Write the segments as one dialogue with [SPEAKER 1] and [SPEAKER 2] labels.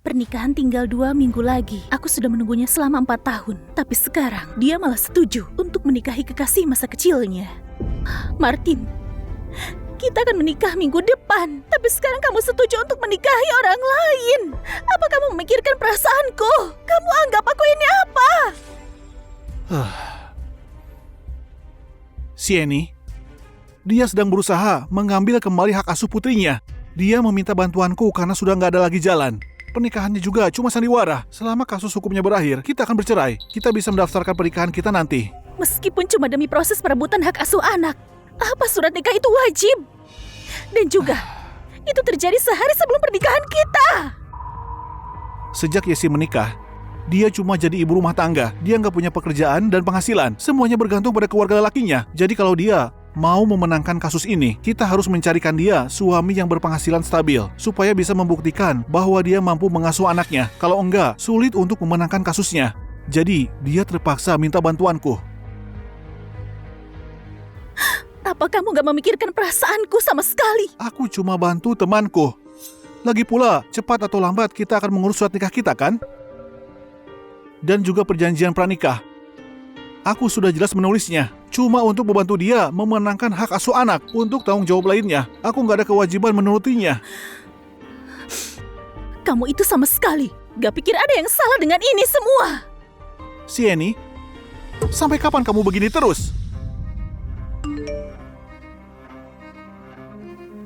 [SPEAKER 1] Pernikahan tinggal 2 minggu lagi. Aku sudah menunggunya selama 4 tahun. Tapi sekarang, dia malah setuju untuk menikahi kekasih masa kecilnya. Martin, kita akan menikah minggu depan. Tapi sekarang kamu setuju untuk menikahi orang lain. Apa kamu memikirkan perasaanku? Kamu anggap aku ini apa?
[SPEAKER 2] Sienny, dia sedang berusaha mengambil kembali hak asuh putrinya. Dia meminta bantuanku karena sudah nggak ada lagi jalan. Pernikahannya juga cuma sandiwara. Selama kasus hukumnya berakhir, kita akan bercerai. Kita bisa mendaftarkan pernikahan kita nanti.
[SPEAKER 1] Meskipun cuma demi proses perebutan hak asuh anak, apa surat nikah itu wajib? Dan juga, itu terjadi sehari sebelum pernikahan kita.
[SPEAKER 2] Sejak Yesi menikah, dia cuma jadi ibu rumah tangga. Dia nggak punya pekerjaan dan penghasilan. Semuanya bergantung pada keluarga lelakinya. Jadi kalau dia mau memenangkan kasus ini, kita harus mencarikan dia suami yang berpenghasilan stabil, supaya bisa membuktikan bahwa dia mampu mengasuh anaknya. Kalau enggak, sulit untuk memenangkan kasusnya. Jadi, dia terpaksa minta bantuanku.
[SPEAKER 1] Apa kamu gak memikirkan perasaanku sama sekali?
[SPEAKER 2] Aku cuma bantu temanku. Lagi pula, cepat atau lambat kita akan mengurus surat nikah kita, kan? Dan juga perjanjian pranikah. Aku sudah jelas menulisnya. Cuma untuk membantu dia memenangkan hak asuh anak. Untuk tanggung jawab lainnya, aku nggak ada kewajiban menurutinya.
[SPEAKER 1] Kamu itu sama sekali gak pikir ada yang salah dengan ini semua.
[SPEAKER 2] Sienny, sampai kapan kamu begini terus?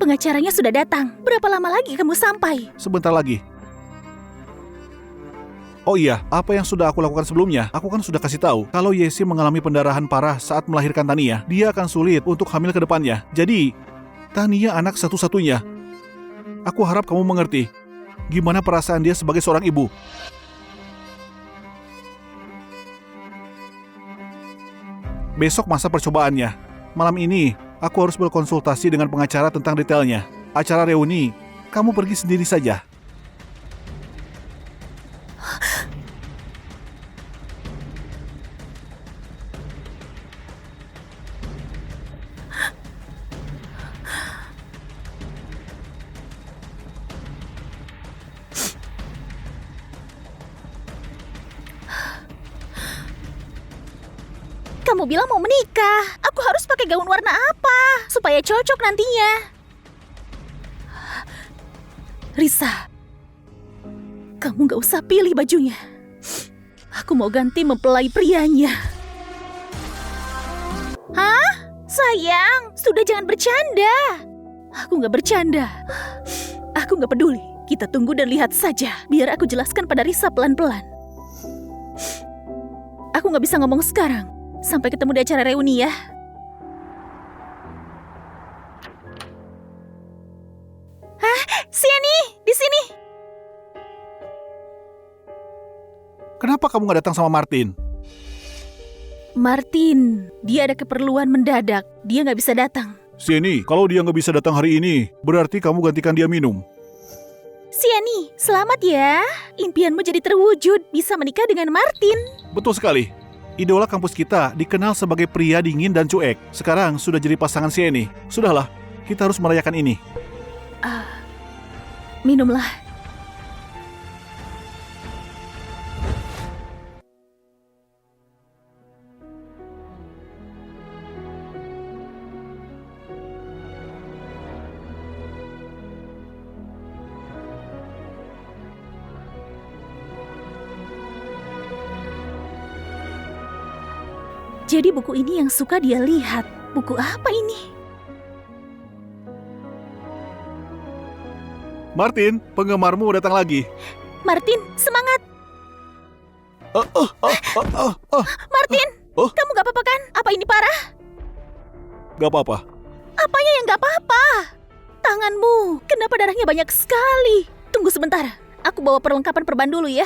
[SPEAKER 1] Pengacaranya sudah datang. Berapa lama lagi kamu sampai?
[SPEAKER 2] Sebentar lagi. Oh iya, apa yang sudah aku lakukan sebelumnya? Aku kan sudah kasih tahu kalau Yesi mengalami pendarahan parah saat melahirkan Tania. Dia akan sulit untuk hamil ke depannya. Jadi, Tania anak satu-satunya. Aku harap kamu mengerti gimana perasaan dia sebagai seorang ibu. Besok masa percobaannya. Malam ini, aku harus berkonsultasi dengan pengacara tentang detailnya. Acara reuni, kamu pergi sendiri saja.
[SPEAKER 1] Kamu bilang mau menikah. Aku harus pakai gaun warna apa supaya cocok nantinya? Risa, kamu gak usah pilih bajunya. Aku mau ganti mempelai prianya. Hah? Sayang, sudah jangan bercanda. Aku gak bercanda. Aku gak peduli. Kita tunggu dan lihat saja. Biar aku jelaskan pada Risa pelan-pelan. Aku gak bisa ngomong sekarang. Sampai ketemu di acara reuni ya. Hah? Sienny, di sini.
[SPEAKER 2] Kenapa kamu gak datang sama Martin?
[SPEAKER 1] Martin, dia ada keperluan mendadak. Dia gak bisa datang.
[SPEAKER 2] Sienny, kalau dia nggak bisa datang hari ini, berarti kamu gantikan dia minum.
[SPEAKER 1] Sienny, selamat ya. Impianmu jadi terwujud, bisa menikah dengan Martin.
[SPEAKER 2] Betul sekali. Idola kampus kita dikenal sebagai pria dingin dan cuek. Sekarang sudah jadi pasangan Sienny. Sudahlah, kita harus merayakan ini.
[SPEAKER 1] Minumlah. Jadi buku ini yang suka dia lihat. Buku apa ini?
[SPEAKER 2] Martin, penggemarmu datang lagi.
[SPEAKER 1] Martin, semangat. Martin, kamu gak apa-apa kan? Apa ini parah?
[SPEAKER 2] Gak apa-apa.
[SPEAKER 1] Apanya yang gak apa-apa? Tanganmu, kenapa darahnya banyak sekali? Tunggu sebentar, aku bawa perlengkapan perban dulu ya.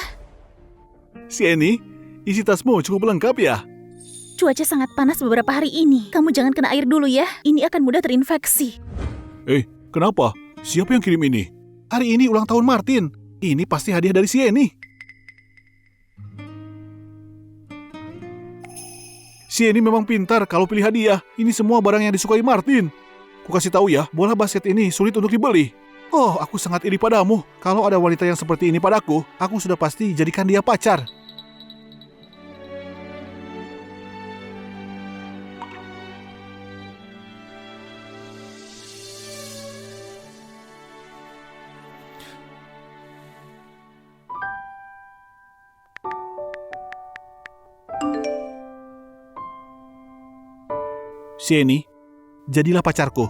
[SPEAKER 2] Sienny, isi tasmu cukup lengkap ya?
[SPEAKER 1] Cuaca sangat panas beberapa hari ini. Kamu jangan kena air dulu ya. Ini akan mudah terinfeksi.
[SPEAKER 2] Kenapa? Siapa yang kirim ini? Hari ini ulang tahun Martin. Ini pasti hadiah dari Sienny. Sienny memang pintar kalau pilih hadiah. Ini semua barang yang disukai Martin. Ku kasih tahu ya, bola basket ini sulit untuk dibeli. Oh, aku sangat iri padamu. Kalau ada wanita yang seperti ini padaku, aku sudah pasti jadikan dia pacar. Sieni, jadilah pacarku.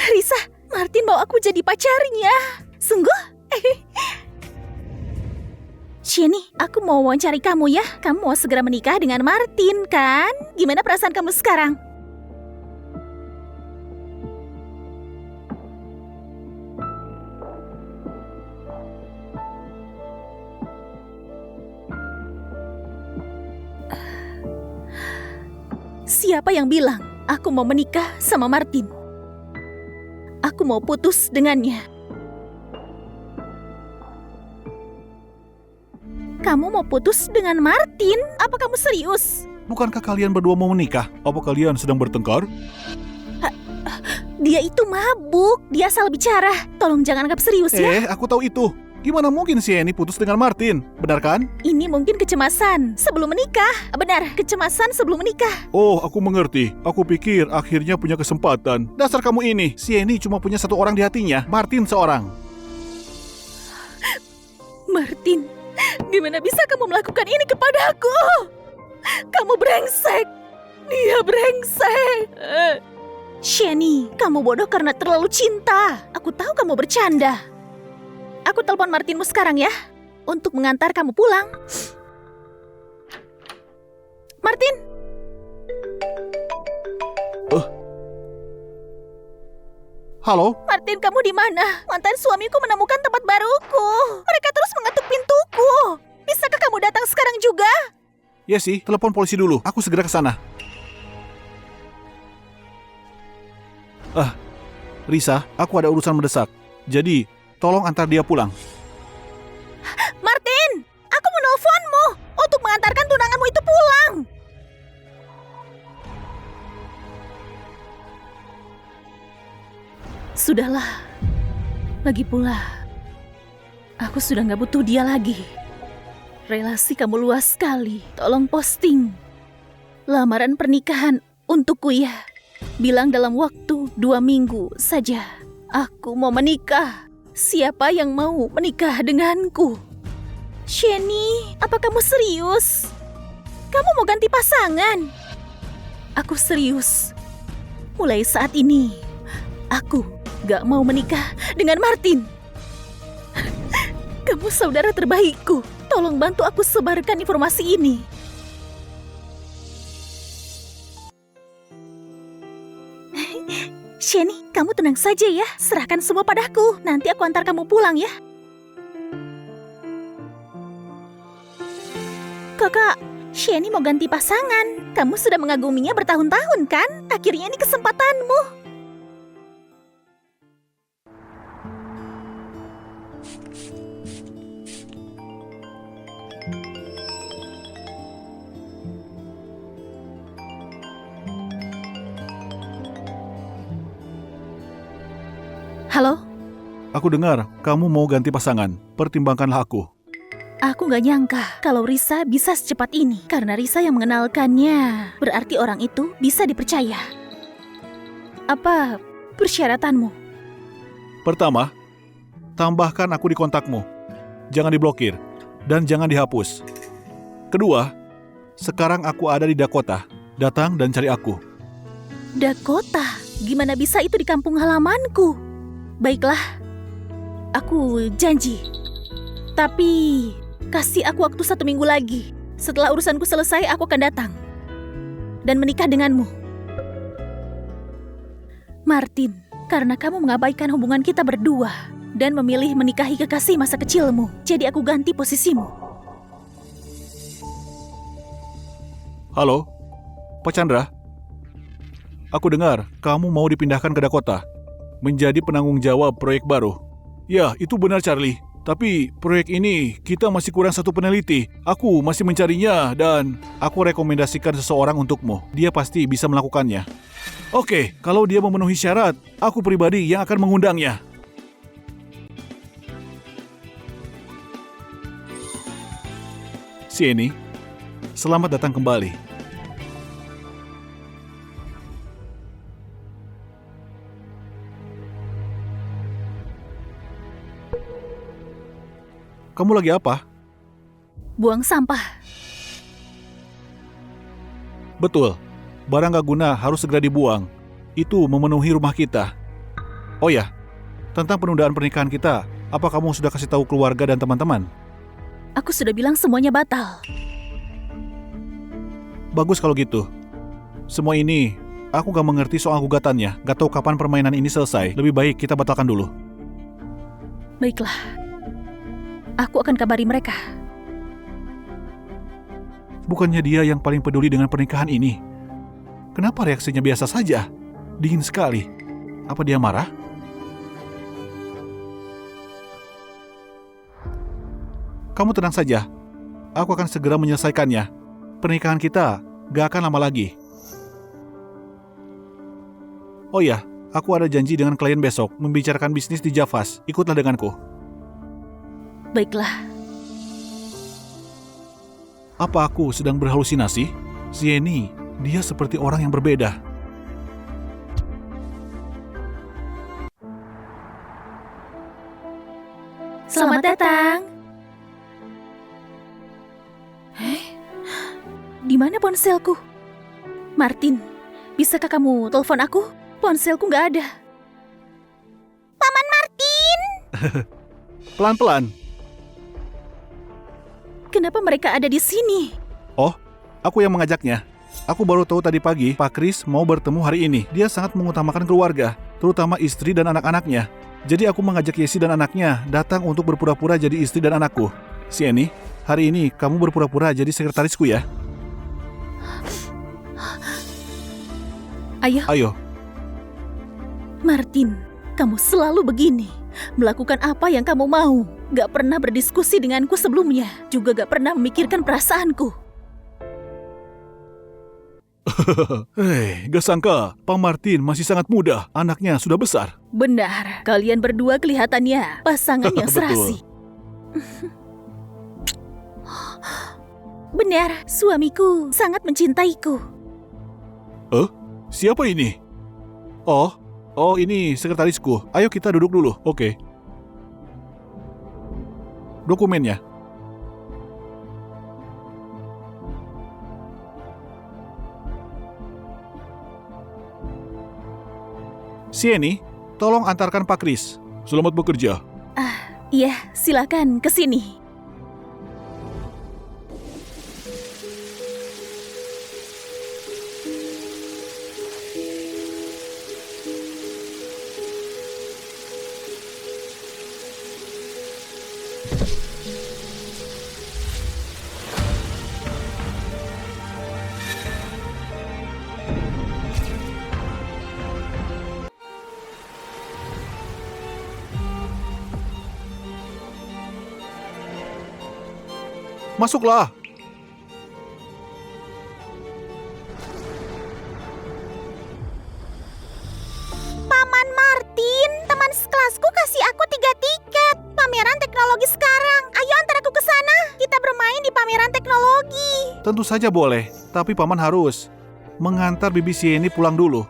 [SPEAKER 1] Risa, Martin mau aku jadi pacarnya. Sungguh? Jenny, aku mau wawancari kamu ya. Kamu mau segera menikah dengan Martin, kan? Gimana perasaan kamu sekarang? Siapa yang bilang aku mau menikah sama Martin? Aku mau putus dengannya. Kamu mau putus dengan Martin? Apa kamu serius?
[SPEAKER 2] Bukankah kalian berdua mau menikah? Apa kalian sedang bertengkar?
[SPEAKER 1] Dia itu mabuk. Dia salah bicara. Tolong jangan anggap serius ya.
[SPEAKER 2] Aku tahu itu. Gimana mungkin Sieni putus dengan Martin? Benar kan?
[SPEAKER 1] Ini mungkin kecemasan sebelum menikah. Benar, kecemasan sebelum menikah.
[SPEAKER 2] Oh, aku mengerti. Aku pikir akhirnya punya kesempatan. Dasar kamu ini. Sieni cuma punya satu orang di hatinya. Martin seorang.
[SPEAKER 1] Martin, gimana bisa kamu melakukan ini kepadaku? Kamu brengsek. Dia brengsek. Shani, kamu bodoh karena terlalu cinta. Aku tahu kamu bercanda. Aku telepon Martinmu sekarang ya, untuk mengantar kamu pulang. Martin.
[SPEAKER 2] Halo?
[SPEAKER 1] Martin, kamu di mana? Mantan suamiku menemukan tempat baruku. Mereka terus mengetuk pintuku. Bisakah kamu datang sekarang juga?
[SPEAKER 2] Ya sih, telepon polisi dulu. Aku segera ke sana. Risa, aku ada urusan mendesak. Jadi, tolong antar dia pulang.
[SPEAKER 1] Martin, aku menelponmu untuk mengantarkan tunanganmu itu pulang. Sudahlah. Lagi pula, aku sudah gak butuh dia lagi. Relasi kamu luas sekali. Tolong posting lamaran pernikahan untukku ya. Bilang dalam waktu 2 minggu saja. Aku mau menikah. Siapa yang mau menikah denganku? Shani, apa kamu serius? Kamu mau ganti pasangan? Aku serius. Mulai saat ini, aku gak mau menikah dengan Martin. Kamu saudara terbaikku. Tolong bantu aku sebarkan informasi ini. Shani, kamu tenang saja ya. Serahkan semua padaku. Nanti aku antar kamu pulang ya. Kakak, Shani mau ganti pasangan. Kamu sudah mengaguminya bertahun-tahun kan? Akhirnya ini kesempatanmu. Halo?
[SPEAKER 2] Aku dengar kamu mau ganti pasangan. Pertimbangkanlah aku.
[SPEAKER 1] Aku gak nyangka kalau Risa bisa secepat ini. Karena Risa yang mengenalkannya. Berarti orang itu bisa dipercaya. Apa persyaratanmu?
[SPEAKER 2] Pertama, tambahkan aku di kontakmu. Jangan diblokir dan jangan dihapus. Kedua, sekarang aku ada di Dakota. Datang dan cari aku.
[SPEAKER 1] Dakota? Gimana bisa itu di kampung halamanku? Baiklah, aku janji. Tapi kasih aku waktu 1 minggu lagi. Setelah urusanku selesai, aku akan datang dan menikah denganmu. Martin, karena kamu mengabaikan hubungan kita berdua dan memilih menikahi kekasih masa kecilmu, jadi aku ganti posisimu.
[SPEAKER 2] Halo, Pak Chandra. Aku dengar kamu mau dipindahkan ke Dakota. Menjadi penanggung jawab proyek baru. Ya, itu benar Charlie. Tapi proyek ini kita masih kurang satu peneliti. Aku masih mencarinya dan aku rekomendasikan seseorang untukmu. Dia pasti bisa melakukannya. Oke, kalau dia memenuhi syarat, aku pribadi yang akan mengundangnya. Sieni, selamat datang kembali. Kamu lagi apa?
[SPEAKER 1] Buang sampah.
[SPEAKER 2] Betul, barang gak guna harus segera dibuang. Itu memenuhi rumah kita. Oh ya, tentang penundaan pernikahan kita, apa kamu sudah kasih tahu keluarga dan teman-teman?
[SPEAKER 1] Aku sudah bilang semuanya batal.
[SPEAKER 2] Bagus kalau gitu. Semua ini, aku gak mengerti soal gugatannya. Gak tahu kapan permainan ini selesai. Lebih baik kita batalkan dulu.
[SPEAKER 1] Baiklah. Aku akan kabari mereka.
[SPEAKER 2] Bukannya dia yang paling peduli dengan pernikahan ini? Kenapa reaksinya biasa saja? Dingin sekali. Apa dia marah? Kamu tenang saja. Aku akan segera menyelesaikannya. Pernikahan kita gak akan lama lagi. Oh ya, aku ada janji dengan klien besok membicarakan bisnis di Javas. Ikutlah denganku.
[SPEAKER 1] Baiklah.
[SPEAKER 2] Apa aku sedang berhalusinasi? Sieni, dia seperti orang yang berbeda.
[SPEAKER 1] Selamat datang. Di mana ponselku? Martin, bisakah kamu telepon aku? Ponselku nggak ada. Paman Martin!
[SPEAKER 2] Pelan-pelan.
[SPEAKER 1] Kenapa mereka ada di sini?
[SPEAKER 2] Oh, aku yang mengajaknya. Aku baru tahu tadi pagi Pak Kris mau bertemu hari ini. Dia sangat mengutamakan keluarga, terutama istri dan anak-anaknya. Jadi aku mengajak Yesi dan anaknya datang untuk berpura-pura jadi istri dan anakku. Sieni, hari ini kamu berpura-pura jadi sekretarisku ya. Ayo.
[SPEAKER 1] Martin, kamu selalu begini. Melakukan apa yang kamu mau. Gak pernah berdiskusi denganku sebelumnya. Juga gak pernah memikirkan perasaanku.
[SPEAKER 2] Gak sangka Pak Martin masih sangat muda. Anaknya sudah besar.
[SPEAKER 1] Benar, kalian berdua kelihatannya pasangan yang serasi. Benar, suamiku sangat mencintaiku.
[SPEAKER 2] Siapa ini? Oh, ini sekretarisku. Ayo kita duduk dulu, oke. Dokumennya. Sieni, tolong antarkan Pak Kris. Selamat bekerja.
[SPEAKER 1] Iya, silakan ke sini.
[SPEAKER 2] Masuklah.
[SPEAKER 1] Paman Martin, teman sekelasku kasih aku 3 tiket. Pameran teknologi sekarang. Ayo antar aku ke sana. Kita bermain di pameran teknologi.
[SPEAKER 2] Tentu saja boleh, tapi Paman harus mengantar Bibi Sieni pulang dulu.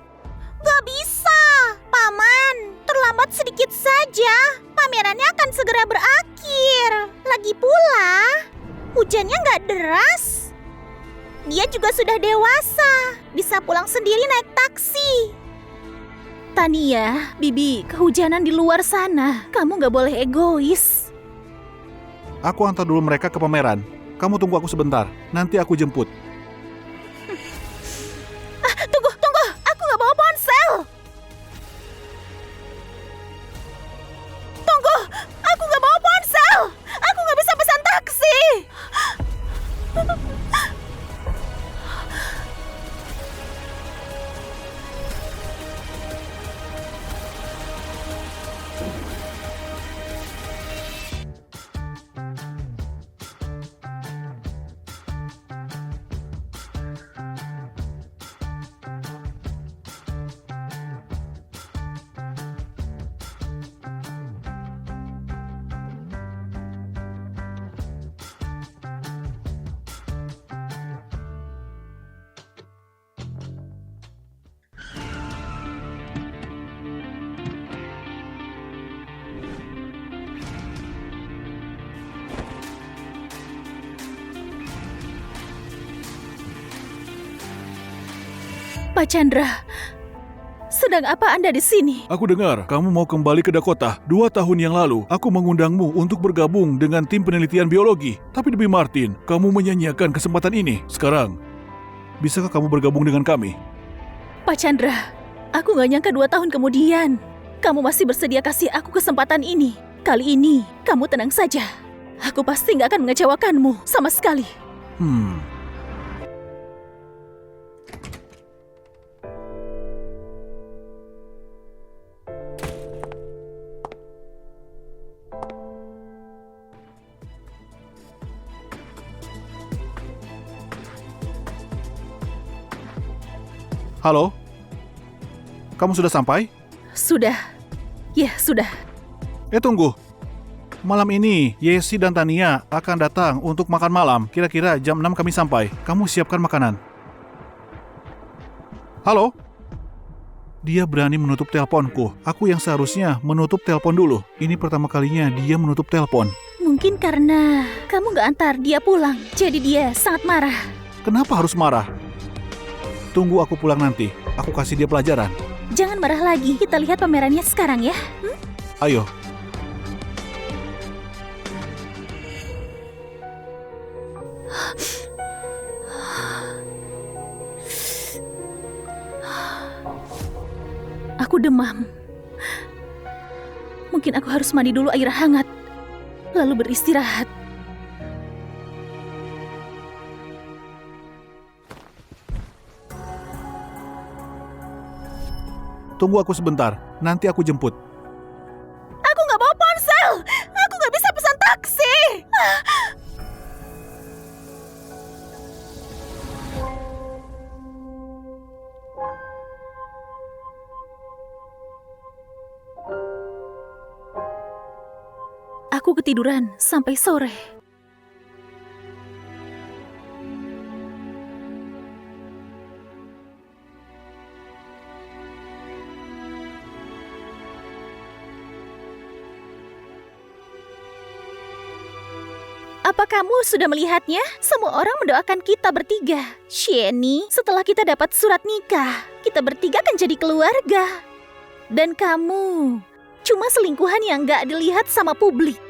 [SPEAKER 1] Gak bisa, Paman. Terlambat sedikit saja. Pamerannya akan segera berakhir. Lagi pula, hujannya nggak deras. Dia juga sudah dewasa, bisa pulang sendiri naik taksi. Tania, Bibi, kehujanan di luar sana. Kamu nggak boleh egois.
[SPEAKER 2] Aku antar dulu mereka ke pameran. Kamu tunggu aku sebentar, nanti aku jemput.
[SPEAKER 1] Tunggu, aku nggak bawa ponsel. Tunggu, aku nggak bawa ponsel. Aku nggak bisa pesan taksi. Pak Chandra, sedang apa Anda di sini?
[SPEAKER 2] Aku dengar kamu mau kembali ke Dakota. 2 tahun yang lalu, aku mengundangmu untuk bergabung dengan tim penelitian biologi. Tapi demi Martin, kamu menyanyiakan kesempatan ini. Sekarang, bisakah kamu bergabung dengan kami?
[SPEAKER 1] Pak Chandra, aku gak nyangka 2 tahun kemudian kamu masih bersedia kasih aku kesempatan ini. Kali ini, kamu tenang saja. Aku pasti gak akan mengecewakanmu sama sekali.
[SPEAKER 2] Halo? Kamu sudah sampai?
[SPEAKER 1] Sudah. Ya, sudah.
[SPEAKER 2] Tunggu. Malam ini, Yesi dan Tania akan datang untuk makan malam. Kira-kira jam 6 kami sampai. Kamu siapkan makanan. Halo? Dia berani menutup teleponku. Aku yang seharusnya menutup telepon dulu. Ini pertama kalinya dia menutup telepon.
[SPEAKER 1] Mungkin karena kamu gak antar dia pulang. Jadi dia sangat marah.
[SPEAKER 2] Kenapa harus marah? Tunggu aku pulang nanti. Aku kasih dia pelajaran.
[SPEAKER 1] Jangan marah lagi. Kita lihat pamerannya sekarang ya.
[SPEAKER 2] Ayo.
[SPEAKER 1] Aku demam. Mungkin aku harus mandi dulu air hangat, lalu beristirahat.
[SPEAKER 2] Tunggu aku sebentar. Nanti aku jemput.
[SPEAKER 1] Aku nggak bawa ponsel. Aku nggak bisa pesan taksi. Aku ketiduran sampai sore. Apa kamu sudah melihatnya? Semua orang mendoakan kita bertiga. Shani, setelah kita dapat surat nikah, kita bertiga akan jadi keluarga. Dan kamu cuma selingkuhan yang gak dilihat sama publik.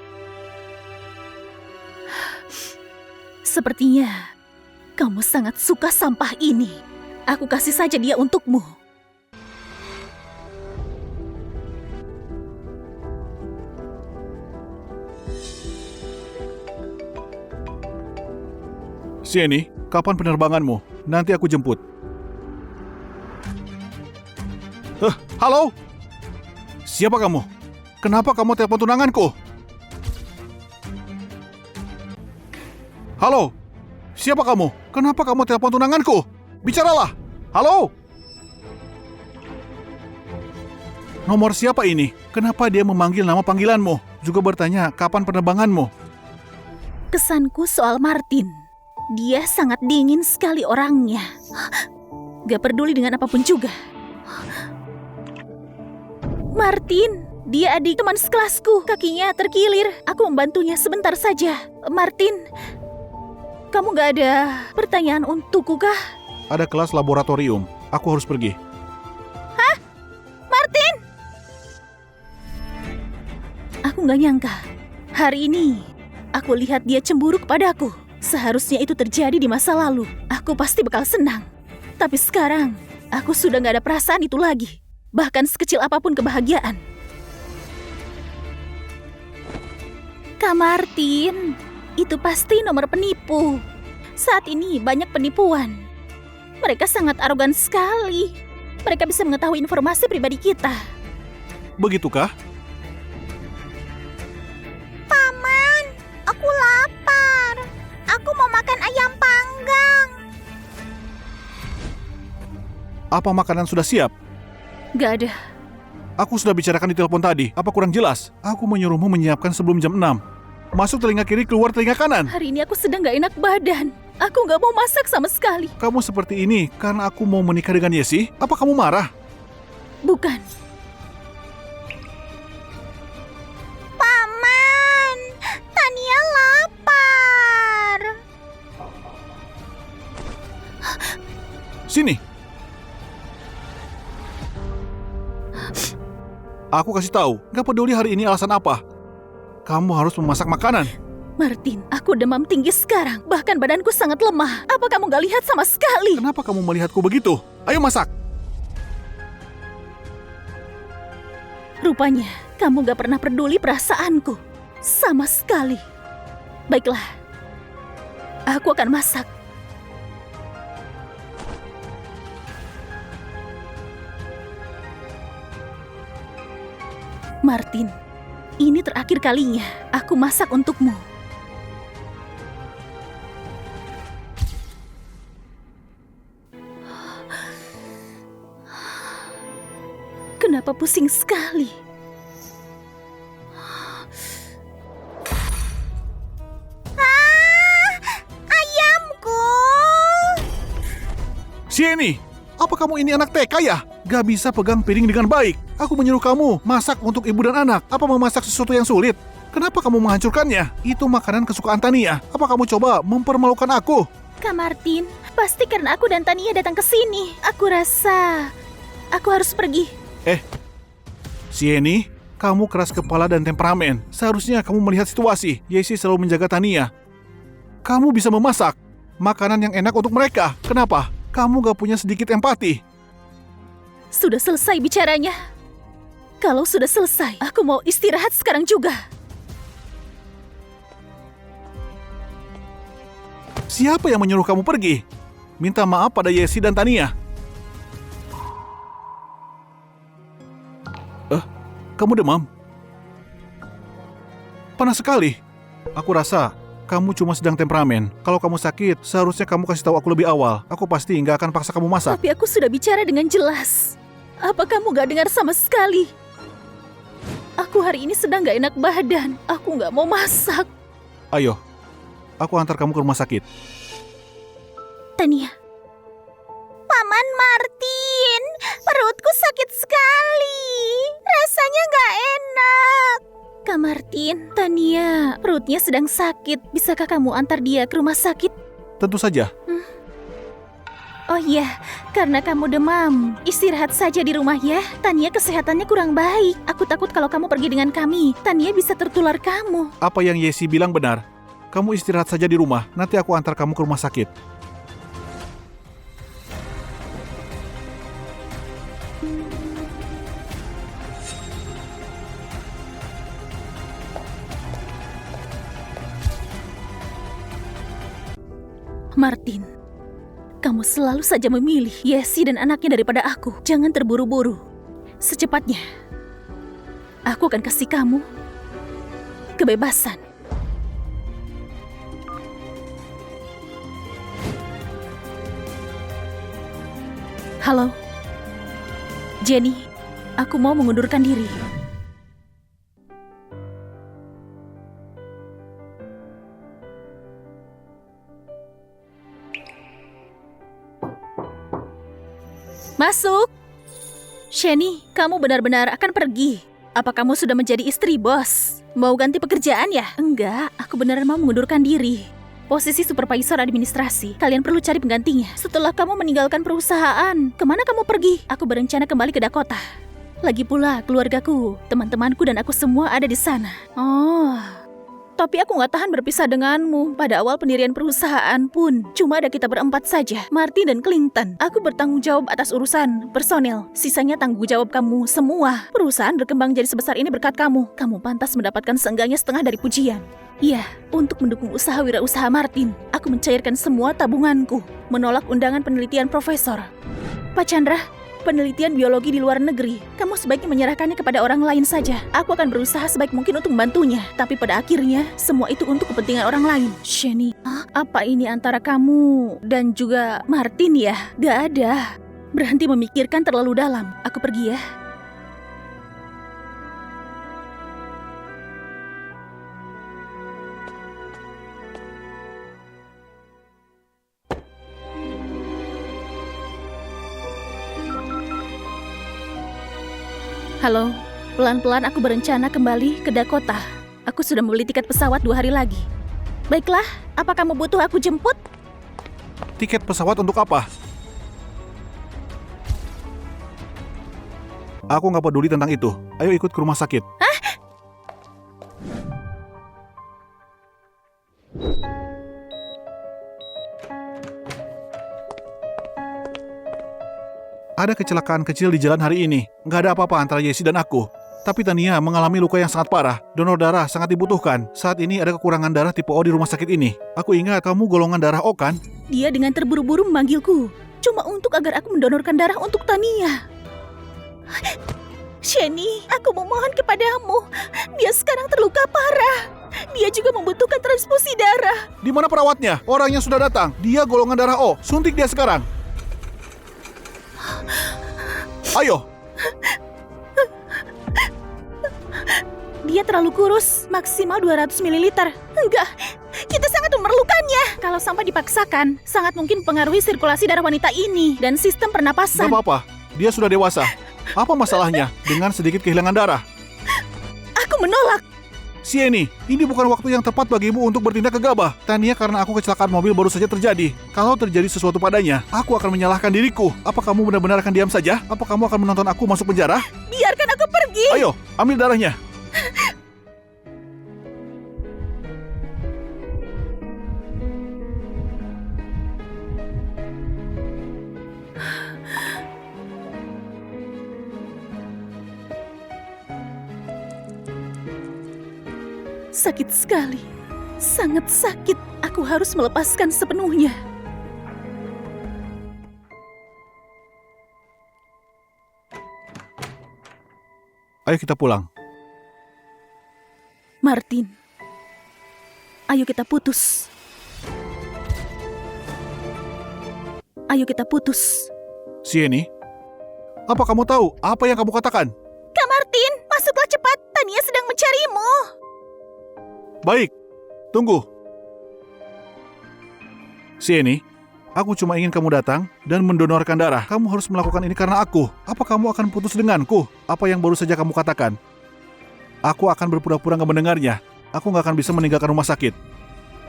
[SPEAKER 1] Sepertinya kamu sangat suka sampah ini. Aku kasih saja dia untukmu.
[SPEAKER 2] Shani, kapan penerbanganmu? Nanti aku jemput. Halo? Siapa kamu? Kenapa kamu telepon tunanganku? Halo? Siapa kamu? Kenapa kamu telepon tunanganku? Bicaralah! Halo? Nomor siapa ini? Kenapa dia memanggil nama panggilanmu? Juga bertanya kapan penerbanganmu?
[SPEAKER 1] Kesanku soal Martin. Dia sangat dingin sekali orangnya. Gak peduli dengan apapun juga. Martin, dia adik teman sekelasku. Kakinya terkilir. Aku membantunya sebentar saja. Martin, kamu gak ada pertanyaan untukku kah?
[SPEAKER 2] Ada kelas laboratorium. Aku harus pergi.
[SPEAKER 1] Hah? Martin! Aku gak nyangka. Hari ini, aku lihat dia cemburu kepadaku. Seharusnya itu terjadi di masa lalu. Aku pasti bakal senang. Tapi sekarang, aku sudah gak ada perasaan itu lagi. Bahkan sekecil apapun kebahagiaan. Kak Martin, itu pasti nomor penipu. Saat ini banyak penipuan. Mereka sangat arogan sekali. Mereka bisa mengetahui informasi pribadi kita.
[SPEAKER 2] Begitukah?
[SPEAKER 1] Paman, aku lapar. Aku mau makan ayam panggang.
[SPEAKER 2] Apa makanan sudah siap?
[SPEAKER 1] Gak ada.
[SPEAKER 2] Aku sudah bicarakan di telepon tadi. Apa kurang jelas? Aku menyuruhmu menyiapkan sebelum jam 6. Masuk telinga kiri, keluar telinga kanan.
[SPEAKER 1] Hari ini aku sedang gak enak badan. Aku gak mau masak sama sekali.
[SPEAKER 2] Kamu seperti ini karena aku mau menikah dengan Yesi? Apa kamu marah?
[SPEAKER 1] Bukan. Paman, Tania lapar.
[SPEAKER 2] Sini. Aku kasih tahu, gak peduli hari ini alasan apa. Kamu harus memasak makanan.
[SPEAKER 1] Martin, aku demam tinggi sekarang. Bahkan badanku sangat lemah. Apa kamu gak lihat sama sekali?
[SPEAKER 2] Kenapa kamu melihatku begitu? Ayo masak.
[SPEAKER 1] Rupanya, kamu gak pernah peduli perasaanku. Sama sekali. Baiklah, aku akan masak. Martin, ini terakhir kalinya aku masak untukmu. Kenapa pusing sekali? Ayamku!
[SPEAKER 2] Sieni, apa kamu ini anak TK ya? Gak bisa pegang piring dengan baik. Aku menyuruh kamu masak untuk ibu dan anak. Apa memasak sesuatu yang sulit? Kenapa kamu menghancurkannya? Itu makanan kesukaan Tania. Apa kamu coba mempermalukan aku?
[SPEAKER 1] Kak Martin, pasti karena aku dan Tania datang ke sini. Aku rasa aku harus pergi.
[SPEAKER 2] Sieni, kamu keras kepala dan temperamen. Seharusnya kamu melihat situasi. Yesi selalu menjaga Tania. Kamu bisa memasak makanan yang enak untuk mereka. Kenapa? Kamu gak punya sedikit empati.
[SPEAKER 1] Sudah selesai bicaranya. Kalau sudah selesai, aku mau istirahat sekarang juga.
[SPEAKER 2] Siapa yang menyuruh kamu pergi? Minta maaf pada Yesi dan Tania. Kamu demam? Panas sekali. Aku rasa kamu cuma sedang temperamen. Kalau kamu sakit, seharusnya kamu kasih tahu aku lebih awal. Aku pasti nggak akan paksa kamu masak.
[SPEAKER 1] Tapi aku sudah bicara dengan jelas. Apa kamu gak dengar sama sekali? Aku hari ini sedang gak enak badan. Aku gak mau masak.
[SPEAKER 2] Ayo, aku antar kamu ke rumah sakit.
[SPEAKER 1] Tania. Paman Martin, perutku sakit sekali. Rasanya gak enak. Kak Martin, Tania, perutnya sedang sakit. Bisakah kamu antar dia ke rumah sakit?
[SPEAKER 2] Tentu saja.
[SPEAKER 1] Oh iya, karena kamu demam. Istirahat saja di rumah ya. Tania kesehatannya kurang baik. Aku takut kalau kamu pergi dengan kami, Tania bisa tertular kamu.
[SPEAKER 2] Apa yang Yesi bilang benar. Kamu istirahat saja di rumah. Nanti aku antar kamu ke rumah sakit.
[SPEAKER 1] Martin, kamu selalu saja memilih Yesi dan anaknya daripada aku. Jangan terburu-buru. Secepatnya, aku akan kasih kamu kebebasan. Halo, Jenny. Aku mau mengundurkan diri. Masuk. Shani, kamu benar-benar akan pergi. Apa kamu sudah menjadi istri bos? Mau ganti pekerjaan ya? Enggak, aku benar mau mengundurkan diri. Posisi supervisor administrasi, kalian perlu cari penggantinya. Setelah kamu meninggalkan perusahaan, kemana kamu pergi? Aku berencana kembali ke Dakota. Lagi pula keluargaku, teman-temanku dan aku semua ada di sana. Oh, tapi aku gak tahan berpisah denganmu. Pada awal pendirian perusahaan pun, cuma ada kita berempat saja, Martin dan Clinton. Aku bertanggung jawab atas urusan personil. Sisanya tanggung jawab kamu semua. Perusahaan berkembang jadi sebesar ini berkat kamu. Kamu pantas mendapatkan seenggaknya setengah dari pujian. Iya, untuk mendukung usaha wirausaha Martin, aku mencairkan semua tabunganku. Menolak undangan penelitian profesor. Pak Chandra, penelitian biologi di luar negeri, kamu sebaiknya menyerahkannya kepada orang lain saja. Aku akan berusaha sebaik mungkin untuk membantunya. Tapi pada akhirnya, semua itu untuk kepentingan orang lain. Shani, apa ini antara kamu dan juga Martin ya? Gak ada. Berhenti memikirkan terlalu dalam. Aku pergi ya. Halo, pelan-pelan aku berencana kembali ke Dakota. Aku sudah membeli tiket pesawat 2 hari lagi. Baiklah, apa kamu butuh aku jemput?
[SPEAKER 2] Tiket pesawat untuk apa? Aku nggak peduli tentang itu. Ayo ikut ke rumah sakit. Ada kecelakaan kecil di jalan hari ini. Nggak ada apa-apa antara Yesi dan aku. Tapi Tania mengalami luka yang sangat parah. Donor darah sangat dibutuhkan. Saat ini ada kekurangan darah tipe O di rumah sakit ini. Aku ingat kamu golongan darah O kan?
[SPEAKER 1] Dia dengan terburu-buru memanggilku. Cuma untuk agar aku mendonorkan darah untuk Tania. Sheni, aku memohon kepadamu. Dia sekarang terluka parah. Dia juga membutuhkan transfusi darah.
[SPEAKER 2] Di mana perawatnya? Orangnya sudah datang. Dia golongan darah O. Suntik dia sekarang. Ayo.
[SPEAKER 1] Dia terlalu kurus, maksimal 200 ml. Enggak, kita sangat memerlukannya. Kalau sampai dipaksakan, sangat mungkin pengaruhi sirkulasi darah wanita ini dan sistem pernapasan.
[SPEAKER 2] Gak apa-apa, dia sudah dewasa. Apa masalahnya dengan sedikit kehilangan darah?
[SPEAKER 1] Aku menolak.
[SPEAKER 2] Sieni, ini bukan waktu yang tepat bagimu untuk bertindak gegabah. Tania, karena aku kecelakaan mobil baru saja terjadi. Kalau terjadi sesuatu padanya, aku akan menyalahkan diriku. Apa kamu benar-benar akan diam saja? Apa kamu akan menonton aku masuk penjara?
[SPEAKER 1] Biarkan aku pergi.
[SPEAKER 2] Ayo, ambil darahnya.
[SPEAKER 1] Sakit sekali. Sangat sakit. Aku harus melepaskan sepenuhnya.
[SPEAKER 2] Ayo kita pulang.
[SPEAKER 1] Martin, ayo kita putus. Ayo kita putus.
[SPEAKER 2] Sieni, apa kamu tahu apa yang kamu katakan?
[SPEAKER 1] Kak Martin, masuklah cepat. Tania sedang mencarimu.
[SPEAKER 2] Baik, tunggu. Sieni, aku cuma ingin kamu datang dan mendonorkan darah. Kamu harus melakukan ini karena aku. Apa kamu akan putus denganku? Apa yang baru saja kamu katakan? Aku akan berpura-pura nggak mendengarnya. Aku nggak akan bisa meninggalkan rumah sakit.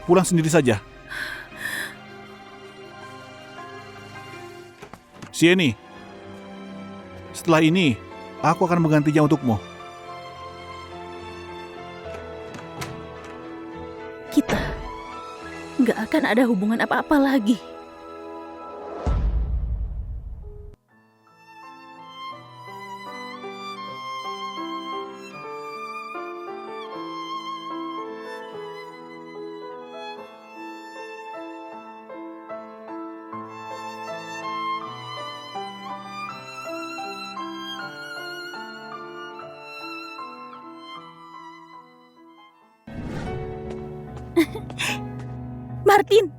[SPEAKER 2] Pulang sendiri saja. Sieni, setelah ini, aku akan menggantinya untukmu.
[SPEAKER 1] Kita nggak akan ada hubungan apa-apa lagi. Martin,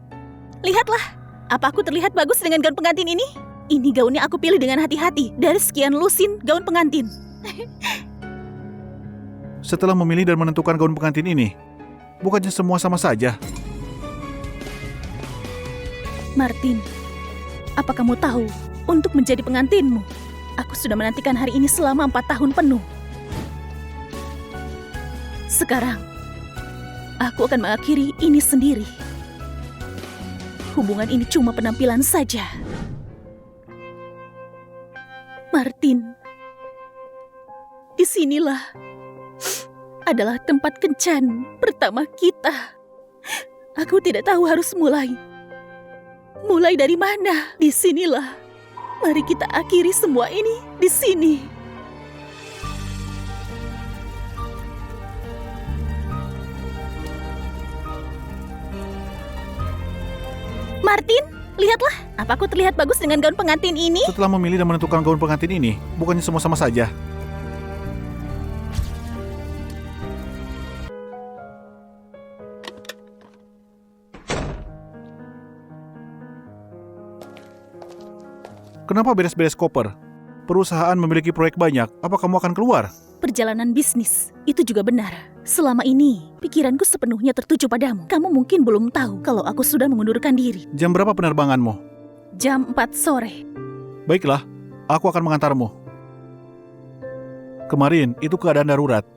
[SPEAKER 1] lihatlah. Apa aku terlihat bagus dengan gaun pengantin ini? Ini gaunnya aku pilih dengan hati-hati. Dari sekian lusin gaun pengantin.
[SPEAKER 2] Setelah memilih dan menentukan gaun pengantin ini, bukannya semua sama saja?
[SPEAKER 1] Martin, apa kamu tahu, untuk menjadi pengantinmu, aku sudah menantikan hari ini selama 4 tahun penuh. Sekarang, aku akan mengakhiri ini sendiri. Hubungan ini cuma penampilan saja. Martin, disinilah adalah tempat kencan pertama kita. Aku tidak tahu harus mulai. Mulai dari mana? Disinilah. Mari kita akhiri semua ini di sini. Martin, lihatlah. Apa aku terlihat bagus dengan gaun pengantin ini?
[SPEAKER 2] Setelah memilih dan menentukan gaun pengantin ini, bukannya semua sama saja? Kenapa beres-beres koper? Perusahaan memiliki proyek banyak. Apa kamu akan keluar?
[SPEAKER 1] Perjalanan bisnis, itu juga benar. Selama ini, pikiranku sepenuhnya tertuju padamu. Kamu mungkin belum tahu kalau aku sudah mengundurkan diri.
[SPEAKER 2] Jam berapa penerbanganmu?
[SPEAKER 1] Jam 4 sore.
[SPEAKER 2] Baiklah, aku akan mengantarmu. Kemarin, itu keadaan darurat.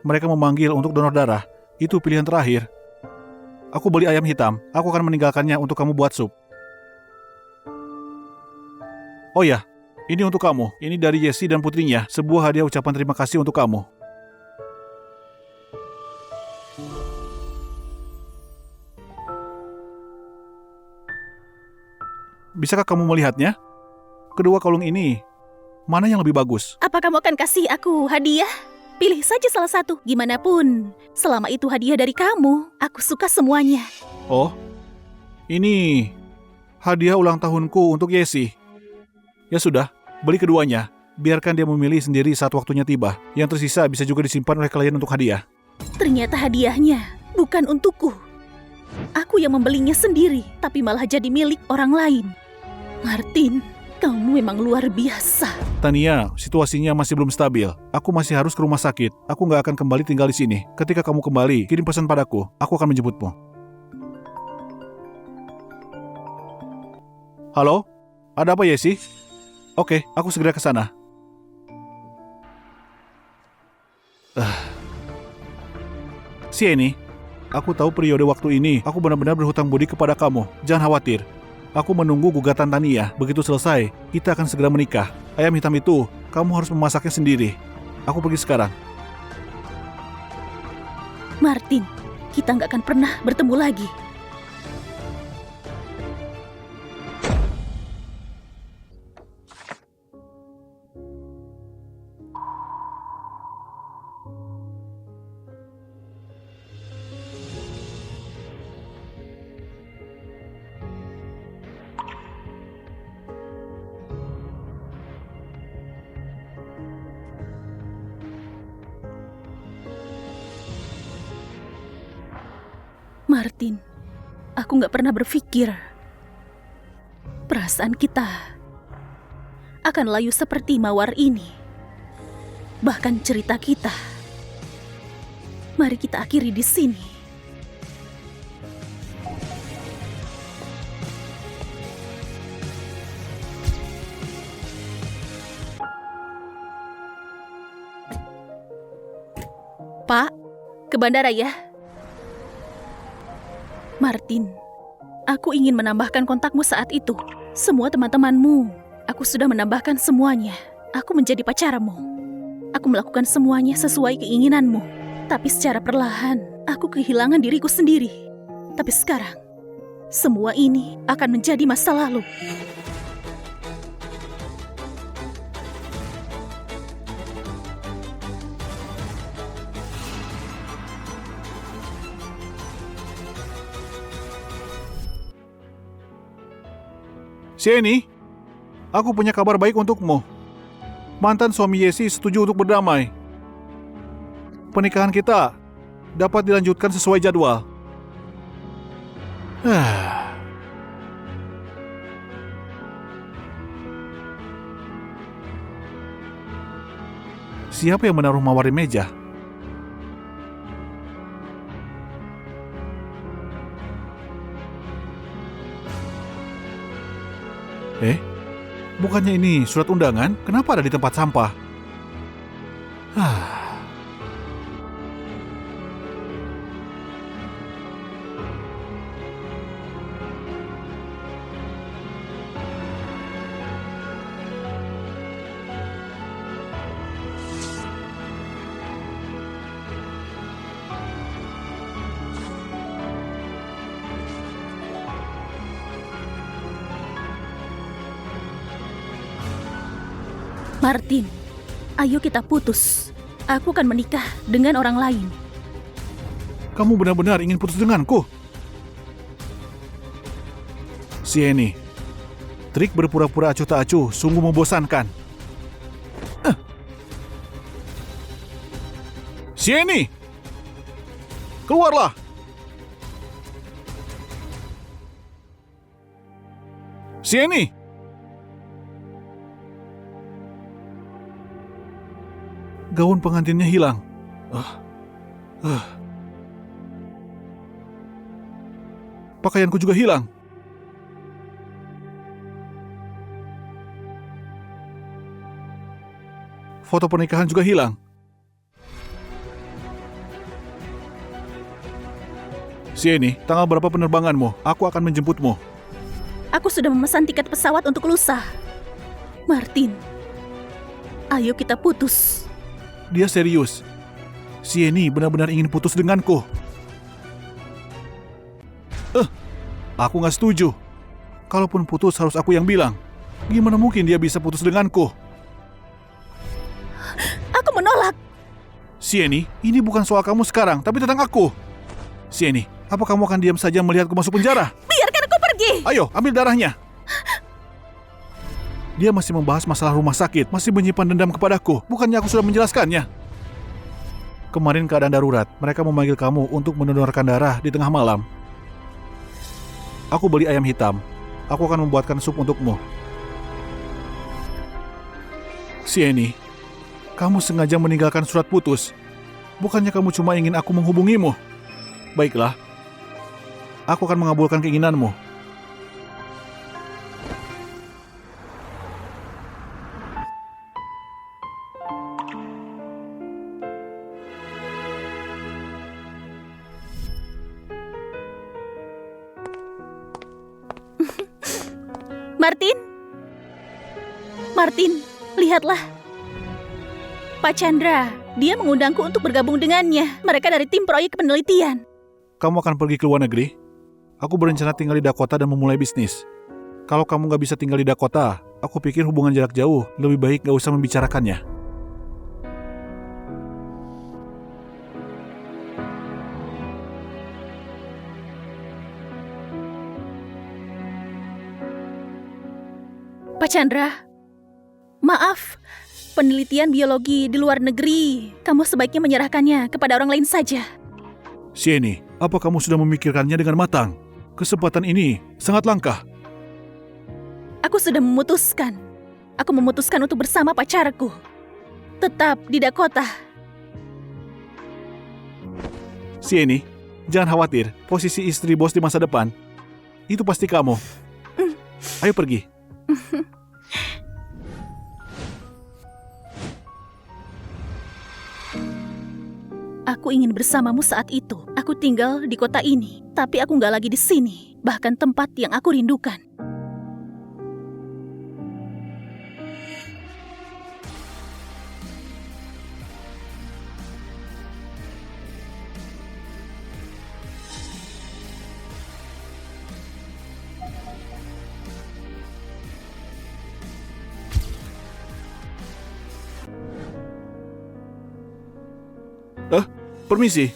[SPEAKER 2] Mereka memanggil untuk donor darah. Itu pilihan terakhir. Aku beli ayam hitam. Aku akan meninggalkannya untuk kamu buat sup. Oh ya, Ini untuk kamu. Ini dari Yesi dan putrinya. Sebuah hadiah ucapan terima kasih untuk kamu. Bisakah kamu melihatnya? Kedua kalung ini, mana yang lebih bagus?
[SPEAKER 1] Apa kamu akan kasih aku hadiah? Pilih saja salah satu. Gimana pun, selama itu hadiah dari kamu, aku suka semuanya.
[SPEAKER 2] Oh, ini hadiah ulang tahunku untuk Yesi. Ya sudah, beli keduanya. Biarkan dia memilih sendiri saat waktunya tiba. Yang tersisa bisa juga disimpan oleh klien untuk hadiah.
[SPEAKER 1] Ternyata hadiahnya bukan untukku. Aku yang membelinya sendiri, tapi malah jadi milik orang lain. Martin, kamu memang luar biasa.
[SPEAKER 2] Tania, situasinya masih belum stabil. Aku masih harus ke rumah sakit. Aku nggak akan kembali tinggal di sini. Ketika kamu kembali, kirim pesan padaku. Aku akan menjemputmu. Halo? Ada apa, Yesi? Oke, aku segera ke sana. Sieni, aku tahu periode waktu ini aku benar-benar berhutang budi kepada kamu. Jangan khawatir. Aku menunggu gugatan Tania. Begitu selesai, kita akan segera menikah. Ayam hitam itu, kamu harus memasaknya sendiri. Aku pergi sekarang.
[SPEAKER 1] Martin, kita nggak akan pernah bertemu lagi. Martin, aku nggak pernah berpikir perasaan kita akan layu seperti mawar ini. Bahkan cerita kita, mari kita akhiri di sini. Pak, ke bandara ya. Martin, aku ingin menambahkan kontakmu saat itu. Semua teman-temanmu, aku sudah menambahkan semuanya. Aku menjadi pacarmu. Aku melakukan semuanya sesuai keinginanmu. Tapi secara perlahan, aku kehilangan diriku sendiri. Tapi sekarang, semua ini akan menjadi masa lalu.
[SPEAKER 2] Sieni, aku punya kabar baik untukmu. Mantan suami Yesi setuju untuk berdamai. Pernikahan kita dapat dilanjutkan sesuai jadwal. Siapa yang menaruh mawar di meja? Bukannya ini surat undangan? Kenapa ada di tempat sampah?
[SPEAKER 1] Martin, ayo kita putus. Aku akan menikah dengan orang lain.
[SPEAKER 2] Kamu benar-benar ingin putus denganku? Sieni, trik berpura-pura acuh tak acuh sungguh membosankan. Sieni! Keluarlah! Sieni! Gaun pengantinnya hilang. Pakaianku juga hilang. Foto pernikahan juga hilang. Sieni, tanggal berapa penerbanganmu? Aku akan menjemputmu.
[SPEAKER 1] Aku sudah memesan tiket pesawat untuk lusa. Martin, ayo kita putus.
[SPEAKER 2] Dia serius. Sienna benar-benar ingin putus denganku. Aku nggak setuju. Kalaupun putus harus aku yang bilang. Gimana mungkin dia bisa putus denganku?
[SPEAKER 1] Aku menolak.
[SPEAKER 2] Sienna, ini bukan soal kamu sekarang, tapi tentang aku. Sienna, apa kamu akan diam saja melihatku masuk penjara?
[SPEAKER 1] Biarkan aku pergi.
[SPEAKER 2] Ayo, ambil darahnya. Dia masih membahas masalah rumah sakit, masih menyimpan dendam kepadaku. Bukannya aku sudah menjelaskannya? Kemarin keadaan darurat, mereka memanggil kamu untuk mendonorkan darah di tengah malam. Aku beli ayam hitam. Aku akan membuatkan sup untukmu. Sienna, kamu sengaja meninggalkan surat putus. Bukannya kamu cuma ingin aku menghubungimu? Baiklah, aku akan mengabulkan keinginanmu.
[SPEAKER 1] Martin, lihatlah. Pak Chandra, dia mengundangku untuk bergabung dengannya. Mereka dari tim proyek penelitian.
[SPEAKER 2] Kamu akan pergi ke luar negeri? Aku berencana tinggal di Dakota dan memulai bisnis. Kalau kamu nggak bisa tinggal di Dakota, aku pikir hubungan jarak jauh lebih baik nggak usah membicarakannya.
[SPEAKER 1] Pak Chandra, maaf, penelitian biologi di luar negeri, kamu sebaiknya menyerahkannya kepada orang lain saja.
[SPEAKER 2] Sienna, apa kamu sudah memikirkannya dengan matang? Kesempatan ini sangat langka.
[SPEAKER 1] Aku sudah memutuskan. Aku memutuskan untuk bersama pacarku. Tetap di Dakota.
[SPEAKER 2] Sienna, jangan khawatir, posisi istri bos di masa depan, itu pasti kamu. Ayo pergi.
[SPEAKER 1] Aku ingin bersamamu saat itu. Aku tinggal di kota ini, tapi aku nggak lagi di sini, bahkan tempat yang aku rindukan.
[SPEAKER 2] Permisi,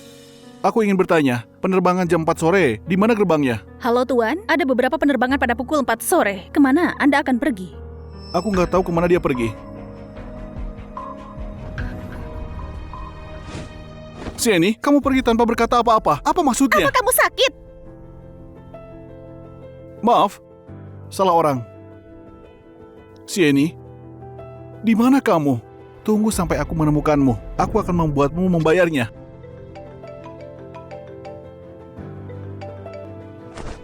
[SPEAKER 2] aku ingin bertanya, penerbangan jam 4 sore, di mana gerbangnya?
[SPEAKER 1] Halo Tuan, ada beberapa penerbangan pada pukul 4 sore. Kemana Anda akan pergi?
[SPEAKER 2] Aku nggak tahu kemana dia pergi. Sienna, kamu pergi tanpa berkata apa-apa. Apa maksudnya?
[SPEAKER 1] Apa kamu sakit?
[SPEAKER 2] Maaf, salah orang. Sienna, di mana kamu? Tunggu sampai aku menemukanmu. Aku akan membuatmu membayarnya.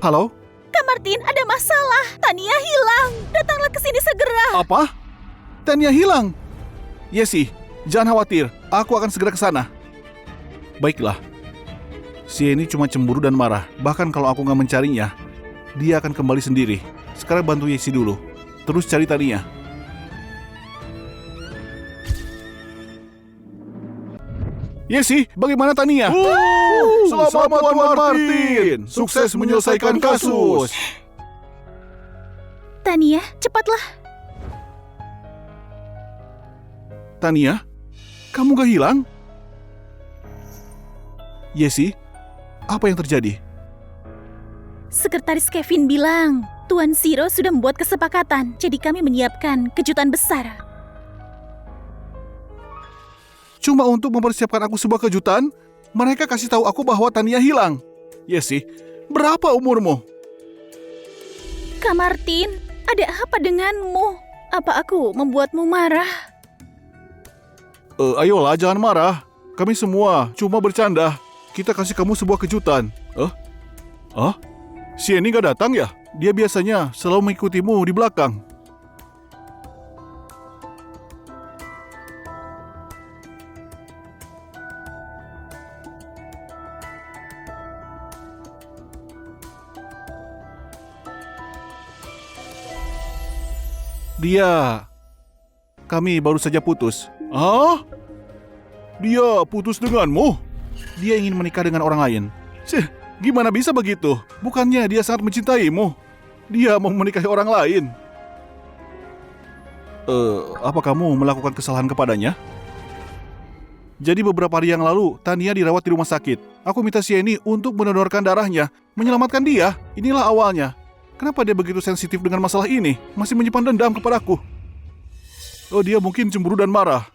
[SPEAKER 2] Halo?
[SPEAKER 1] Kak Martin, ada masalah. Tania hilang. Datanglah ke sini segera.
[SPEAKER 2] Apa? Tania hilang? Yesi, jangan khawatir. Aku akan segera ke sana. Baiklah. Sienna cuma cemburu dan marah. Bahkan kalau aku nggak mencarinya, dia akan kembali sendiri. Sekarang bantu Yesi dulu. Terus cari Tania. Yesi, bagaimana Tania? Selamat Tuan Martin. Sukses menyelesaikan kasus.
[SPEAKER 1] Tania, cepatlah.
[SPEAKER 2] Tania, kamu gak hilang? Yesi, apa yang terjadi?
[SPEAKER 1] Sekretaris Kevin bilang, Tuan Zero sudah membuat kesepakatan. Jadi kami menyiapkan kejutan besar.
[SPEAKER 2] Cuma untuk mempersiapkan aku sebuah kejutan, mereka kasih tahu aku bahwa Tania hilang. Yesi, berapa umurmu?
[SPEAKER 1] Kak Martin, ada apa denganmu? Apa aku membuatmu marah?
[SPEAKER 2] Ayolah, jangan marah. Kami semua cuma bercanda. Kita kasih kamu sebuah kejutan. Sienna gak datang ya? Dia biasanya selalu mengikutimu di belakang. Dia kami baru saja putus. Ah? Dia putus denganmu? Dia ingin menikah dengan orang lain. Gimana bisa begitu? Bukannya dia sangat mencintaimu? Dia mau menikahi orang lain. Apa kamu melakukan kesalahan kepadanya? Jadi beberapa hari yang lalu, Tania dirawat di rumah sakit. Aku minta Sieni untuk mendonorkan darahnya, menyelamatkan dia. Inilah awalnya. Kenapa dia begitu sensitif dengan masalah ini? Masih menyimpan dendam kepadaku. Oh, dia mungkin cemburu dan marah.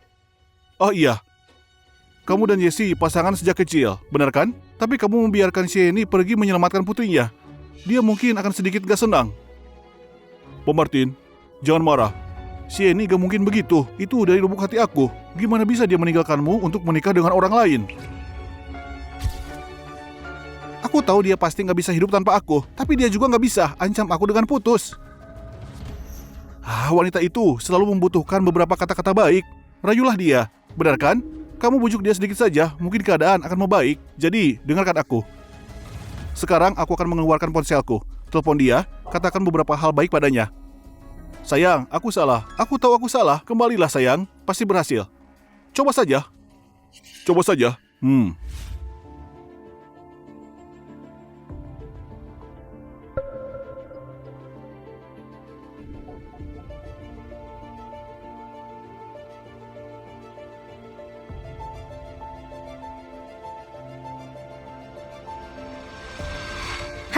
[SPEAKER 2] Oh iya. Kamu dan Yesi pasangan sejak kecil, benar kan? Tapi kamu membiarkan Sieni pergi menyelamatkan putrinya. Dia mungkin akan sedikit gak senang. Pak Martin, jangan marah. Sieni gak mungkin begitu. Itu dari lubuk hati aku. Gimana bisa dia meninggalkanmu untuk menikah dengan orang lain? Aku tahu dia pasti gak bisa hidup tanpa aku. Tapi dia juga gak bisa ancam aku dengan putus. Wanita itu selalu membutuhkan beberapa kata-kata baik. Rayulah dia, benar kan? Kamu bujuk dia sedikit saja, mungkin keadaan akan membaik. Jadi, dengarkan aku. Sekarang aku akan mengeluarkan ponselku. Telepon dia, katakan beberapa hal baik padanya. Sayang, aku salah. Aku tahu aku salah. Kembalilah sayang, pasti berhasil. Coba saja. Coba saja.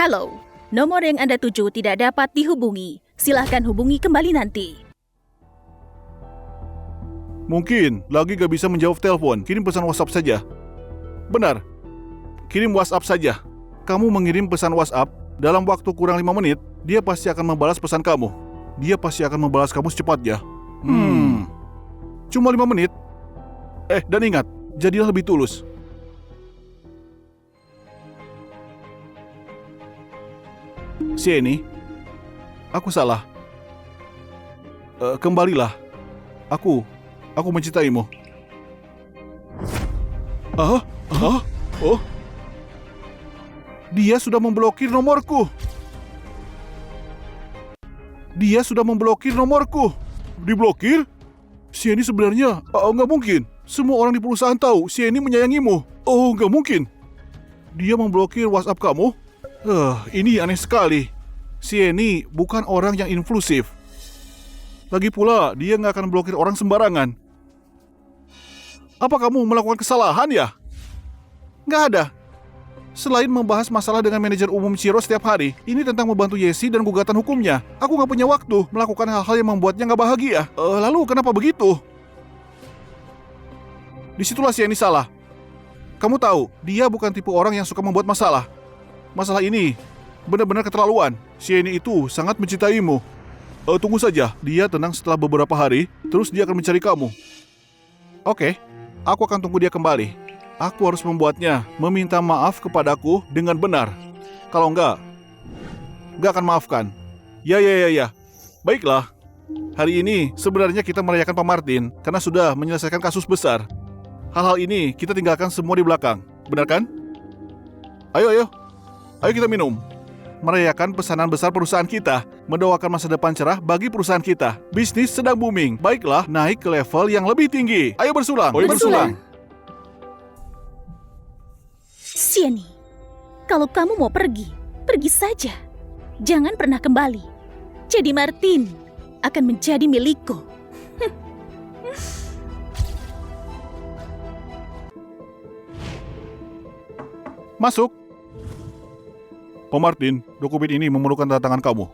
[SPEAKER 1] Halo, nomor yang Anda tuju tidak dapat dihubungi. Silahkan hubungi kembali nanti.
[SPEAKER 2] Mungkin lagi gak bisa menjawab telepon. Kirim pesan WhatsApp saja. Benar. Kirim WhatsApp saja. Kamu mengirim pesan WhatsApp dalam waktu kurang 5 menit, dia pasti akan membalas pesan kamu. Dia pasti akan membalas kamu secepatnya. Cuma 5 menit. Dan ingat, jadilah lebih tulus. Sieni, aku salah. Kembalilah. Aku mencintaimu. Oh. Dia sudah memblokir nomorku. Diblokir? Sieni sebenarnya, nggak mungkin. Semua orang di perusahaan tahu Sieni menyayangimu. Oh, nggak mungkin. Dia memblokir WhatsApp kamu? Ini aneh sekali. Sieni bukan orang yang impulsif. Lagi pula, dia nggak akan blokir orang sembarangan. Apa kamu melakukan kesalahan ya? Nggak ada. Selain membahas masalah dengan manajer umum Ciro setiap hari, ini tentang membantu Yesi dan gugatan hukumnya. Aku nggak punya waktu melakukan hal-hal yang membuatnya nggak bahagia. Lalu kenapa begitu? Disitulah Sieni salah. Kamu tahu, dia bukan tipe orang yang suka membuat masalah. Masalah ini benar-benar keterlaluan. Sieni itu sangat mencintaimu. Tunggu saja, dia tenang setelah beberapa hari, terus dia akan mencari kamu. Oke, aku akan tunggu dia kembali. Aku harus membuatnya meminta maaf kepadaku dengan benar. Kalau enggak akan maafkan. Ya. Baiklah. Hari ini sebenarnya kita merayakan Pak Martin karena sudah menyelesaikan kasus besar. Hal-hal ini kita tinggalkan semua di belakang. Benar kan? Ayo kita minum. Merayakan pesanan besar perusahaan kita. Mendoakan masa depan cerah bagi perusahaan kita. Bisnis sedang booming. Baiklah, naik ke level yang lebih tinggi. Ayo bersulang.
[SPEAKER 1] Bersulang. Sieni, kalau kamu mau pergi, pergi saja. Jangan pernah kembali. Jadi Martin akan menjadi milikku.
[SPEAKER 2] Masuk. Pak Martin, dokumen ini memerlukan tanda tangan kamu.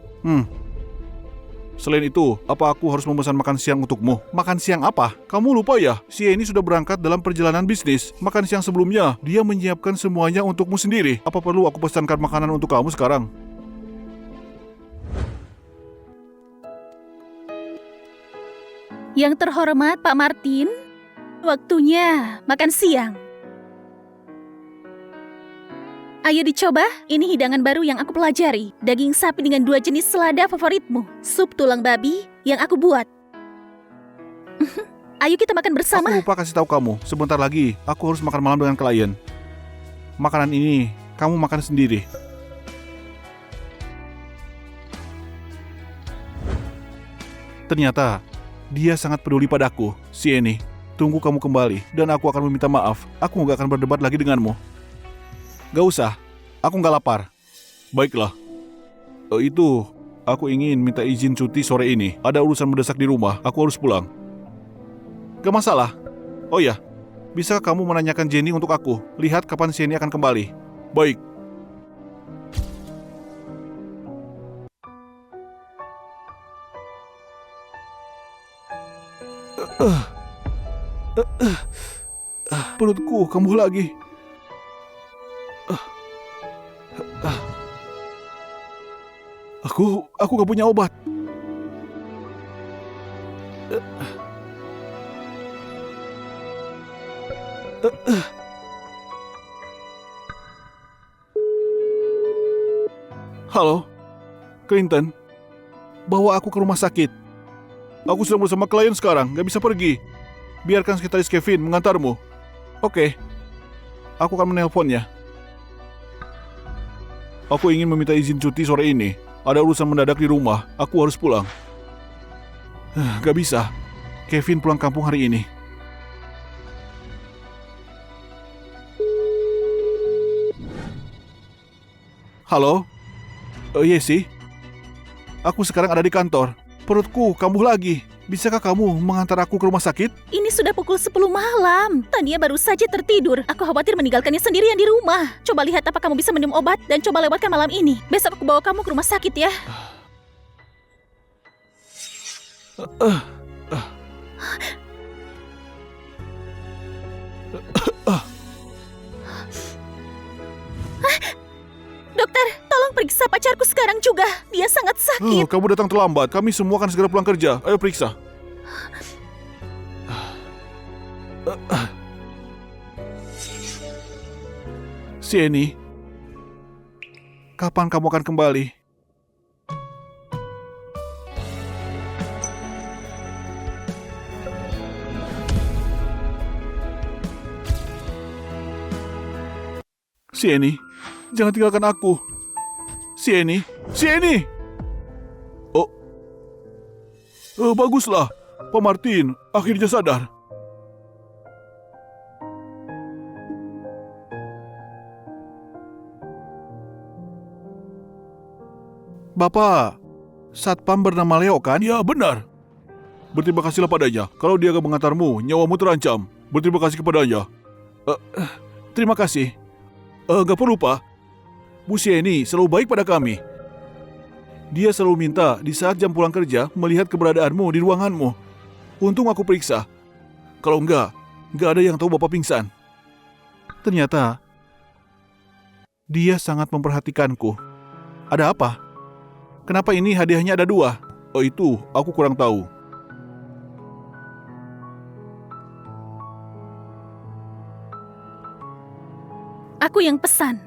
[SPEAKER 2] Selain itu, apa aku harus memesan makan siang untukmu? Makan siang apa? Kamu lupa ya, Sieni sudah berangkat dalam perjalanan bisnis. Makan siang sebelumnya, dia menyiapkan semuanya untukmu sendiri. Apa perlu aku pesankan makanan untuk kamu sekarang?
[SPEAKER 1] Yang terhormat Pak Martin, waktunya makan siang. Ayo dicoba, ini hidangan baru yang aku pelajari. Daging sapi dengan 2 jenis selada favoritmu. Sup tulang babi yang aku buat. Ayo kita makan bersama.
[SPEAKER 2] Aku lupa kasih tahu kamu, sebentar lagi aku harus makan malam dengan klien. Makanan ini kamu makan sendiri. Ternyata Dia sangat peduli padaku. Sienna, tunggu kamu kembali dan aku akan meminta maaf. Aku nggak akan berdebat lagi denganmu. Gak usah, aku nggak lapar. Baiklah. Aku ingin minta izin cuti sore ini. Ada urusan mendesak di rumah, aku harus pulang. Gak masalah. Oh ya, bisa kamu menanyakan Jenny untuk aku? Lihat kapan Sienna akan kembali. Baik. Perutku kambuh lagi. Aku gak punya obat. Halo, Clinton. Bawa aku ke rumah sakit. Aku sedang bersama klien sekarang, gak bisa pergi. Biarkan sekretaris Kevin mengantarmu. Oke. Aku akan menelponnya. Aku ingin meminta izin cuti sore ini. Ada urusan mendadak di rumah, aku harus pulang. Gak bisa. Kevin pulang kampung hari ini. Halo? Yesi? Aku sekarang ada di kantor. Perutku kambuh lagi. Bisakah kamu mengantar aku ke rumah sakit?
[SPEAKER 1] Ini sudah pukul 10 malam. Tania baru saja tertidur. Aku khawatir meninggalkannya sendirian di rumah. Coba lihat apa kamu bisa minum obat dan coba lewatkan malam ini. Besok aku bawa kamu ke rumah sakit ya. Dokter, tolong periksa pacarku sekarang juga. Dia sangat sakit.
[SPEAKER 2] Kamu datang terlambat. Kami semua akan segera pulang kerja. Ayo periksa. Sienna, kapan kamu akan kembali? Sienna, jangan tinggalkan aku. Sienna, Sienna! Baguslah. Pak Martin akhirnya sadar. Bapak, Satpam bernama Leo kan? Ya, benar. Berterima kasihlah padanya. Kalau dia gak mengantarmu, nyawamu terancam. Berterima kasih kepadanya. Terima kasih. Gak perlu, Pak. Bu Sienna selalu baik pada kami. Dia selalu minta di saat jam pulang kerja melihat keberadaanmu di ruanganmu. Untung aku periksa. Kalau enggak ada yang tahu Bapak pingsan. Ternyata dia sangat memperhatikanku. Ada apa? Kenapa ini hadiahnya ada 2? Itu aku kurang tahu.
[SPEAKER 1] Aku yang pesan.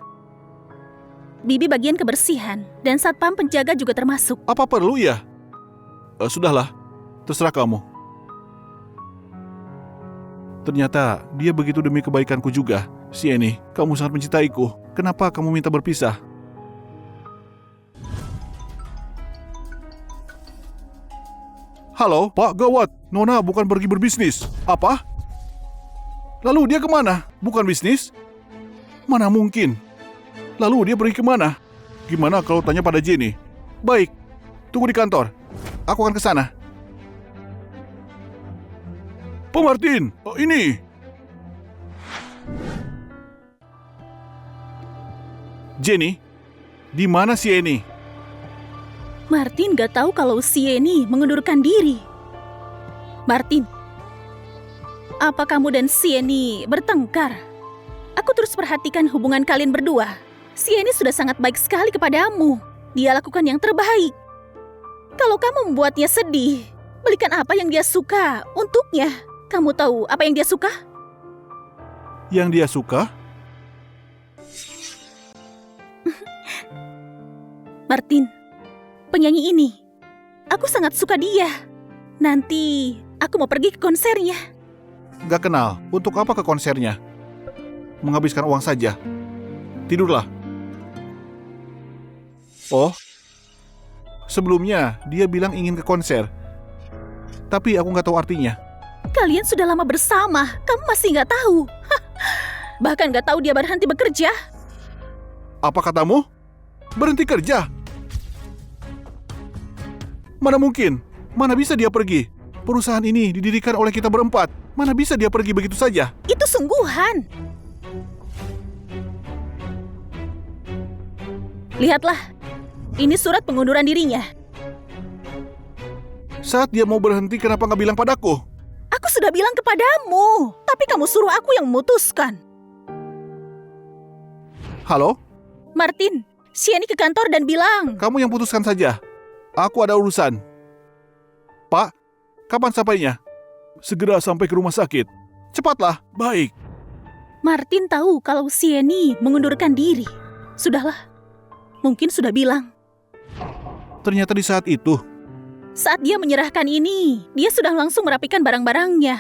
[SPEAKER 1] Bibi bagian kebersihan dan satpam penjaga juga termasuk.
[SPEAKER 2] Apa perlu ya? Sudahlah, terserah kamu. Ternyata dia begitu demi kebaikanku juga. Sienna, kamu sangat mencintaiku. Kenapa kamu minta berpisah? Halo, Pak, gawat. Nona bukan pergi berbisnis. Apa? Lalu dia kemana? Bukan bisnis? Mana mungkin? Lalu dia pergi kemana? Gimana kalau tanya pada Jenny? Baik, tunggu di kantor. Aku akan ke sana. Pak Martin, ini. Jenny, di mana Sienna?
[SPEAKER 1] Martin gak tahu kalau Sienna mengundurkan diri. Martin, apa kamu dan Sienna bertengkar? Aku terus perhatikan hubungan kalian berdua. Sienna sudah sangat baik sekali kepadamu. Dia lakukan yang terbaik. Kalau kamu membuatnya sedih, belikan apa yang dia suka untuknya. Kamu tahu apa yang dia suka?
[SPEAKER 2] Yang dia suka?
[SPEAKER 1] Martin, penyanyi ini. Aku sangat suka dia. Nanti aku mau pergi ke konsernya.
[SPEAKER 2] Gak kenal. Untuk apa ke konsernya? Menghabiskan uang saja. Tidurlah. Oh, sebelumnya dia bilang ingin ke konser. tapi aku nggak tahu artinya.
[SPEAKER 1] Kalian sudah lama bersama, kamu masih nggak tahu. Hah. Bahkan nggak tahu dia berhenti bekerja.
[SPEAKER 2] Apa katamu? Berhenti kerja? Mana mungkin? Mana bisa dia pergi? Perusahaan ini didirikan oleh kita berempat. Mana bisa dia pergi begitu saja?
[SPEAKER 1] Itu sungguhan. Lihatlah, ini surat pengunduran dirinya.
[SPEAKER 2] Saat dia mau berhenti, kenapa nggak bilang padaku?
[SPEAKER 1] Aku sudah bilang kepadamu, tapi kamu suruh aku yang memutuskan.
[SPEAKER 2] Halo?
[SPEAKER 1] Martin, Sieni ke kantor dan bilang.
[SPEAKER 2] Kamu yang putuskan saja. Aku ada urusan. Pak, kapan sampainya? Segera sampai ke rumah sakit. Cepatlah. Baik.
[SPEAKER 1] Martin tahu kalau Sieni mengundurkan diri. Sudahlah, mungkin sudah bilang.
[SPEAKER 2] Ternyata di saat itu.
[SPEAKER 1] Saat dia menyerahkan ini, dia sudah langsung merapikan barang-barangnya.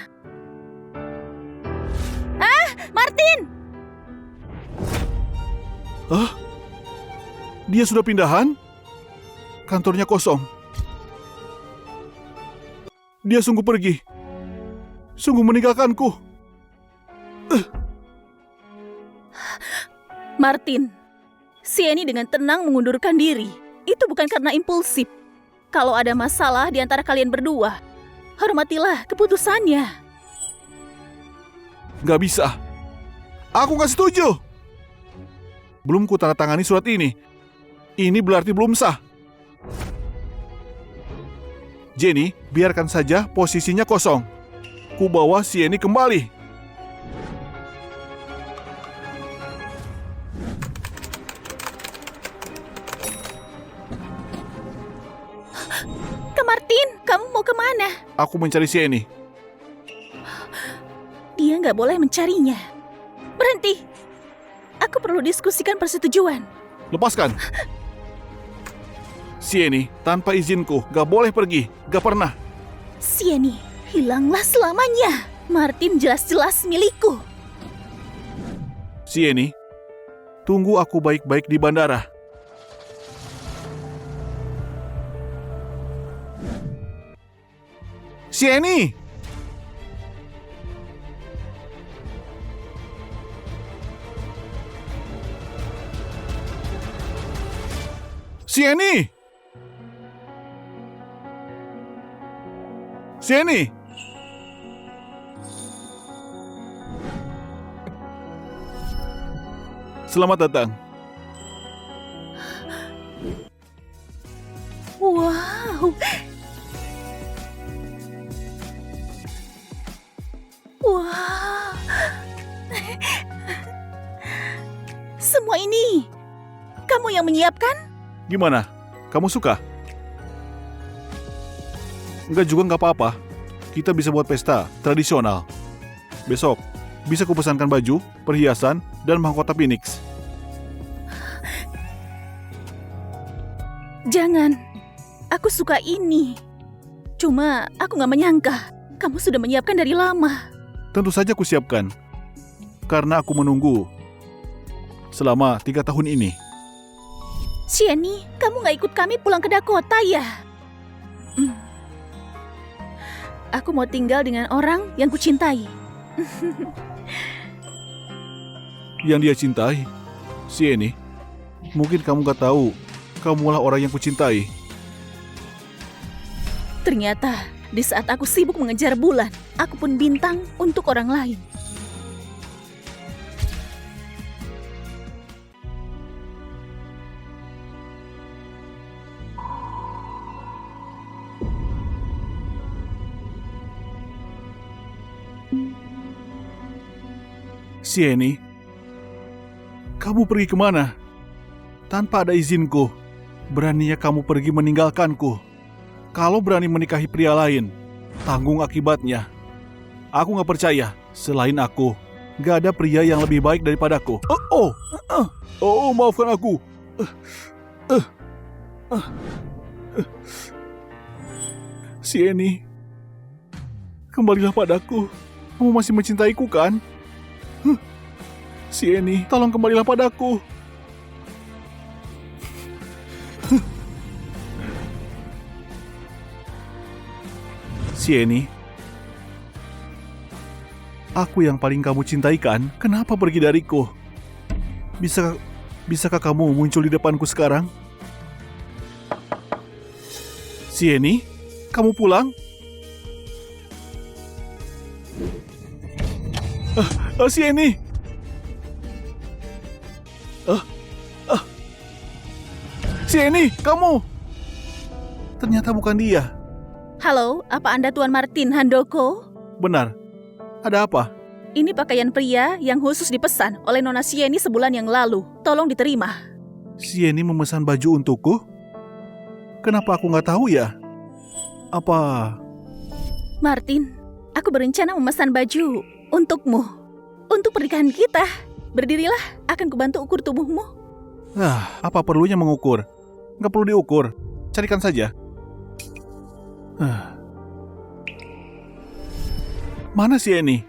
[SPEAKER 1] Ah, Martin!
[SPEAKER 2] Hah? Dia sudah pindahan? Kantornya kosong. Dia sungguh pergi. Sungguh meninggalkanku.
[SPEAKER 1] Martin, Sieni dengan tenang mengundurkan diri. Itu bukan karena impulsif. Kalau ada masalah di antara kalian berdua, hormatilah keputusannya.
[SPEAKER 2] Gak bisa. Aku gak setuju. Belum ku tanda tangani surat ini. Ini berarti belum sah. Jenny, biarkan saja posisinya kosong. Ku bawa Sieni kembali.
[SPEAKER 1] Kak Martin, kamu mau kemana?
[SPEAKER 2] Aku mencari Sieni.
[SPEAKER 1] Dia nggak boleh mencarinya. Berhenti. Aku perlu diskusikan persetujuan.
[SPEAKER 2] Lepaskan. Sieni, tanpa izinku, gak boleh pergi. Gak pernah.
[SPEAKER 1] Sieni, hilanglah selamanya. Martin jelas-jelas milikku.
[SPEAKER 2] Sieni, tunggu aku baik-baik di bandara. Sieni! Sieni! Sieni! Selamat datang.
[SPEAKER 1] Wow. Wow. Semua ini kamu yang menyiapkan?
[SPEAKER 2] Gimana? Kamu suka? Enggak juga nggak apa-apa. Kita bisa buat pesta tradisional. Besok, bisa kupesankan baju, perhiasan, dan mahkota Phoenix.
[SPEAKER 1] Jangan. Aku suka ini. Cuma aku nggak menyangka kamu sudah menyiapkan dari lama.
[SPEAKER 2] Tentu saja kusiapkan. Karena aku menunggu selama 3 tahun ini.
[SPEAKER 1] Sieni, kamu nggak ikut kami pulang ke Dakota ya? Aku mau tinggal dengan orang yang kucintai.
[SPEAKER 2] Yang dia cintai, Sieni. Mungkin kamu gak tahu, kamulah orang yang kucintai.
[SPEAKER 1] Ternyata, di saat aku sibuk mengejar bulan, aku pun bintang untuk orang lain.
[SPEAKER 2] Sieni, kamu pergi kemana? Tanpa ada izinku, beraninya kamu pergi meninggalkanku. Kalau berani menikahi pria lain, tanggung akibatnya. Aku gak percaya, selain aku, gak ada pria yang lebih baik daripadaku. Maafkan aku. Sieni, kembalilah padaku. Kamu masih mencintaiku kan? Sieni, tolong kembalilah padaku. Sieni, aku yang paling kamu cintai kan? Kenapa pergi dariku? Bisakah kamu muncul di depanku sekarang? Sieni, kamu pulang? Sieni! Sieni, kamu! Ternyata bukan dia.
[SPEAKER 1] Halo, apa Anda Tuan Martin Handoko?
[SPEAKER 2] Benar. Ada apa?
[SPEAKER 1] Ini pakaian pria yang khusus dipesan oleh Nona Sieni sebulan yang lalu. Tolong diterima.
[SPEAKER 2] Sieni memesan baju untukku? Kenapa aku nggak tahu ya? Apa...
[SPEAKER 1] Martin, aku berencana memesan baju untukmu. Untuk pernikahan kita. Berdirilah, akan kubantu ukur tubuhmu.
[SPEAKER 2] Apa perlunya mengukur? Nggak perlu diukur. Carikan saja. Mana Sieni?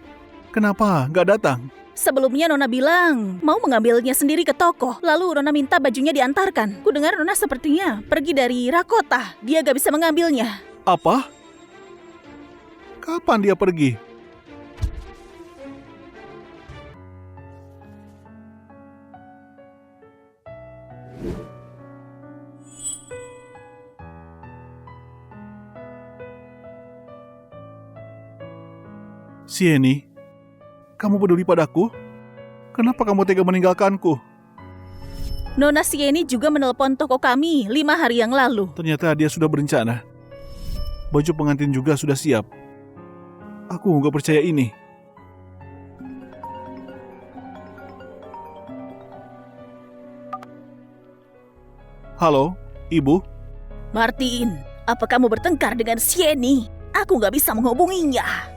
[SPEAKER 2] Kenapa nggak datang?
[SPEAKER 1] Sebelumnya Nona bilang mau mengambilnya sendiri ke toko. Lalu Nona minta bajunya diantarkan. Kudengar Nona sepertinya pergi dari Rakota. Dia gak bisa mengambilnya.
[SPEAKER 2] Apa? Kapan dia pergi? Sieni, kamu peduli padaku? Kenapa kamu tega meninggalkanku?
[SPEAKER 1] Nona Sieni juga menelpon toko kami 5 hari yang lalu.
[SPEAKER 2] Ternyata dia sudah berencana. Baju pengantin juga sudah siap. Aku nggak percaya ini. Halo, Ibu?
[SPEAKER 1] Martin, apa kamu bertengkar dengan Sieni? Aku nggak bisa menghubunginya.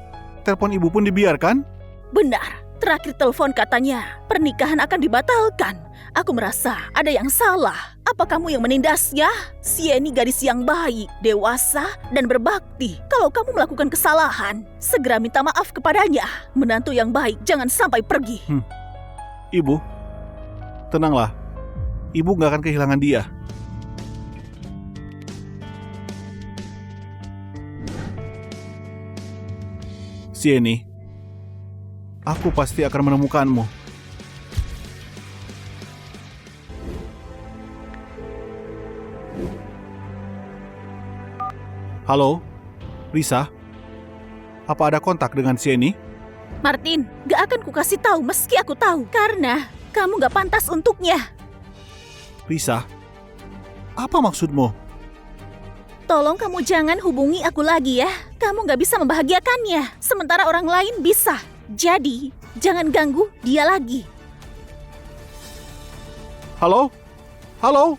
[SPEAKER 2] Telepon Ibu pun dibiarkan?
[SPEAKER 1] Benar, terakhir telepon katanya pernikahan akan dibatalkan. Aku merasa ada yang salah. Apa kamu yang menindasnya? Sieni gadis yang baik, dewasa, dan berbakti. Kalau kamu melakukan kesalahan, segera minta maaf kepadanya. Menantu yang baik jangan sampai pergi.
[SPEAKER 2] Ibu, tenanglah. Ibu nggak akan kehilangan dia. Sieni, aku pasti akan menemukanmu. Halo, Risa? Apa ada kontak dengan Sieni?
[SPEAKER 1] Martin, gak akan kukasih tahu meski aku tahu. Karena kamu gak pantas untuknya.
[SPEAKER 2] Risa, apa maksudmu?
[SPEAKER 1] Tolong kamu jangan hubungi aku lagi ya. Kamu gak bisa membahagiakannya, sementara orang lain bisa. Jadi, jangan ganggu dia lagi.
[SPEAKER 2] Halo? Halo?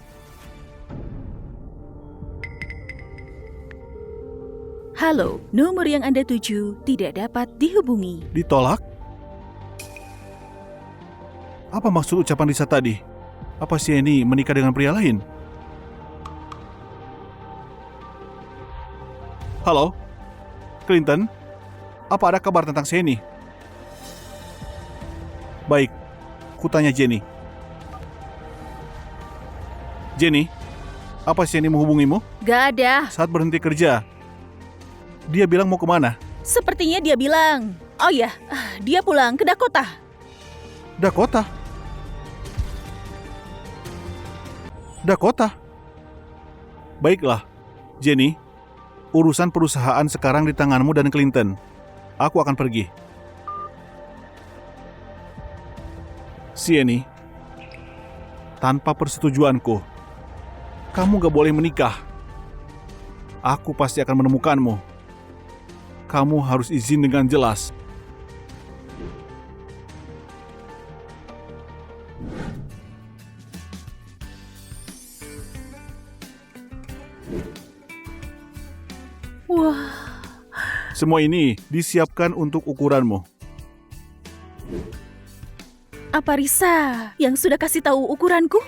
[SPEAKER 1] Halo, nomor yang Anda tuju tidak dapat dihubungi.
[SPEAKER 2] Ditolak? Apa maksud ucapan Risa tadi? Apa Sieni menikah dengan pria lain? Halo? Clinton? Apa ada kabar tentang Sieni? Baik, kutanya Jenny. Jenny, apa Sieni menghubungimu?
[SPEAKER 1] Gak ada.
[SPEAKER 2] Saat berhenti kerja, dia bilang mau kemana?
[SPEAKER 1] Sepertinya dia bilang, oh ya, dia pulang ke Dakota.
[SPEAKER 2] Dakota? Dakota? Baiklah, Jenny. Urusan perusahaan sekarang di tanganmu dan Clinton. Aku akan pergi. Sieni, tanpa persetujuanku, kamu gak boleh menikah. Aku pasti akan menemukanmu. Kamu harus izin dengan jelas.
[SPEAKER 1] Wah,
[SPEAKER 2] Semua ini disiapkan untuk ukuranmu.
[SPEAKER 1] apa Risa yang sudah kasih tahu ukuranku?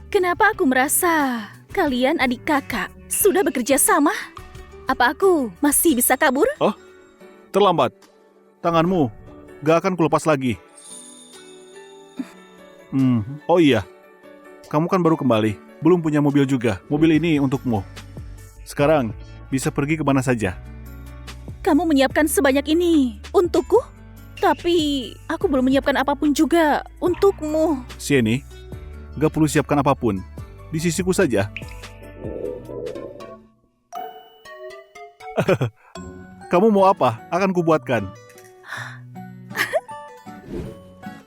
[SPEAKER 1] Kenapa aku merasa kalian adik kakak sudah bekerja sama? Apa aku masih bisa kabur?
[SPEAKER 2] Terlambat. Tanganmu gak akan kulepas lagi. Oh iya, kamu kan baru kembali. Belum punya mobil juga. Mobil ini untukmu. Sekarang, bisa pergi kemana saja.
[SPEAKER 1] Kamu menyiapkan sebanyak ini untukku? Tapi aku belum menyiapkan apapun juga untukmu.
[SPEAKER 2] Sieni, gak perlu siapkan apapun. Di sisiku saja. Kamu mau apa? Akan kubuatkan.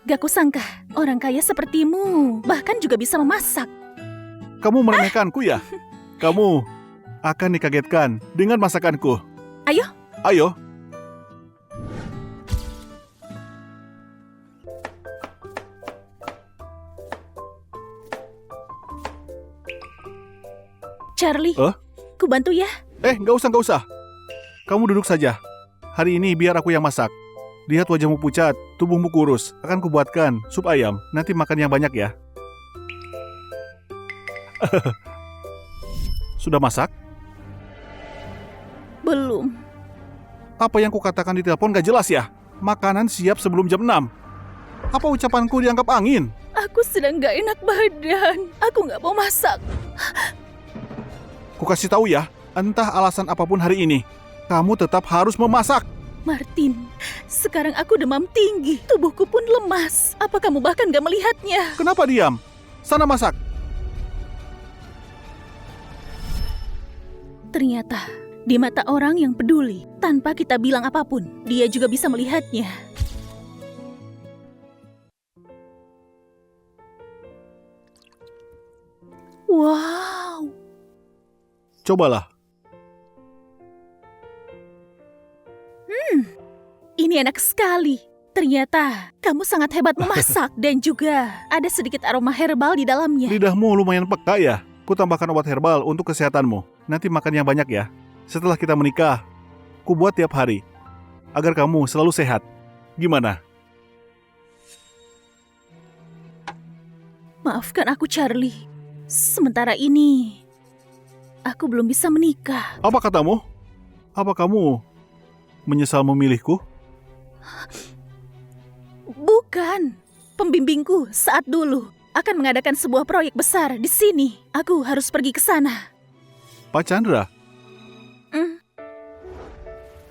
[SPEAKER 1] Gak kusangka, orang kaya sepertimu bahkan juga bisa memasak.
[SPEAKER 2] Kamu meremehkanku ya? Kamu akan dikagetkan dengan masakanku.
[SPEAKER 1] Ayo.
[SPEAKER 2] Ayo.
[SPEAKER 1] Charlie, ku bantu ya.
[SPEAKER 2] Gak usah. Kamu duduk saja. Hari ini biar aku yang masak. Lihat wajahmu pucat, tubuhmu kurus. Akan kubuatkan sup ayam. Nanti makan yang banyak ya. Sudah masak?
[SPEAKER 1] Belum.
[SPEAKER 2] Apa yang kukatakan di telepon gak jelas ya? Makanan siap sebelum jam 6. Apa ucapanku dianggap angin?
[SPEAKER 1] Aku sedang gak enak badan. Aku gak mau masak.
[SPEAKER 2] Kukasih tahu ya, entah alasan apapun hari ini, kamu tetap harus memasak.
[SPEAKER 1] Martin, sekarang aku demam tinggi. Tubuhku pun lemas. Apa kamu bahkan gak melihatnya?
[SPEAKER 2] Kenapa diam? Sana masak.
[SPEAKER 1] Ternyata, di mata orang yang peduli, tanpa kita bilang apapun, dia juga bisa melihatnya. Wow.
[SPEAKER 2] Cobalah.
[SPEAKER 1] Ini enak sekali. Ternyata kamu sangat hebat memasak dan juga ada sedikit aroma herbal di dalamnya.
[SPEAKER 2] Lidahmu lumayan peka ya. Ku tambahkan obat herbal untuk kesehatanmu. Nanti makan yang banyak ya. Setelah kita menikah, ku buat tiap hari. Agar kamu selalu sehat. Gimana?
[SPEAKER 1] Maafkan aku, Charlie. Sementara ini, aku belum bisa menikah.
[SPEAKER 2] Apa katamu? Apa kamu menyesal memilihku?
[SPEAKER 1] Bukan. Pembimbingku saat dulu akan mengadakan sebuah proyek besar di sini. Aku harus pergi ke sana.
[SPEAKER 2] Pak Chandra?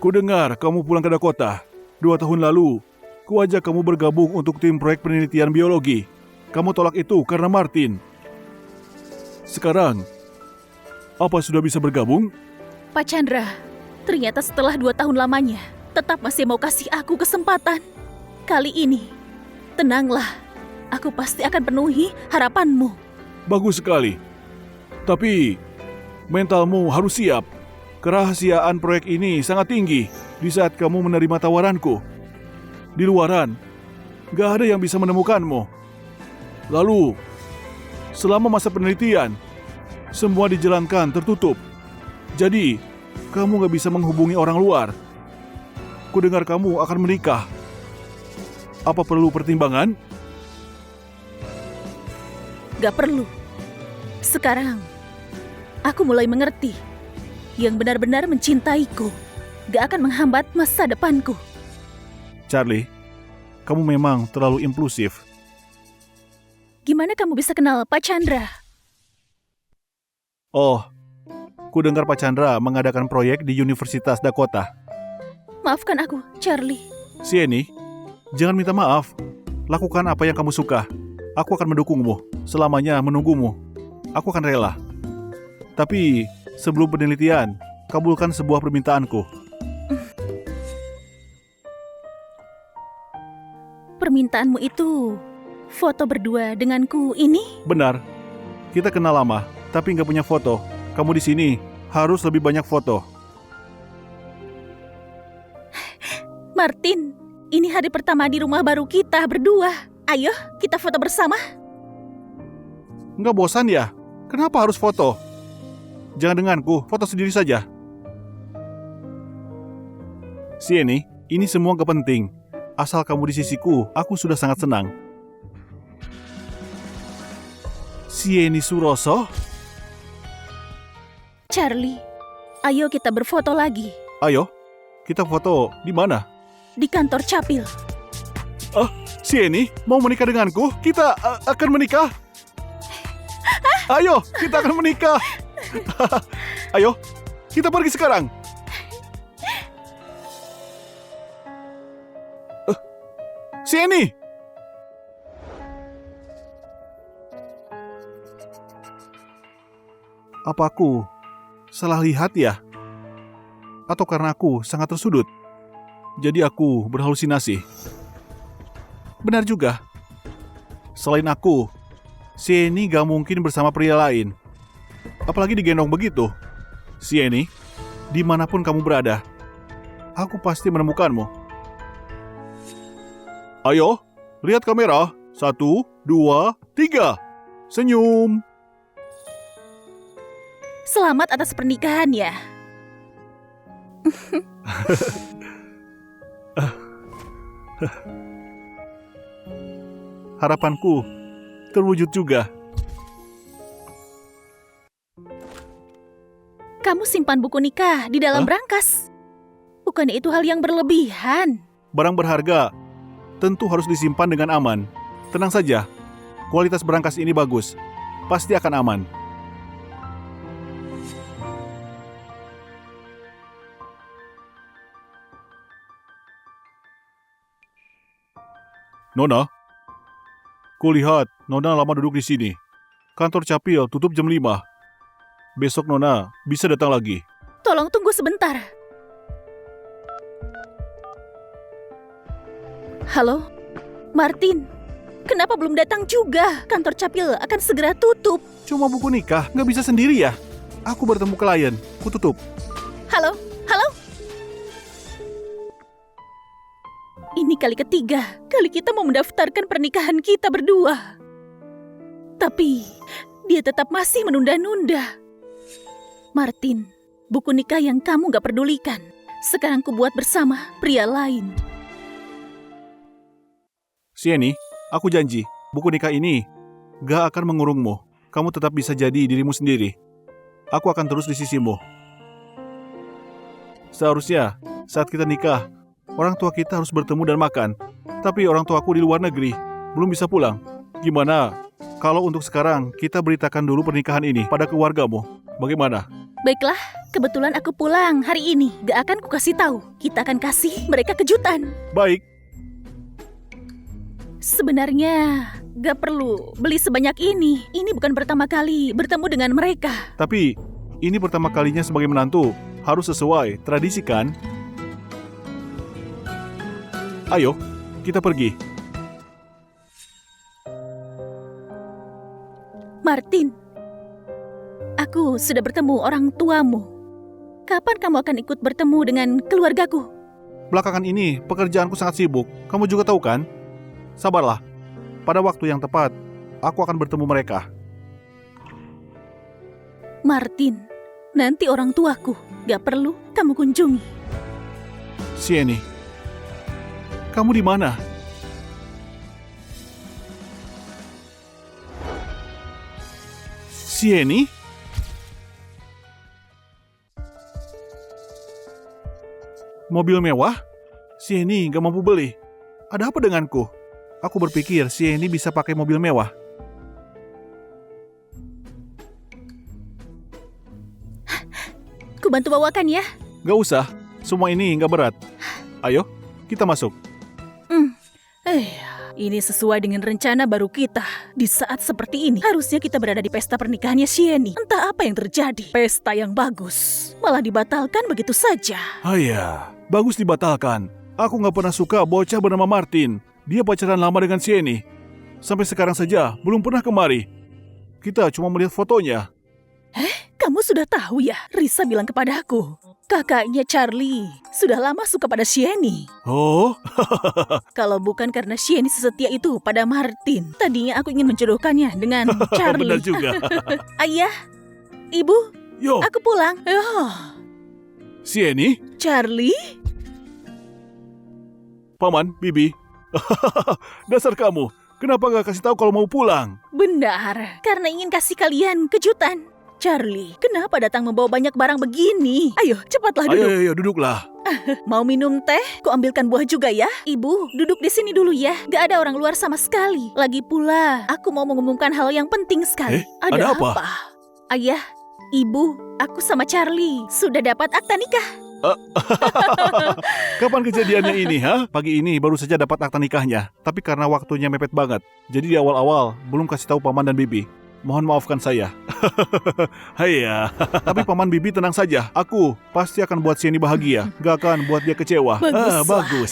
[SPEAKER 2] Ku dengar kamu pulang ke Dakota. 2 tahun lalu, ku ajak kamu bergabung untuk tim proyek penelitian biologi. Kamu tolak itu karena Martin. Sekarang, apa sudah bisa bergabung?
[SPEAKER 1] Pak Chandra, ternyata setelah 2 tahun lamanya, tetap masih mau kasih aku kesempatan. Kali ini, tenanglah. Aku pasti akan penuhi harapanmu.
[SPEAKER 2] Bagus sekali. Tapi, mentalmu harus siap. Kerahasiaan proyek ini sangat tinggi di saat kamu menerima tawaranku. Di luaran, gak ada yang bisa menemukanmu. Lalu, selama masa penelitian, semua dijalankan tertutup. Jadi, kamu gak bisa menghubungi orang luar. Ku dengar kamu akan menikah. Apa perlu pertimbangan?
[SPEAKER 1] Gak perlu. Sekarang, aku mulai mengerti. Yang benar-benar mencintaiku gak akan menghambat masa depanku.
[SPEAKER 2] Charlie, kamu memang terlalu impulsif.
[SPEAKER 1] Gimana kamu bisa kenal Pak Chandra?
[SPEAKER 2] Oh, ku dengar Pak Chandra mengadakan proyek di Universitas Dakota.
[SPEAKER 1] Maafkan aku, Charlie.
[SPEAKER 2] Sieni, jangan minta maaf. Lakukan apa yang kamu suka. Aku akan mendukungmu, selamanya menunggumu. Aku akan rela. Tapi, sebelum penelitian, kabulkan sebuah permintaanku.
[SPEAKER 1] Permintaanmu itu foto berdua denganku ini?
[SPEAKER 2] Benar. Kita kenal lama, tapi nggak punya foto. Kamu di sini harus lebih banyak foto.
[SPEAKER 1] Martin, ini hari pertama di rumah baru kita berdua. Ayo, kita foto bersama.
[SPEAKER 2] Nggak bosan ya? Kenapa harus foto? Jangan denganku, foto sendiri saja. Sieni, ini semua gak penting. Asal kamu di sisiku, aku sudah sangat senang. Sieni Suroso?
[SPEAKER 1] Charlie, ayo kita berfoto lagi.
[SPEAKER 2] Ayo, kita foto di mana?
[SPEAKER 1] Di kantor Capil.
[SPEAKER 2] Sieni, mau menikah denganku? Kita akan menikah. Ayo, kita akan menikah. Ayo, Kita pergi sekarang. Sieni! Apa aku salah lihat ya? Atau karena aku sangat tersudut? Jadi aku berhalusinasi. Benar juga. Selain aku, Sieni gak mungkin bersama pria lain. Apalagi digendong begitu. Sieni, dimanapun kamu berada, aku pasti menemukanmu. Ayo, lihat kamera. 1, 2, 3. Senyum.
[SPEAKER 1] Selamat atas pernikahan ya.
[SPEAKER 2] Harapanku terwujud juga.
[SPEAKER 1] Kamu simpan buku nikah di dalam brankas. Bukannya itu hal yang berlebihan?
[SPEAKER 2] Barang berharga tentu harus disimpan dengan aman. Tenang saja, kualitas berangkas ini bagus. Pasti akan aman. Nona, kulihat Nona lama duduk di sini. Kantor Capil tutup jam 5. Besok Nona bisa datang lagi.
[SPEAKER 1] Tolong tunggu sebentar. Halo, Martin. Kenapa belum datang juga? Kantor Capil akan segera tutup.
[SPEAKER 2] Cuma buku nikah, nggak bisa sendiri ya? Aku bertemu klien, ku tutup.
[SPEAKER 1] Halo, halo. Ini kali ketiga kali kita mau mendaftarkan pernikahan kita berdua. Tapi dia tetap masih menunda-nunda. Martin, buku nikah yang kamu gak pedulikan, sekarang ku buat bersama pria lain.
[SPEAKER 2] Sieni, aku janji, buku nikah ini gak akan mengurungmu. Kamu tetap bisa jadi dirimu sendiri. Aku akan terus di sisimu. Seharusnya saat kita nikah, orang tua kita harus bertemu dan makan. Tapi orang tuaku di luar negeri, belum bisa pulang. Gimana kalau untuk sekarang kita beritakan dulu pernikahan ini pada keluargamu? Bagaimana?
[SPEAKER 1] Baiklah, kebetulan aku pulang hari ini. Gak akan ku kasih tahu. Kita akan kasih mereka kejutan.
[SPEAKER 2] Baik.
[SPEAKER 1] Sebenarnya gak perlu beli sebanyak ini. Ini bukan pertama kali bertemu dengan mereka.
[SPEAKER 2] Tapi ini pertama kalinya sebagai menantu. Harus sesuai tradisi kan? Ayo, kita pergi.
[SPEAKER 1] Martin, aku sudah bertemu orang tuamu. Kapan kamu akan ikut bertemu dengan keluargaku?
[SPEAKER 2] Belakangan ini pekerjaanku sangat sibuk. Kamu juga tahu kan? Sabarlah. Pada waktu yang tepat, aku akan bertemu mereka.
[SPEAKER 1] Martin, nanti orang tuaku gak perlu kamu kunjungi.
[SPEAKER 2] Sieni, kamu di mana? Sieni? Mobil mewah? Sieni gak mampu beli. Ada apa denganku? Aku berpikir Sieni bisa pakai mobil mewah.
[SPEAKER 1] Ku bantu bawakan ya.
[SPEAKER 2] Gak usah, semua ini gak berat. Ayo, kita masuk.
[SPEAKER 1] Ini sesuai dengan rencana baru kita. Di saat seperti ini, harusnya kita berada di pesta pernikahannya Sieni. Entah apa yang terjadi. Pesta yang bagus malah dibatalkan begitu saja.
[SPEAKER 2] Ya, bagus dibatalkan. Aku gak pernah suka bocah bernama Martin. Dia pacaran lama dengan Sieni. Sampai sekarang saja belum pernah kemari. Kita cuma melihat fotonya.
[SPEAKER 1] Kamu sudah tahu ya, Risa bilang kepadaku. Kakaknya Charlie sudah lama suka pada Sieni.
[SPEAKER 2] Oh,
[SPEAKER 1] Kalau bukan karena Sieni sesetia itu pada Martin, tadinya aku ingin menjodohkannya dengan Charlie.
[SPEAKER 2] benar juga.
[SPEAKER 1] Ayah, ibu,
[SPEAKER 2] Yo,
[SPEAKER 1] aku pulang.
[SPEAKER 2] Sieni,
[SPEAKER 1] Charlie?
[SPEAKER 2] Paman, Bibi. Dasar kamu, kenapa gak kasih tahu kalau mau pulang?
[SPEAKER 1] Benar, karena ingin kasih kalian kejutan. Charlie, kenapa datang membawa banyak barang begini? Ayo, cepatlah duduk.
[SPEAKER 2] Ayo, duduklah.
[SPEAKER 1] Mau minum teh? Ku ambilkan buah juga ya. Ibu, duduk di sini dulu ya. Gak ada orang luar sama sekali. Lagi pula, aku mau mengumumkan hal yang penting sekali.
[SPEAKER 2] Ada apa?
[SPEAKER 1] Ayah, ibu, Aku sama Charlie sudah dapat akta nikah.
[SPEAKER 2] Kapan kejadiannya ini, ha? Pagi ini baru saja dapat akta nikahnya. Tapi karena waktunya mepet banget, jadi di awal-awal belum kasih tahu Paman dan Bibi. Mohon maafkan saya. Haiya. Tapi Paman Bibi tenang saja. Aku pasti akan buat Sieni bahagia. Gak akan buat dia kecewa.
[SPEAKER 1] Baguslah.
[SPEAKER 2] Bagus.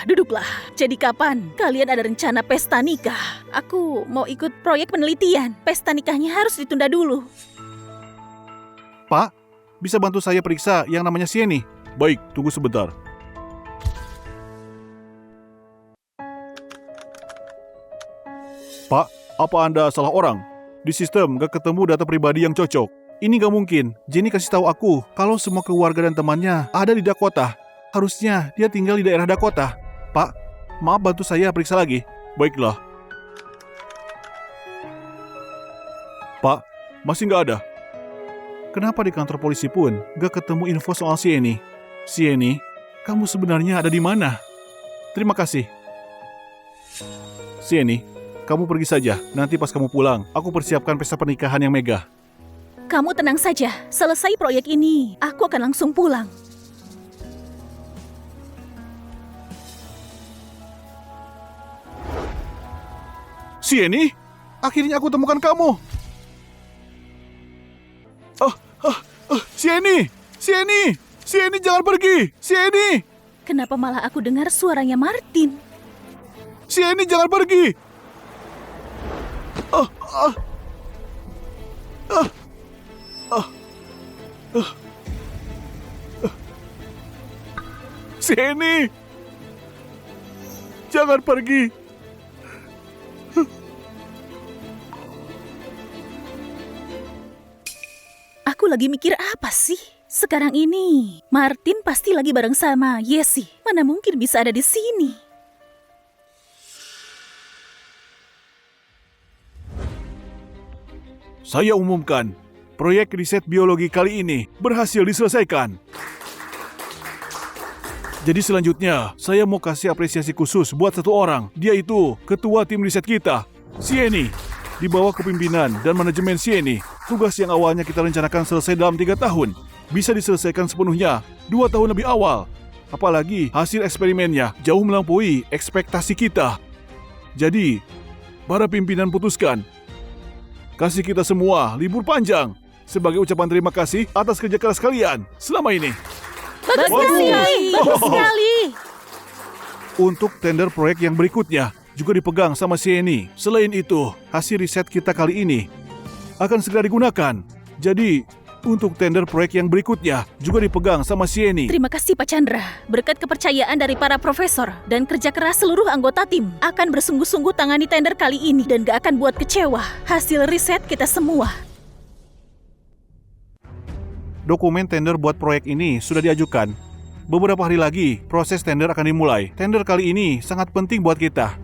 [SPEAKER 1] Duduklah. Jadi kapan kalian ada rencana pesta nikah? Aku mau ikut proyek penelitian. Pesta nikahnya harus ditunda dulu.
[SPEAKER 2] Pak, bisa bantu saya periksa yang namanya Sieni? Baik, tunggu sebentar. Pak, apa Anda salah orang? Di sistem gak ketemu data pribadi yang cocok. Ini gak mungkin. Jenny kasih tahu aku kalau semua keluarga dan temannya ada di Dakota. Harusnya dia tinggal di daerah Dakota. Pak, maaf bantu saya periksa lagi. Baiklah. Pak, masih gak ada? Kenapa di kantor polisi pun gak ketemu info soal Sieni? Sieni, kamu sebenarnya ada di mana? Terima kasih. Sieni, kamu pergi saja. Nanti pas kamu pulang, aku persiapkan pesta pernikahan yang megah.
[SPEAKER 1] Kamu tenang saja. Selesai proyek ini, aku akan langsung pulang.
[SPEAKER 2] Sieni, akhirnya aku temukan kamu. Sieni, jangan pergi. Sieni,
[SPEAKER 1] Kenapa malah aku dengar suaranya Martin?
[SPEAKER 2] Sieni, jangan pergi. Sieni, jangan pergi.
[SPEAKER 1] Aku lagi mikir apa sih? Sekarang ini, Martin pasti lagi bareng sama Yesi. Mana mungkin bisa ada di sini?
[SPEAKER 2] Saya umumkan, proyek riset biologi kali ini berhasil diselesaikan. Jadi selanjutnya, saya mau kasih apresiasi khusus buat satu orang. Dia itu ketua tim riset kita, Sieni. Di bawah kepimpinan dan manajemen Sieni, tugas yang awalnya kita rencanakan selesai dalam 3 tahun, bisa diselesaikan sepenuhnya 2 tahun lebih awal. Apalagi hasil eksperimennya jauh melampaui ekspektasi kita. Jadi, para pimpinan putuskan, kasih kita semua libur panjang sebagai ucapan terima kasih atas kerja keras kalian selama ini.
[SPEAKER 1] Bagus sekali.
[SPEAKER 2] Untuk tender proyek yang berikutnya juga dipegang sama Sieni. Selain itu, hasil riset kita kali ini akan segera digunakan. Jadi, untuk tender proyek yang berikutnya juga dipegang sama Sieni.
[SPEAKER 1] Terima kasih Pak Chandra. Berkat kepercayaan dari para profesor dan kerja keras seluruh anggota tim, akan bersungguh-sungguh tangani tender kali ini dan gak akan buat kecewa hasil riset kita semua.
[SPEAKER 2] Dokumen tender buat proyek ini sudah diajukan. Beberapa hari lagi, proses tender akan dimulai. Tender kali ini sangat penting buat kita.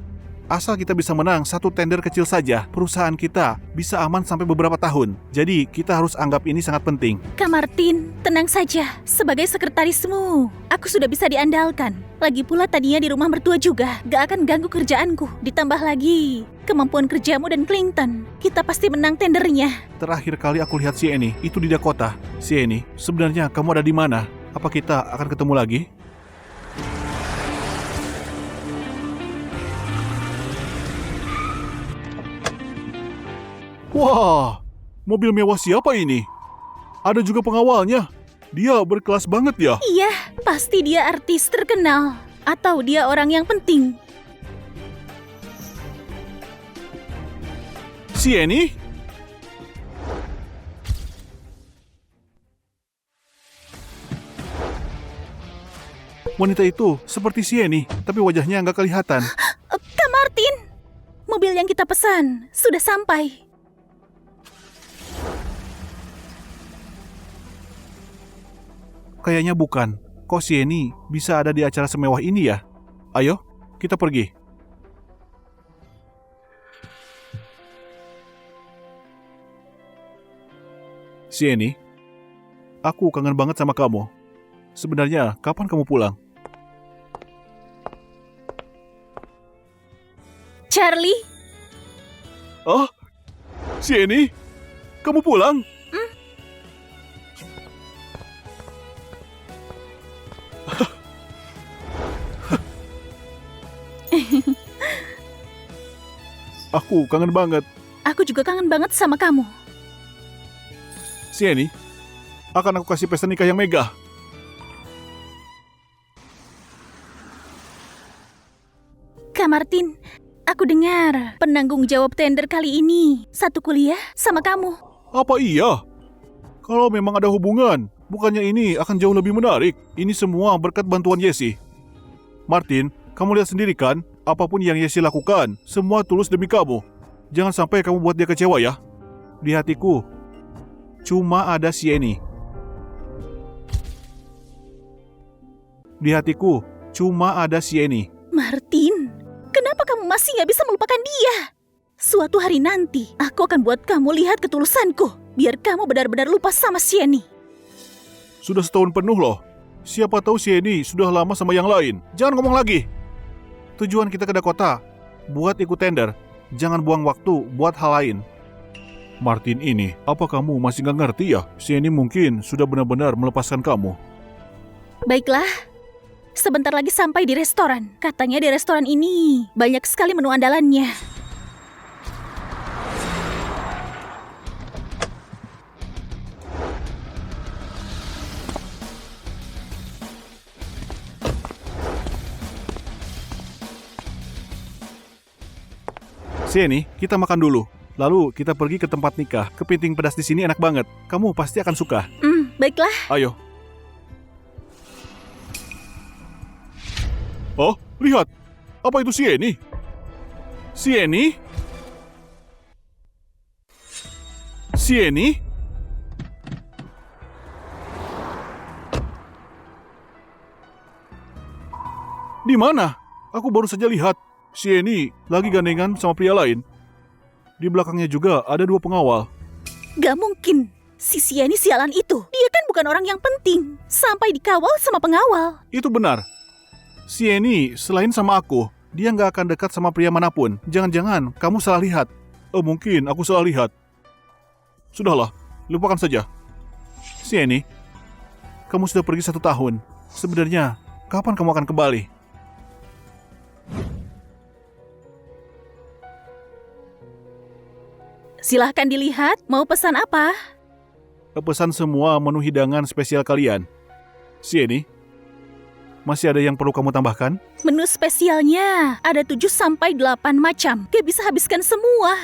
[SPEAKER 2] Asal kita bisa menang satu tender kecil saja, perusahaan kita bisa aman sampai beberapa tahun. Jadi, kita harus anggap ini sangat penting.
[SPEAKER 1] Kak Martin, tenang saja. Sebagai sekretarismu, aku sudah bisa diandalkan. Lagi pula tadinya di rumah mertua juga, gak akan ganggu kerjaanku. Ditambah lagi kemampuan kerjamu dan Clinton. Kita pasti menang tendernya.
[SPEAKER 2] Terakhir kali aku lihat Sieni itu di Dakota. Sieni, sebenarnya kamu ada di mana? Apa kita akan ketemu lagi? Wah, mobil mewah siapa ini? Ada juga pengawalnya. Dia berkelas banget ya.
[SPEAKER 1] Iya, pasti dia artis terkenal. Atau dia orang yang penting.
[SPEAKER 2] Sieni? Wanita itu seperti Sieni, tapi wajahnya nggak kelihatan.
[SPEAKER 1] Kak Martin, mobil yang kita pesan sudah sampai.
[SPEAKER 2] Kayaknya bukan. Kok Sieni bisa ada di acara semewah ini ya? Ayo, kita pergi. Sieni, aku kangen banget sama kamu. Sebenarnya, kapan kamu pulang?
[SPEAKER 1] Charlie?
[SPEAKER 2] Oh, Sieni, kamu pulang? Aku kangen banget.
[SPEAKER 1] Aku juga kangen banget sama kamu.
[SPEAKER 2] Sieni, akan aku kasih pesta nikah yang megah.
[SPEAKER 1] Kak Martin, aku dengar penanggung jawab tender kali ini satu kuliah sama kamu.
[SPEAKER 2] Apa iya? Kalau memang ada hubungan, bukannya ini akan jauh lebih menarik. Ini semua berkat bantuan Yesi. Martin, kamu lihat sendiri kan, apapun yang Yesi lakukan, semua tulus demi kamu. Jangan sampai kamu buat dia kecewa ya. Di hatiku, cuma ada Sieni. Di hatiku, cuma ada Sieni.
[SPEAKER 1] Martin, kenapa kamu masih gak bisa melupakan dia? Suatu hari nanti, aku akan buat kamu lihat ketulusanku, biar kamu benar-benar lupa sama Sieni.
[SPEAKER 2] Sudah setahun penuh loh. Siapa tahu Sieni sudah lama sama yang lain. Jangan ngomong lagi. Tujuan kita ke Dakota, buat ikut tender. Jangan buang waktu buat hal lain. Martin ini, apa kamu masih gak ngerti ya? Sieni mungkin sudah benar-benar melepaskan kamu.
[SPEAKER 1] Baiklah, sebentar lagi sampai di restoran. Katanya di restoran ini banyak sekali menu andalannya.
[SPEAKER 2] Sieni, kita makan dulu. Lalu kita pergi ke tempat nikah. Kepiting pedas di sini enak banget. Kamu pasti akan suka.
[SPEAKER 1] Baiklah.
[SPEAKER 2] Ayo. Oh, lihat. Apa itu Sieni? Sieni? Sieni? Di mana? Aku baru saja lihat. Sieni lagi gandengan sama pria lain. Di belakangnya juga ada 2 pengawal.
[SPEAKER 1] Gak mungkin. Si Sieni sialan itu. Dia kan bukan orang yang penting. Sampai dikawal sama pengawal.
[SPEAKER 2] Itu benar. Sieni selain sama aku, dia nggak akan dekat sama pria manapun. Jangan-jangan kamu salah lihat. Mungkin aku salah lihat. Sudahlah, lupakan saja. Sieni, kamu sudah pergi 1 tahun. Sebenarnya, kapan kamu akan kembali?
[SPEAKER 1] Silahkan dilihat, mau pesan apa?
[SPEAKER 2] Pesan semua menu hidangan spesial kalian. Sieni, masih ada yang perlu kamu tambahkan?
[SPEAKER 1] Menu spesialnya ada 7-8 macam. Gak bisa habiskan semua.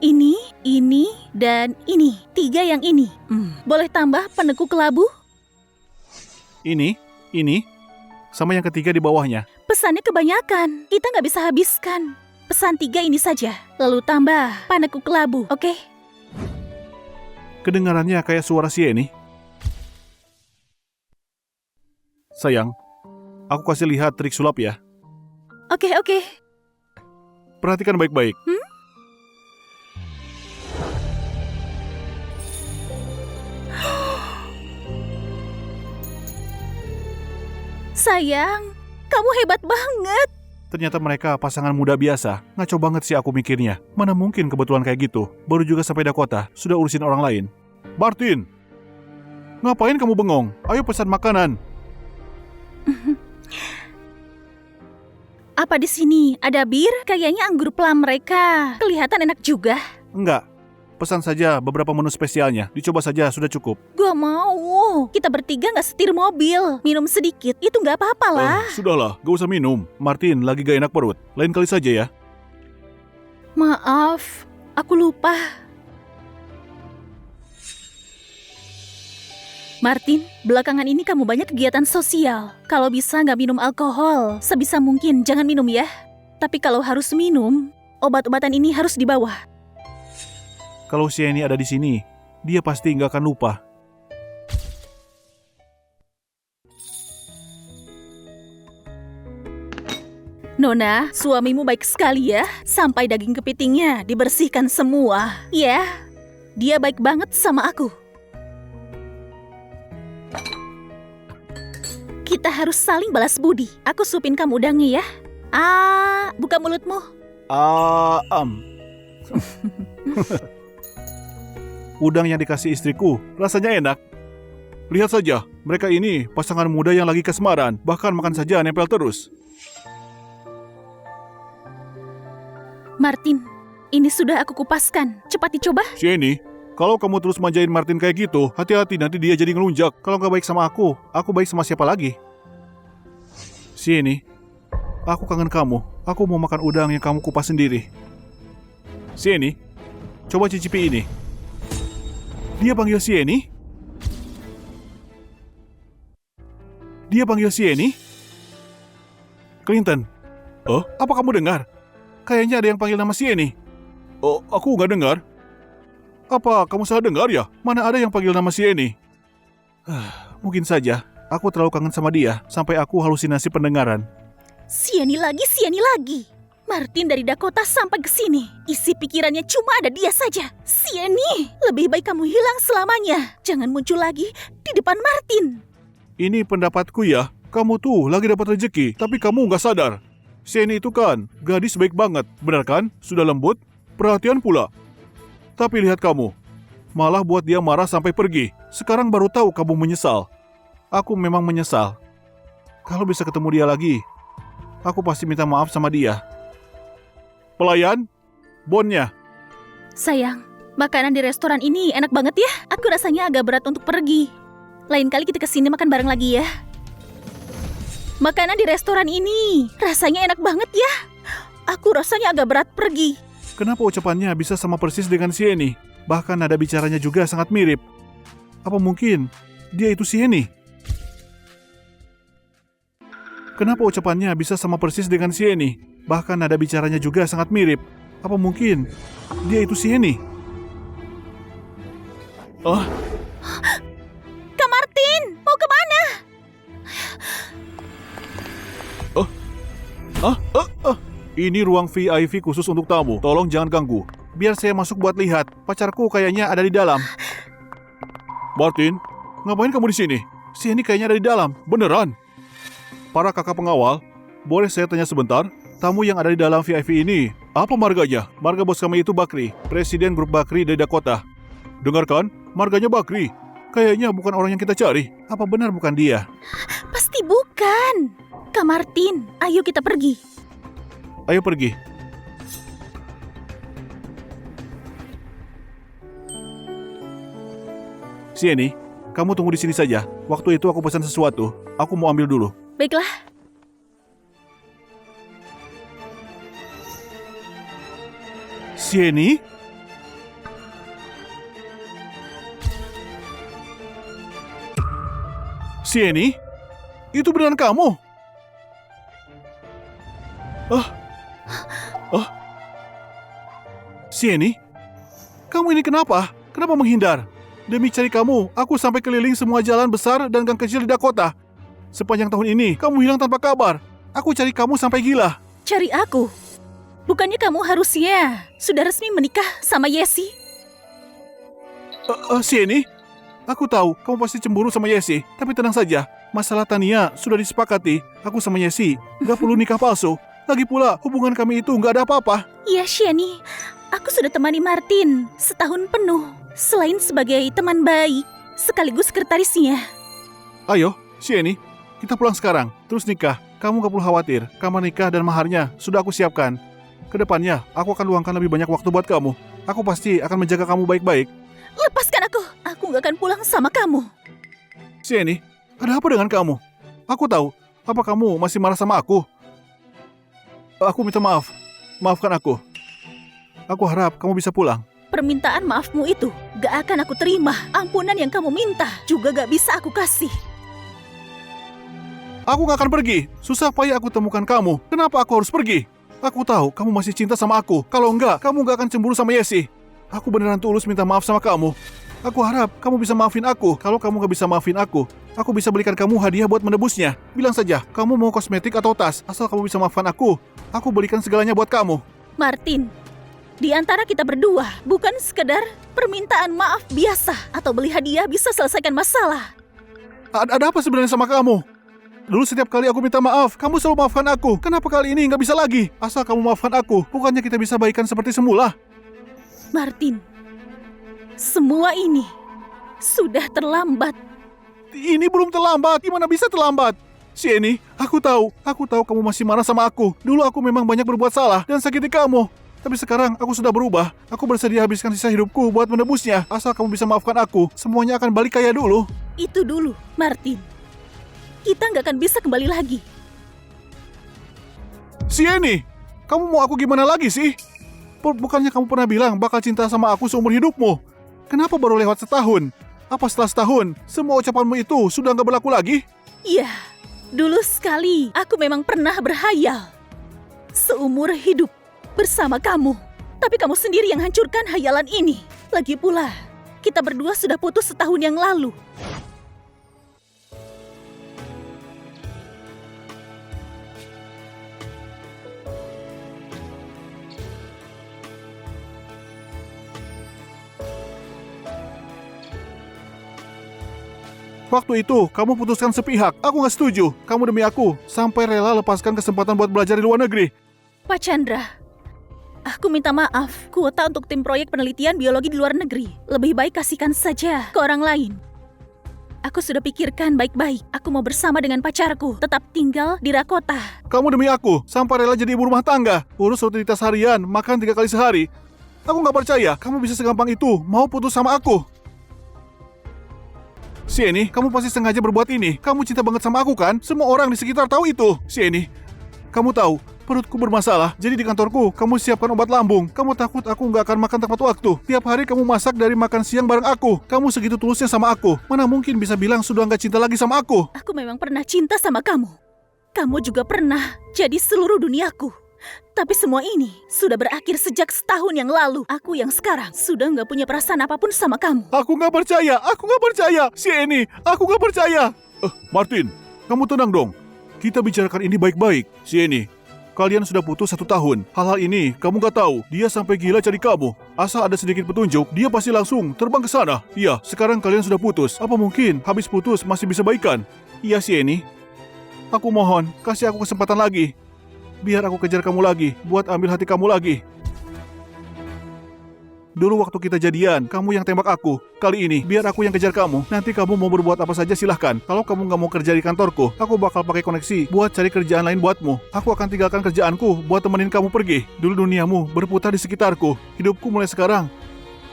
[SPEAKER 1] Ini, dan ini. 3 yang ini. Boleh tambah penekuk kelabu?
[SPEAKER 2] Ini, sama yang ketiga di bawahnya.
[SPEAKER 1] Pesannya kebanyakan. Kita gak bisa habiskan. Pesan 3 ini saja. Lalu tambah penekuk kelabu, oke?
[SPEAKER 2] Kedengarannya kayak suara Sieni. Sayang, aku kasih lihat trik sulap ya.
[SPEAKER 1] Oke.
[SPEAKER 2] Perhatikan baik-baik.
[SPEAKER 1] Sayang, kamu hebat banget.
[SPEAKER 2] Ternyata mereka pasangan muda biasa. Ngaco banget sih aku mikirnya. Mana mungkin kebetulan kayak gitu. Baru juga sampai Dakota, sudah urusin orang lain. Martin! Ngapain kamu bengong? Ayo pesan makanan.
[SPEAKER 1] Apa di sini ada bir? Kayaknya anggur plum mereka kelihatan enak juga.
[SPEAKER 2] Enggak. Pesan saja beberapa menu spesialnya. Dicoba saja, sudah cukup.
[SPEAKER 1] Gua mau. Kita bertiga gak setir mobil. Minum sedikit, itu gak apa-apa lah.
[SPEAKER 2] Sudahlah, gak usah minum. Martin lagi gak enak perut. Lain kali saja ya.
[SPEAKER 1] Maaf, aku lupa. Martin, belakangan ini kamu banyak kegiatan sosial. Kalau bisa gak minum alkohol, sebisa mungkin jangan minum ya. Tapi kalau harus minum, obat-obatan ini harus dibawa.
[SPEAKER 2] Kalau Sieni ada di sini, dia pasti nggak akan lupa.
[SPEAKER 1] Nona, suamimu baik sekali ya. Sampai daging kepitingnya dibersihkan semua. Ya, dia baik banget sama aku. Kita harus saling balas budi. Aku supin kamu udangnya ya. Buka mulutmu.
[SPEAKER 2] Udang yang dikasih istriku, rasanya enak. Lihat saja, mereka ini pasangan muda yang lagi kasmaran, bahkan makan saja nempel terus.
[SPEAKER 1] Martin, ini sudah aku kupaskan. Cepat dicoba.
[SPEAKER 2] Sieni, kalau kamu terus manjain Martin kayak gitu, hati-hati nanti dia jadi ngelunjak. Kalau nggak baik sama aku baik sama siapa lagi? Sieni, aku kangen kamu. Aku mau makan udang yang kamu kupas sendiri. Sieni, coba cicipi ini. Dia panggil Sieni? Dia panggil Sieni? Clinton, oh, apa kamu dengar? Kayaknya ada yang panggil nama Sieni. Oh, aku nggak dengar. Apa kamu salah dengar ya? Mana ada yang panggil nama Sieni? Mungkin saja. Aku terlalu kangen sama dia sampai aku halusinasi pendengaran.
[SPEAKER 1] Sieni lagi. Martin dari Dakota sampai ke sini. Isi pikirannya cuma ada dia saja. Sieni, lebih baik kamu hilang selamanya. Jangan muncul lagi di depan Martin.
[SPEAKER 2] Ini pendapatku ya. Kamu tuh lagi dapat rezeki, tapi kamu nggak sadar. Sieni itu kan gadis baik banget, benar kan? Sudah lembut, perhatian pula. Tapi lihat kamu, malah buat dia marah sampai pergi. Sekarang baru tahu kamu menyesal. Aku memang menyesal. Kalau bisa ketemu dia lagi, aku pasti minta maaf sama dia. Pelayan, bonnya.
[SPEAKER 1] Sayang, makanan di restoran ini enak banget ya. Aku rasanya agak berat untuk pergi. Lain kali kita kesini makan bareng lagi ya. Makanan di restoran ini rasanya enak banget ya. Aku rasanya agak berat pergi.
[SPEAKER 2] Kenapa ucapannya bisa sama persis dengan Sieni? Bahkan nada bicaranya juga sangat mirip. Apa mungkin dia itu Sieni? Kenapa ucapannya bisa sama persis dengan Sieni? Bahkan nada bicaranya juga sangat mirip. Apa mungkin dia itu Sieni?
[SPEAKER 1] Kak Martin, mau kemana?
[SPEAKER 2] Ini ruang VIP khusus untuk tamu. Tolong jangan ganggu. Biar saya masuk buat lihat. Pacarku kayaknya ada di dalam. Martin, ngapain kamu di sini? Sieni kayaknya ada di dalam. Beneran? Para kakak pengawal, boleh saya tanya sebentar? Tamu yang ada di dalam VIP ini, apa marganya? Marga bos kami itu Bakri, presiden grup Bakri dari Dakota. Dengarkan, marganya Bakri. Kayaknya bukan orang yang kita cari. Apa benar bukan dia?
[SPEAKER 1] Pasti bukan. Kak Martin, ayo kita pergi.
[SPEAKER 2] Ayo pergi. Sieni, kamu tunggu di sini saja. Waktu itu aku pesan sesuatu. Aku mau ambil dulu.
[SPEAKER 1] Baiklah.
[SPEAKER 2] Sieni? Sieni? Itu beneran kamu? Sieni? Kamu ini kenapa? Kenapa menghindar? Demi cari kamu, aku sampai keliling semua jalan besar dan gang kecil di Dakota. Sepanjang tahun ini, kamu hilang tanpa kabar. Aku cari kamu sampai gila.
[SPEAKER 1] Cari aku? Bukannya kamu harusnya sudah resmi menikah sama Yesi?
[SPEAKER 2] Sieni? Aku tahu kamu pasti cemburu sama Yesi. Tapi tenang saja, masalah Tania sudah disepakati. Aku sama Yesi gak perlu nikah palsu. Lagi pula, hubungan kami itu gak ada apa-apa.
[SPEAKER 1] Iya, Sieni. Aku sudah temani Martin setahun penuh. Selain sebagai teman baik, sekaligus sekretarisnya.
[SPEAKER 2] Ayo, Sieni, kita pulang sekarang. Terus nikah. Kamu gak perlu khawatir. Kamar nikah dan maharnya sudah aku siapkan. Kedepannya, aku akan luangkan lebih banyak waktu buat kamu. Aku pasti akan menjaga kamu baik-baik.
[SPEAKER 1] Lepaskan aku. Aku gak akan pulang sama kamu.
[SPEAKER 2] Sieni, ada apa dengan kamu? Aku tahu. Apa kamu masih marah sama aku? Aku minta maaf. Maafkan aku. Aku harap kamu bisa pulang.
[SPEAKER 1] Permintaan maafmu itu gak akan aku terima. Ampunan yang kamu minta juga gak bisa aku kasih.
[SPEAKER 2] Aku gak akan pergi. Susah payah aku temukan kamu. Kenapa aku harus pergi? Aku tahu kamu masih cinta sama aku. Kalau enggak, kamu gak akan cemburu sama Yesi. Aku beneran tulus minta maaf sama kamu. Aku harap kamu bisa maafin aku. Kalau kamu gak bisa maafin aku bisa belikan kamu hadiah buat menebusnya. Bilang saja, kamu mau kosmetik atau tas. Asal kamu bisa maafkan aku belikan segalanya buat kamu.
[SPEAKER 1] Martin, di antara kita berdua, bukan sekedar permintaan maaf biasa atau beli hadiah bisa selesaikan masalah.
[SPEAKER 2] Ada apa sebenarnya sama kamu? Dulu setiap kali aku minta maaf, kamu selalu maafkan aku. Kenapa kali ini nggak bisa lagi? Asal kamu maafkan aku, bukannya kita bisa baikan seperti semula?
[SPEAKER 1] Martin, semua ini sudah terlambat.
[SPEAKER 2] Ini belum terlambat, gimana bisa terlambat? Sieni, aku tahu kamu masih marah sama aku. Dulu aku memang banyak berbuat salah dan sakiti kamu. Tapi sekarang aku sudah berubah. Aku bersedia habiskan sisa hidupku buat menebusnya. Asal kamu bisa maafkan aku, semuanya akan balik kayak dulu.
[SPEAKER 1] Itu dulu, Martin. Kita nggak akan bisa kembali lagi.
[SPEAKER 2] Sienny, kamu mau aku gimana lagi sih? Bukannya kamu pernah bilang bakal cinta sama aku seumur hidupmu? Kenapa baru lewat setahun? Apa setelah setahun, semua ucapanmu itu sudah nggak berlaku lagi?
[SPEAKER 1] Iya, dulu sekali aku memang pernah berhayal seumur hidup bersama kamu. Tapi kamu sendiri yang hancurkan hayalan ini. Lagi pula, kita berdua sudah putus setahun yang lalu.
[SPEAKER 2] Waktu itu, kamu putuskan sepihak. Aku nggak setuju. Kamu demi aku, sampai rela lepaskan kesempatan buat belajar di luar negeri.
[SPEAKER 1] Pak Chandra, aku minta maaf. Kuota untuk tim proyek penelitian biologi di luar negeri. Lebih baik kasihkan saja ke orang lain. Aku sudah pikirkan baik-baik. Aku mau bersama dengan pacarku, tetap tinggal di Rakota.
[SPEAKER 2] Kamu demi aku, sampai rela jadi ibu rumah tangga. Urus rutinitas harian, makan 3 kali sehari. Aku nggak percaya, kamu bisa segampang itu mau putus sama aku. Sienny, kamu pasti sengaja berbuat ini. Kamu cinta banget sama aku kan? Semua orang di sekitar tahu itu. Sienny, kamu tahu, perutku bermasalah. Jadi di kantorku, kamu siapkan obat lambung. Kamu takut aku nggak akan makan tepat waktu. Tiap hari kamu masak dari makan siang bareng aku. Kamu segitu tulusnya sama aku. Mana mungkin bisa bilang sudah nggak cinta lagi sama aku?
[SPEAKER 1] Aku memang pernah cinta sama kamu. Kamu juga pernah jadi seluruh duniaku. Tapi semua ini sudah berakhir sejak setahun yang lalu. Aku yang sekarang sudah nggak punya perasaan apapun sama kamu.
[SPEAKER 2] Aku nggak percaya. Sienny, aku nggak percaya. Martin, kamu tenang dong. Kita bicarakan ini baik-baik. Sienny, kalian sudah putus 1 tahun. Hal-hal ini kamu nggak tahu. Dia sampai gila cari kamu. Asal ada sedikit petunjuk, dia pasti langsung terbang ke sana. Iya, sekarang kalian sudah putus. Apa mungkin habis putus masih bisa baikan? Iya, Sienny. Aku mohon, kasih aku kesempatan lagi. Biar aku kejar kamu lagi, buat ambil hati kamu lagi. Dulu waktu kita jadian, kamu yang tembak aku. Kali ini, biar aku yang kejar kamu. Nanti kamu mau berbuat apa saja silahkan. Kalau kamu nggak mau kerja di kantorku, aku bakal pakai koneksi buat cari kerjaan lain buatmu. Aku akan tinggalkan kerjaanku buat temenin kamu pergi. Dulu duniamu berputar di sekitarku. Hidupku mulai sekarang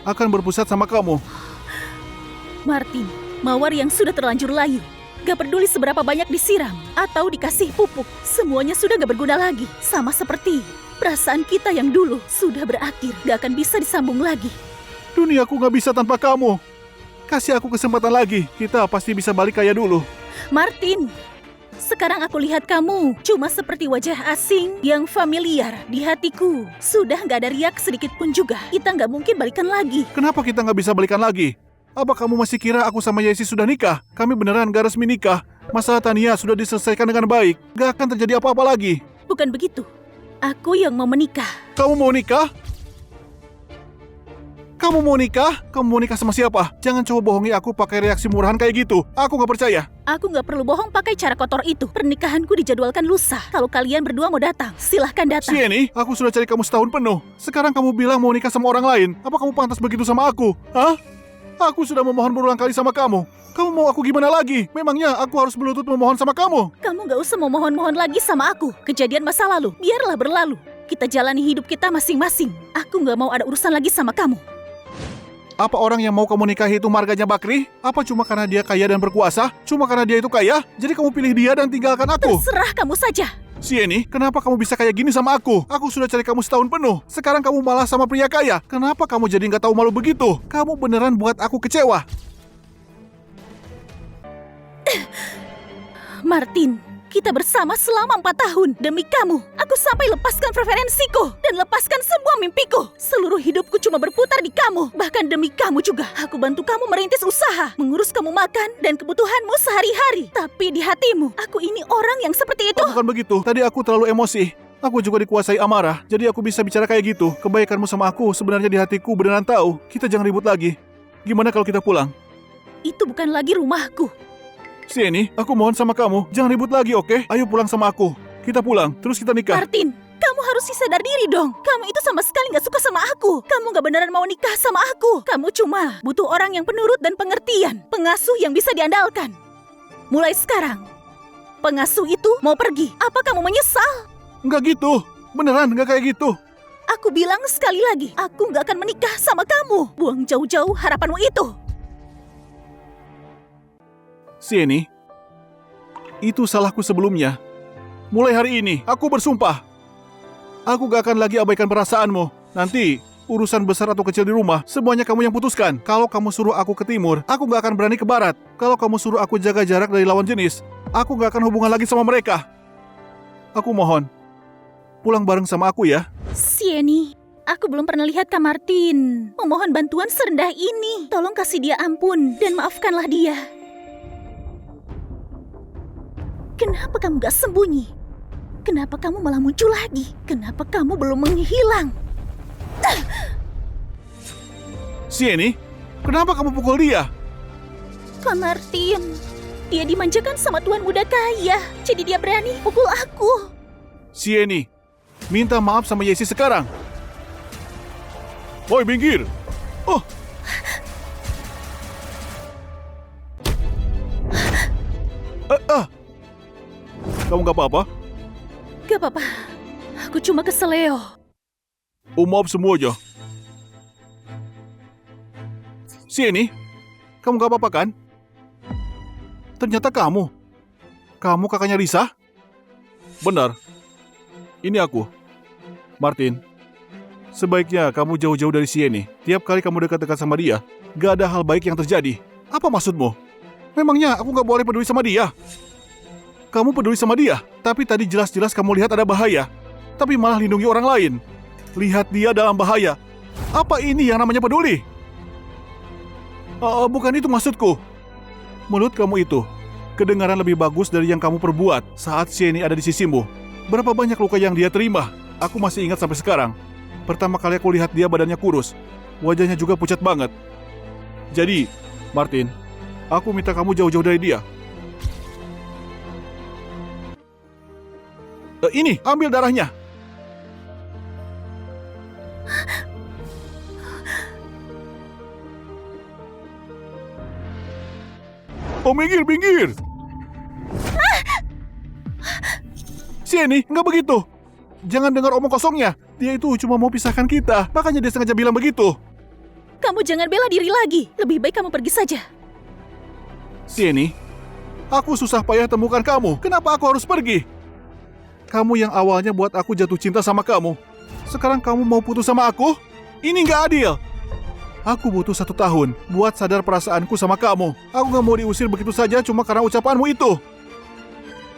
[SPEAKER 2] akan berpusat sama kamu.
[SPEAKER 1] Martin, mawar yang sudah terlanjur layu. Gak peduli seberapa banyak disiram atau dikasih pupuk, semuanya sudah gak berguna lagi. Sama seperti perasaan kita yang dulu sudah berakhir, gak akan bisa disambung lagi.
[SPEAKER 2] Duniaku gak bisa tanpa kamu. Kasih aku kesempatan lagi, kita pasti bisa balik kayak dulu.
[SPEAKER 1] Martin, sekarang aku lihat kamu cuma seperti wajah asing yang familiar di hatiku. Sudah gak ada riak sedikit pun juga. Kita gak mungkin balikan lagi.
[SPEAKER 2] Kenapa kita gak bisa balikan lagi? Apa kamu masih kira aku sama Yesi sudah nikah? Kami beneran gak resmi nikah. Masalah Tania sudah diselesaikan dengan baik. Gak akan terjadi apa-apa lagi.
[SPEAKER 1] Bukan begitu. Aku yang mau menikah.
[SPEAKER 2] Kamu mau nikah? Kamu mau nikah? Kamu mau nikah sama siapa? Jangan coba bohongi aku pakai reaksi murahan kayak gitu. Aku gak percaya.
[SPEAKER 1] Aku gak perlu bohong pakai cara kotor itu. Pernikahanku dijadwalkan lusa. Kalau kalian berdua mau datang, silahkan datang.
[SPEAKER 2] Sienny, aku sudah cari kamu setahun penuh. Sekarang kamu bilang mau nikah sama orang lain. Apa kamu pantas begitu sama aku? Hah? Aku sudah memohon berulang kali sama kamu. Kamu mau aku gimana lagi? Memangnya aku harus berlutut memohon sama kamu?
[SPEAKER 1] Kamu gak usah memohon-mohon lagi sama aku. Kejadian masa lalu, biarlah berlalu. Kita jalani hidup kita masing-masing. Aku gak mau ada urusan lagi sama kamu.
[SPEAKER 2] Apa orang yang mau kamu nikahi itu marganya Bakri? Apa cuma karena dia kaya dan berkuasa? Cuma karena dia itu kaya? Jadi kamu pilih dia dan tinggalkan aku?
[SPEAKER 1] Terserah kamu saja.
[SPEAKER 2] Sienny, kenapa kamu bisa kayak gini sama aku? Aku sudah cari kamu setahun penuh. Sekarang kamu malah sama pria kaya. Kenapa kamu jadi nggak tahu malu begitu? Kamu beneran buat aku kecewa.
[SPEAKER 1] Martin, kita bersama selama 4 tahun. Demi kamu, aku sampai lepaskan preferensiku dan lepaskan semua mimpiku. Seluruh hidupku cuma berputar di kamu. Bahkan demi kamu juga, aku bantu kamu merintis usaha, mengurus kamu makan dan kebutuhanmu sehari-hari. Tapi di hatimu, aku ini orang yang seperti itu.
[SPEAKER 2] Oh, bukan begitu. Tadi aku terlalu emosi. Aku juga dikuasai amarah. Jadi aku bisa bicara kayak gitu. Kebaikanmu sama aku sebenarnya di hatiku beneran tahu. Kita jangan ribut lagi. Gimana kalau kita pulang?
[SPEAKER 1] Itu bukan lagi rumahku.
[SPEAKER 2] Sienny, aku mohon sama kamu. Jangan ribut lagi, oke? Ayo pulang sama aku. Kita pulang, terus kita nikah.
[SPEAKER 1] Martin, kamu harus sadar diri dong. Kamu itu sama sekali gak suka sama aku. Kamu gak beneran mau nikah sama aku. Kamu cuma butuh orang yang penurut dan pengertian. Pengasuh yang bisa diandalkan. Mulai sekarang, pengasuh itu mau pergi. Apa kamu menyesal?
[SPEAKER 2] Enggak gitu. Beneran, enggak kayak gitu.
[SPEAKER 1] Aku bilang sekali lagi, aku nggak akan menikah sama kamu. Buang jauh-jauh harapanmu itu.
[SPEAKER 2] Sieni, itu salahku sebelumnya. Mulai hari ini, aku bersumpah. Aku gak akan lagi abaikan perasaanmu. Nanti, urusan besar atau kecil di rumah, semuanya kamu yang putuskan. Kalau kamu suruh aku ke timur, aku gak akan berani ke barat. Kalau kamu suruh aku jaga jarak dari lawan jenis, aku gak akan hubungan lagi sama mereka. Aku mohon, pulang bareng sama aku ya.
[SPEAKER 1] Sieni, aku belum pernah lihat Kak Martin memohon bantuan serendah ini. Tolong kasih dia ampun dan maafkanlah dia. Kenapa kamu gak sembunyi? Kenapa kamu malah muncul lagi? Kenapa kamu belum menghilang?
[SPEAKER 2] Sieni, kenapa kamu pukul dia?
[SPEAKER 1] Kak Martin, dia dimanjakan sama tuan muda kaya. Jadi dia berani pukul aku.
[SPEAKER 2] Sieni, minta maaf sama Yesi sekarang. Boy, minggir. Oh. Kamu gak apa-apa?
[SPEAKER 1] Gak apa-apa. Aku cuma kesel, Leo.
[SPEAKER 2] Oh, maaf semuanya. Sieni, kamu gak apa-apa kan? Ternyata kamu kakaknya Lisa? Benar. Ini aku, Martin. Sebaiknya kamu jauh-jauh dari Sieni. Tiap kali kamu dekat-dekat sama dia, gak ada hal baik yang terjadi. Apa maksudmu? Memangnya aku gak boleh peduli sama dia? Kamu peduli sama dia, tapi tadi jelas-jelas kamu lihat ada bahaya, tapi malah lindungi orang lain. Lihat dia dalam bahaya. Apa ini yang namanya peduli? Bukan itu maksudku. Mulut kamu itu kedengaran lebih bagus dari yang kamu perbuat saat Sieni ada di sisimu. Berapa banyak luka yang dia terima? Aku masih ingat sampai sekarang. Pertama kali aku lihat dia badannya kurus, wajahnya juga pucat banget. Jadi, Martin, aku minta kamu jauh-jauh dari dia. Ini, ambil darahnya. Oh, minggir. Sieni, nggak begitu. Jangan dengar omong kosongnya. Dia itu cuma mau pisahkan kita. Makanya dia sengaja bilang begitu.
[SPEAKER 1] Kamu jangan bela diri lagi. Lebih baik kamu pergi saja.
[SPEAKER 2] Sieni, aku susah payah temukan kamu. Kenapa aku harus pergi? Kamu yang awalnya buat aku jatuh cinta sama kamu. Sekarang kamu mau putus sama aku? Ini nggak adil. Aku butuh 1 tahun buat sadar perasaanku sama kamu. Aku nggak mau diusir begitu saja cuma karena ucapanmu itu.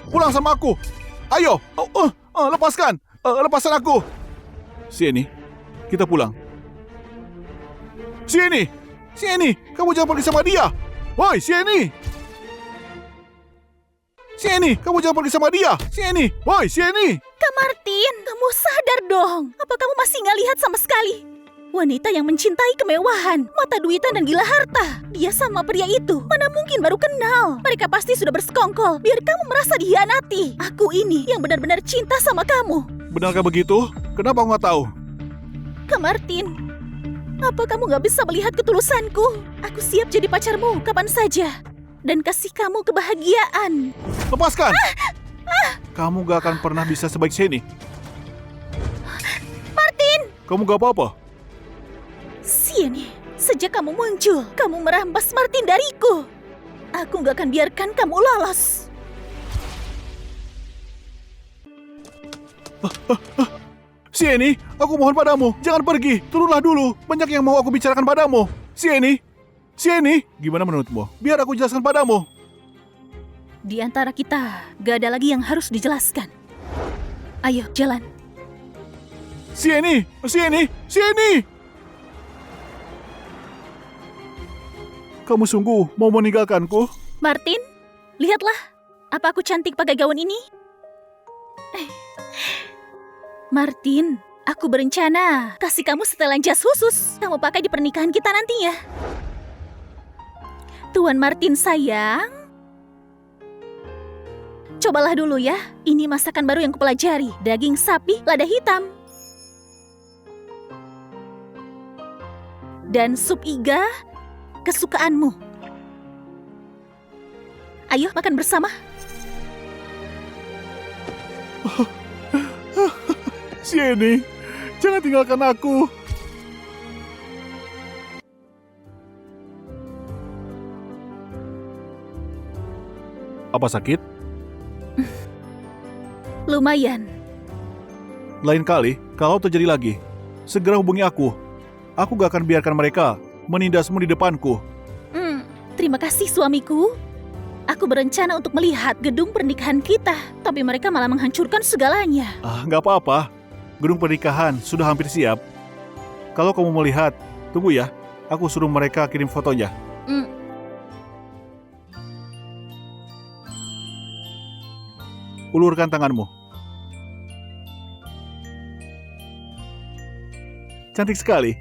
[SPEAKER 2] Pulang sama aku. Ayo, lepaskan. Lepaskan aku. Sieni, kita pulang. Sieni, kamu jangan pergi sama dia. Woi, Sieni, kamu jangan pergi sama dia. Sieni, woi, Sieni.
[SPEAKER 1] Kak Martin, kamu sadar dong. Apa kamu masih nggak lihat sama sekali? Wanita yang mencintai kemewahan, mata duitan dan gila harta. Dia sama pria itu, mana mungkin baru kenal. Mereka pasti sudah bersekongkol, biar kamu merasa dihianati. Aku ini yang benar-benar cinta sama kamu.
[SPEAKER 2] Benarkah begitu? Kenapa aku nggak tahu?
[SPEAKER 1] Kak Martin, apa kamu nggak bisa melihat ketulusanku? Aku siap jadi pacarmu kapan saja. Dan kasih kamu kebahagiaan.
[SPEAKER 2] Lepaskan! Kamu gak akan pernah bisa sebaik Sieni.
[SPEAKER 1] Martin!
[SPEAKER 2] Kamu gak apa-apa?
[SPEAKER 1] Sieni, sejak kamu muncul, kamu merampas Martin dariku. Aku gak akan biarkan kamu lolos.
[SPEAKER 2] Sieni, aku mohon padamu, jangan pergi. Turunlah dulu, banyak yang mau aku bicarakan padamu. Sieni, gimana menurutmu? Biar aku jelaskan padamu.
[SPEAKER 1] Di antara kita, gak ada lagi yang harus dijelaskan. Ayo, jalan.
[SPEAKER 2] Sieni! Kamu sungguh mau meninggalkanku?
[SPEAKER 1] Martin, lihatlah. Apa aku cantik pakai gaun ini? Martin, aku berencana kasih kamu setelan jas khusus. Kamu pakai di pernikahan kita nantinya. Tuan Martin sayang, cobalah dulu ya. Ini masakan baru yang kupelajari. Daging sapi lada hitam. Dan sup iga kesukaanmu. Ayo makan bersama.
[SPEAKER 2] Sieni, Jangan tinggalkan aku. Apa sakit?
[SPEAKER 1] Lumayan.
[SPEAKER 2] Lain kali, kalau terjadi lagi, segera hubungi aku. Aku gak akan biarkan mereka menindasmu di depanku.
[SPEAKER 1] Terima kasih suamiku. Aku berencana untuk melihat gedung pernikahan kita, tapi mereka malah menghancurkan segalanya.
[SPEAKER 2] Gak apa-apa. Gedung pernikahan sudah hampir siap. Kalau kamu mau lihat, tunggu ya. Aku suruh mereka kirim fotonya. Ulurkan tanganmu. Cantik sekali.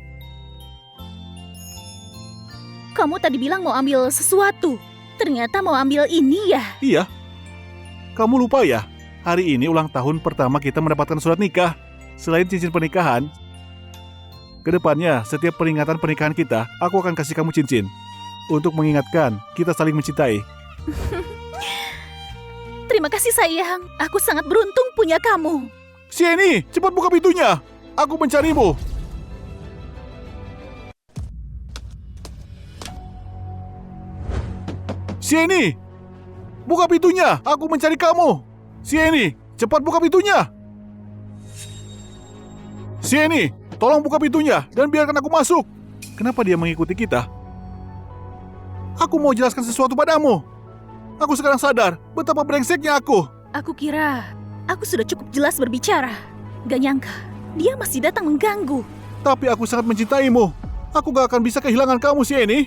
[SPEAKER 1] Kamu tadi bilang mau ambil sesuatu. Ternyata mau ambil ini ya?
[SPEAKER 2] Iya. Kamu lupa ya? Hari ini ulang tahun pertama kita mendapatkan surat nikah. Selain cincin pernikahan, kedepannya setiap peringatan pernikahan kita, aku akan kasih kamu cincin. Untuk mengingatkan kita saling mencintai.
[SPEAKER 1] Terima kasih sayang. Aku sangat beruntung punya kamu.
[SPEAKER 2] Sieni, cepat buka pintunya. Aku mencarimu. Sieni, buka pintunya. Aku mencari kamu. Sieni, cepat buka pintunya. Sieni, tolong buka pintunya dan biarkan aku masuk. Kenapa dia mengikuti kita? Aku mau jelaskan sesuatu padamu. Aku sekarang sadar betapa brengseknya aku.
[SPEAKER 1] Aku kira aku sudah cukup jelas berbicara. Gak nyangka, dia masih datang mengganggu.
[SPEAKER 2] Tapi aku sangat mencintaimu. Aku gak akan bisa kehilangan kamu, Sieni.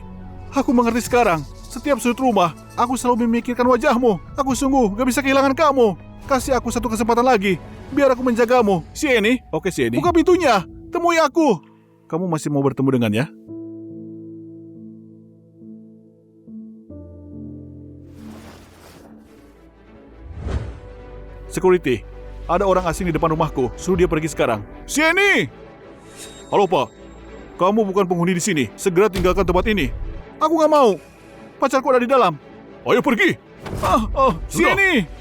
[SPEAKER 2] Aku mengerti sekarang. Setiap sudut rumah, aku selalu memikirkan wajahmu. Aku sungguh gak bisa kehilangan kamu. Kasih aku satu kesempatan lagi, biar aku menjagamu. Sieni, oke Sieni. Buka pintunya, temui aku. Kamu masih mau bertemu dengannya? Security, ada orang asing di depan rumahku. Suruh dia pergi sekarang. Sieni! Halo Pak, kamu bukan penghuni di sini. Segera tinggalkan tempat ini. Aku gak mau. Pacarku ada di dalam. Ayo pergi. Sieni!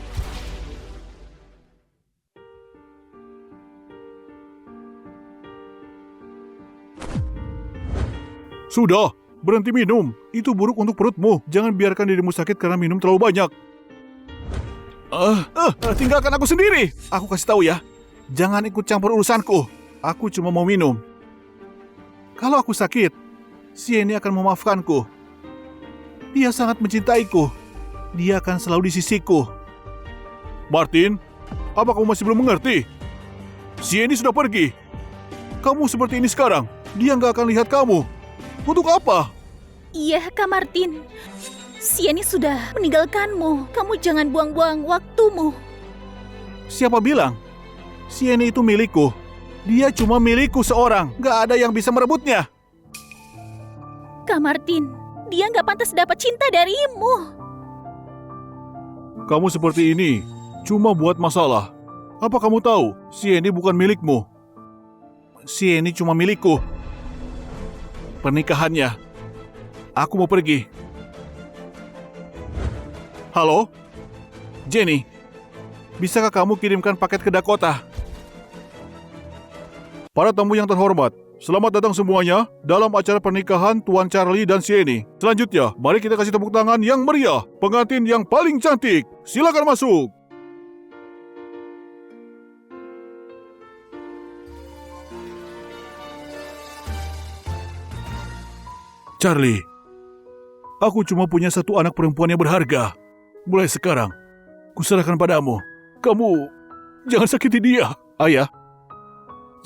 [SPEAKER 2] Sudah, berhenti minum. Itu buruk untuk perutmu. Jangan biarkan dirimu sakit karena minum terlalu banyak. Tinggalkan aku sendiri. Aku kasih tahu ya. Jangan ikut campur urusanku. Aku cuma mau minum. Kalau aku sakit, Sieni akan memaafkanku. Dia sangat mencintaiku. Dia akan selalu di sisiku. Martin, apa kamu masih belum mengerti? Sieni sudah pergi. Kamu seperti ini sekarang. Dia nggak akan lihat kamu. Untuk apa?
[SPEAKER 1] Iya, Kak Martin. Sieni sudah meninggalkanmu. Kamu jangan buang-buang waktumu.
[SPEAKER 2] Siapa bilang? Sieni itu milikku. Dia cuma milikku seorang. Gak ada yang bisa merebutnya.
[SPEAKER 1] Kak Martin, dia nggak pantas dapat cinta darimu.
[SPEAKER 2] Kamu seperti ini cuma buat masalah. Apa kamu tahu? Sieni bukan milikmu. Sieni cuma milikku. Pernikahannya. Aku mau pergi. Halo? Jenny, bisakah kamu kirimkan paket ke Dakota? Para tamu yang terhormat, selamat datang semuanya dalam acara pernikahan Tuan Charlie dan Sieni. Selanjutnya, mari kita kasih tepuk tangan yang meriah. Pengantin yang paling cantik. Silakan masuk. Charlie, aku cuma punya satu anak perempuan yang berharga. Mulai sekarang, kuserahkan padamu. Kamu jangan sakiti dia. Ayah,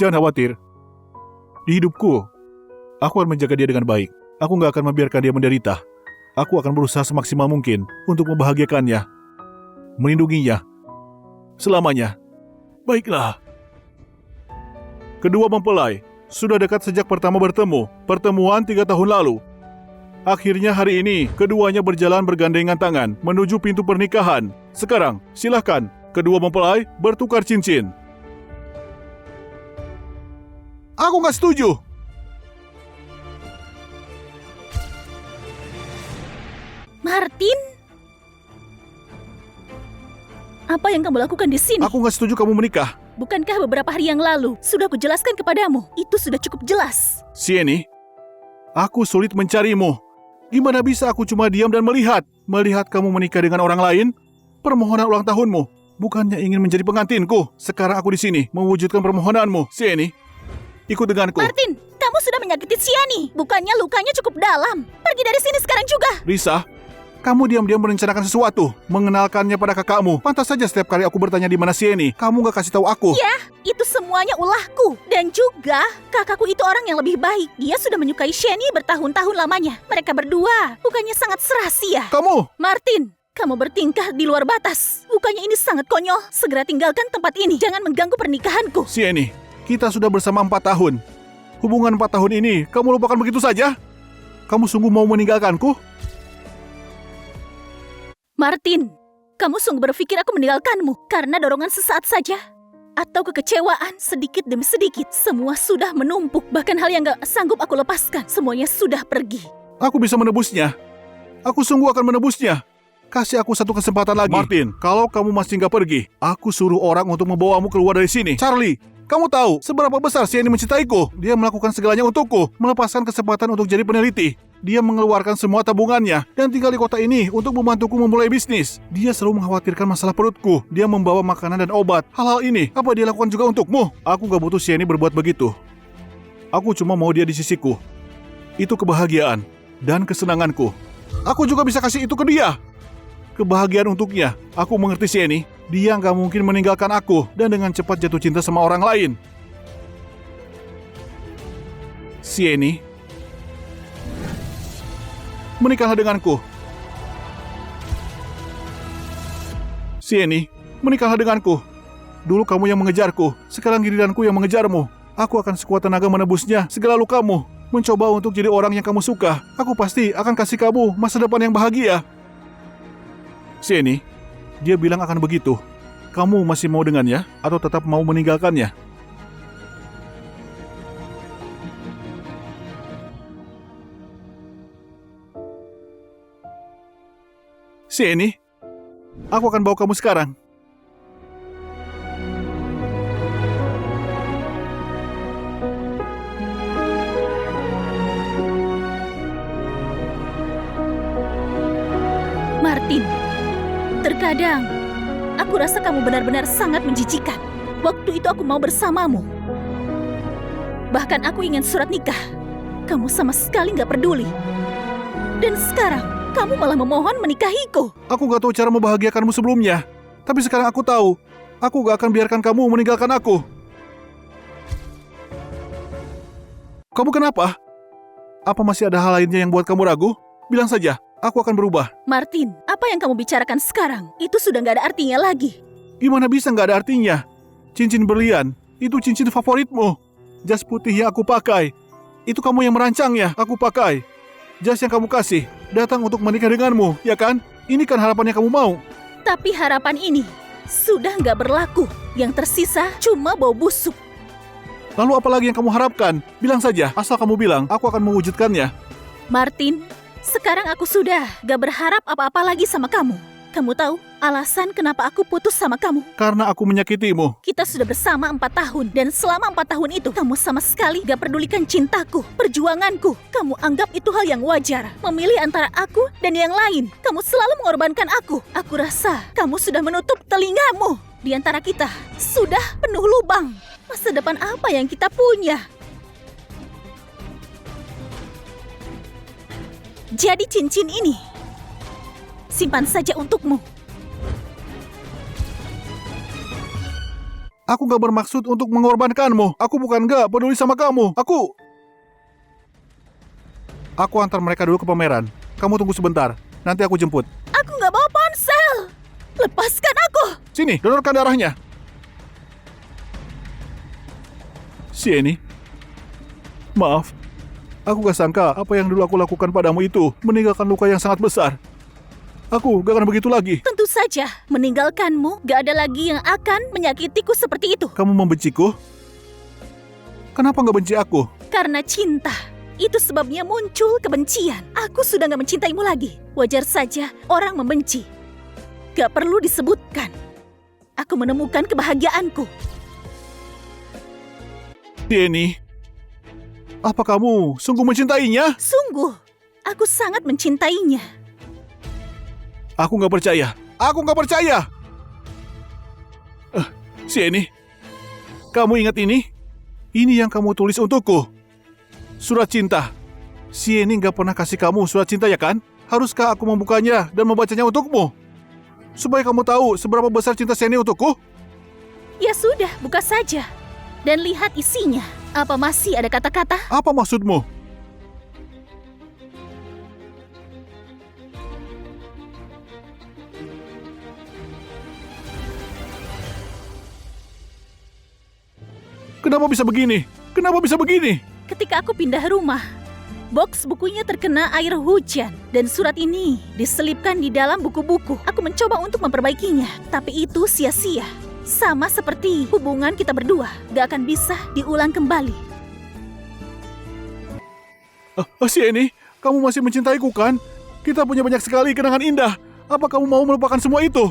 [SPEAKER 2] jangan khawatir. Di hidupku, aku akan menjaga dia dengan baik. Aku gak akan membiarkan dia menderita. Aku akan berusaha semaksimal mungkin untuk membahagiakannya, melindunginya, selamanya. Baiklah. Kedua mempelai sudah dekat sejak pertama bertemu. Pertemuan 3 tahun lalu. Akhirnya hari ini, keduanya berjalan bergandengan tangan menuju pintu pernikahan. Sekarang, silahkan kedua mempelai bertukar cincin. Aku nggak setuju.
[SPEAKER 1] Martin? Apa yang kamu lakukan di sini?
[SPEAKER 2] Aku nggak setuju kamu menikah.
[SPEAKER 1] Bukankah beberapa hari yang lalu sudah aku jelaskan kepadamu? Itu sudah cukup jelas.
[SPEAKER 2] Sieni, aku sulit mencarimu. Gimana bisa aku cuma diam dan melihat kamu menikah dengan orang lain? Permohonan ulang tahunmu bukannya ingin menjadi pengantinku. Sekarang aku di sini mewujudkan permohonanmu. Sieni, ikut denganku.
[SPEAKER 1] Martin, kamu sudah menyakiti Siani. Bukannya lukanya cukup dalam. Pergi dari sini sekarang juga.
[SPEAKER 2] Risa, kamu diam-diam merencanakan sesuatu, mengenalkannya pada kakakmu. Pantas saja setiap kali aku bertanya di mana Sieni, kamu gak kasih tahu aku.
[SPEAKER 1] Ya, itu semuanya ulahku. Dan juga, kakakku itu orang yang lebih baik. Dia sudah menyukai Sieni bertahun-tahun lamanya. Mereka berdua bukannya sangat serasi ya?
[SPEAKER 2] Kamu!
[SPEAKER 1] Martin, kamu bertingkah di luar batas. Bukannya ini sangat konyol? Segera tinggalkan tempat ini. Jangan mengganggu pernikahanku.
[SPEAKER 2] Sieni, kita sudah bersama 4 tahun. Hubungan 4 tahun ini, kamu lupakan begitu saja? Kamu sungguh mau meninggalkanku?
[SPEAKER 1] Martin, kamu sungguh berpikir aku meninggalkanmu karena dorongan sesaat saja? Atau kekecewaan sedikit demi sedikit? Semua sudah menumpuk, bahkan hal yang gak sanggup aku lepaskan. Semuanya sudah pergi.
[SPEAKER 2] Aku bisa menebusnya. Aku sungguh akan menebusnya. Kasih aku satu kesempatan lagi. Martin, kalau kamu masih gak pergi, aku suruh orang untuk membawamu keluar dari sini. Charlie, kamu tahu seberapa besar Sieni mencintaiku. Dia melakukan segalanya untukku, melepaskan kesempatan untuk jadi peneliti. Dia mengeluarkan semua tabungannya dan tinggal di kota ini untuk membantuku memulai bisnis. Dia selalu mengkhawatirkan masalah perutku. Dia membawa makanan dan obat. Hal-hal ini, apa dia lakukan juga untukmu? Aku gak butuh Sieni berbuat begitu. Aku cuma mau dia di sisiku. Itu kebahagiaan dan kesenanganku. Aku juga bisa kasih itu ke dia. Kebahagiaan untuknya. Aku mengerti Sieni. Dia gak mungkin meninggalkan aku dan dengan cepat jatuh cinta sama orang lain. Sieni, menikahlah denganku. Sieni, menikahlah denganku. Dulu kamu yang mengejarku, sekarang giliranku yang mengejarmu. Aku akan sekuat tenaga menebusnya segala lukamu. Mencoba untuk jadi orang yang kamu suka. Aku pasti akan kasih kamu masa depan yang bahagia. Sieni, dia bilang akan begitu. Kamu masih mau dengannya atau tetap mau meninggalkannya? Sieni, aku akan bawa kamu sekarang.
[SPEAKER 1] Martin, terkadang aku rasa kamu benar-benar sangat menjijikan. Waktu itu aku mau bersamamu. Bahkan aku ingin surat nikah. Kamu sama sekali gak peduli. Dan sekarang, kamu malah memohon menikahiku.
[SPEAKER 2] Aku gak tahu cara membahagiakanmu sebelumnya. Tapi sekarang aku tahu. Aku gak akan biarkan kamu meninggalkan aku. Kamu kenapa? Apa masih ada hal lainnya yang buat kamu ragu? Bilang saja, aku akan berubah.
[SPEAKER 1] Martin, apa yang kamu bicarakan sekarang? Itu sudah gak ada artinya lagi.
[SPEAKER 2] Gimana bisa gak ada artinya? Cincin berlian, itu cincin favoritmu. Jas putih yang aku pakai, itu kamu yang merancangnya, aku pakai. Jas yang kamu kasih, datang untuk menikah denganmu, ya kan? Ini kan harapan yang kamu mau.
[SPEAKER 1] Tapi harapan ini sudah gak berlaku. Yang tersisa cuma bau busuk.
[SPEAKER 2] Lalu apa lagi yang kamu harapkan? Bilang saja, asal kamu bilang, aku akan mewujudkannya.
[SPEAKER 1] Martin, sekarang aku sudah gak berharap apa-apa lagi sama kamu. Kamu tahu alasan kenapa aku putus sama kamu?
[SPEAKER 2] Karena aku menyakitimu.
[SPEAKER 1] Kita sudah bersama 4 tahun. Dan selama 4 tahun itu, kamu sama sekali gak pedulikan cintaku, perjuanganku. Kamu anggap itu hal yang wajar. Memilih antara aku dan yang lain. Kamu selalu mengorbankan aku. Aku rasa kamu sudah menutup telingamu. Di antara kita sudah penuh lubang. Masa depan apa yang kita punya? Jadi cincin ini simpan saja untukmu.
[SPEAKER 2] Aku gak bermaksud untuk mengorbankanmu. Aku bukan gak peduli sama kamu. Aku antar mereka dulu ke pameran. Kamu tunggu sebentar. Nanti aku jemput.
[SPEAKER 1] Aku gak bawa ponsel. Lepaskan aku.
[SPEAKER 2] Sini, donorkan darahnya. Sieni, maaf. Aku gak sangka apa yang dulu aku lakukan padamu itu meninggalkan luka yang sangat besar. Aku gak akan begitu lagi.
[SPEAKER 1] Tentu saja, meninggalkanmu gak ada lagi yang akan menyakitiku seperti itu.
[SPEAKER 2] Kamu membenciku? Kenapa gak benci aku?
[SPEAKER 1] Karena cinta. Itu sebabnya muncul kebencian. Aku sudah gak mencintaimu lagi. Wajar saja orang membenci. Gak perlu disebutkan. aku menemukan kebahagiaanku.
[SPEAKER 2] Sieni, apa kamu sungguh mencintainya?
[SPEAKER 1] Sungguh, aku sangat mencintainya.
[SPEAKER 2] Aku nggak percaya. Aku nggak percaya. Sieni, kamu ingat ini? Ini yang kamu tulis untukku. Surat cinta. Sieni nggak pernah kasih kamu surat cinta ya kan? Haruskah aku membukanya dan membacanya untukmu? Supaya kamu tahu seberapa besar cinta Sieni untukku?
[SPEAKER 1] Ya sudah, buka saja. Dan lihat isinya. Apa masih ada kata-kata?
[SPEAKER 2] Apa maksudmu? Kenapa bisa begini? Kenapa bisa begini?
[SPEAKER 1] Ketika aku pindah rumah, box bukunya terkena air hujan. Dan surat ini diselipkan di dalam buku-buku. Aku mencoba untuk memperbaikinya. Tapi itu sia-sia. Sama seperti hubungan kita berdua. Gak akan bisa diulang kembali.
[SPEAKER 2] Sieni, kamu masih mencintaiku kan? Kita punya banyak sekali kenangan indah. Apa kamu mau melupakan semua itu?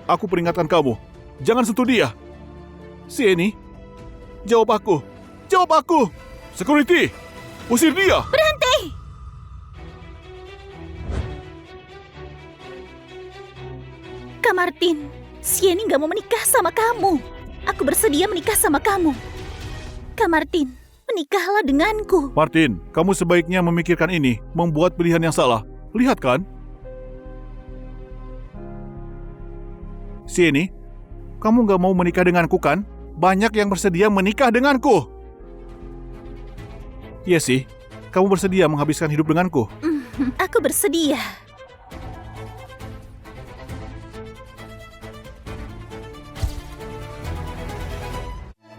[SPEAKER 2] Aku peringatkan kamu. Jangan sentuh dia. Sieni, jawab aku. Jawab aku. Security, usir dia.
[SPEAKER 1] Berhenti! Kak Martin, Sieni gak mau menikah sama kamu. Aku bersedia menikah sama kamu. Kak Martin, menikahlah denganku.
[SPEAKER 2] Martin, kamu sebaiknya memikirkan ini. Membuat pilihan yang salah. Lihat kan? Sieni, kamu gak mau menikah denganku kan? Banyak yang bersedia menikah denganku. Iya sih, kamu bersedia menghabiskan hidup denganku.
[SPEAKER 1] Aku bersedia.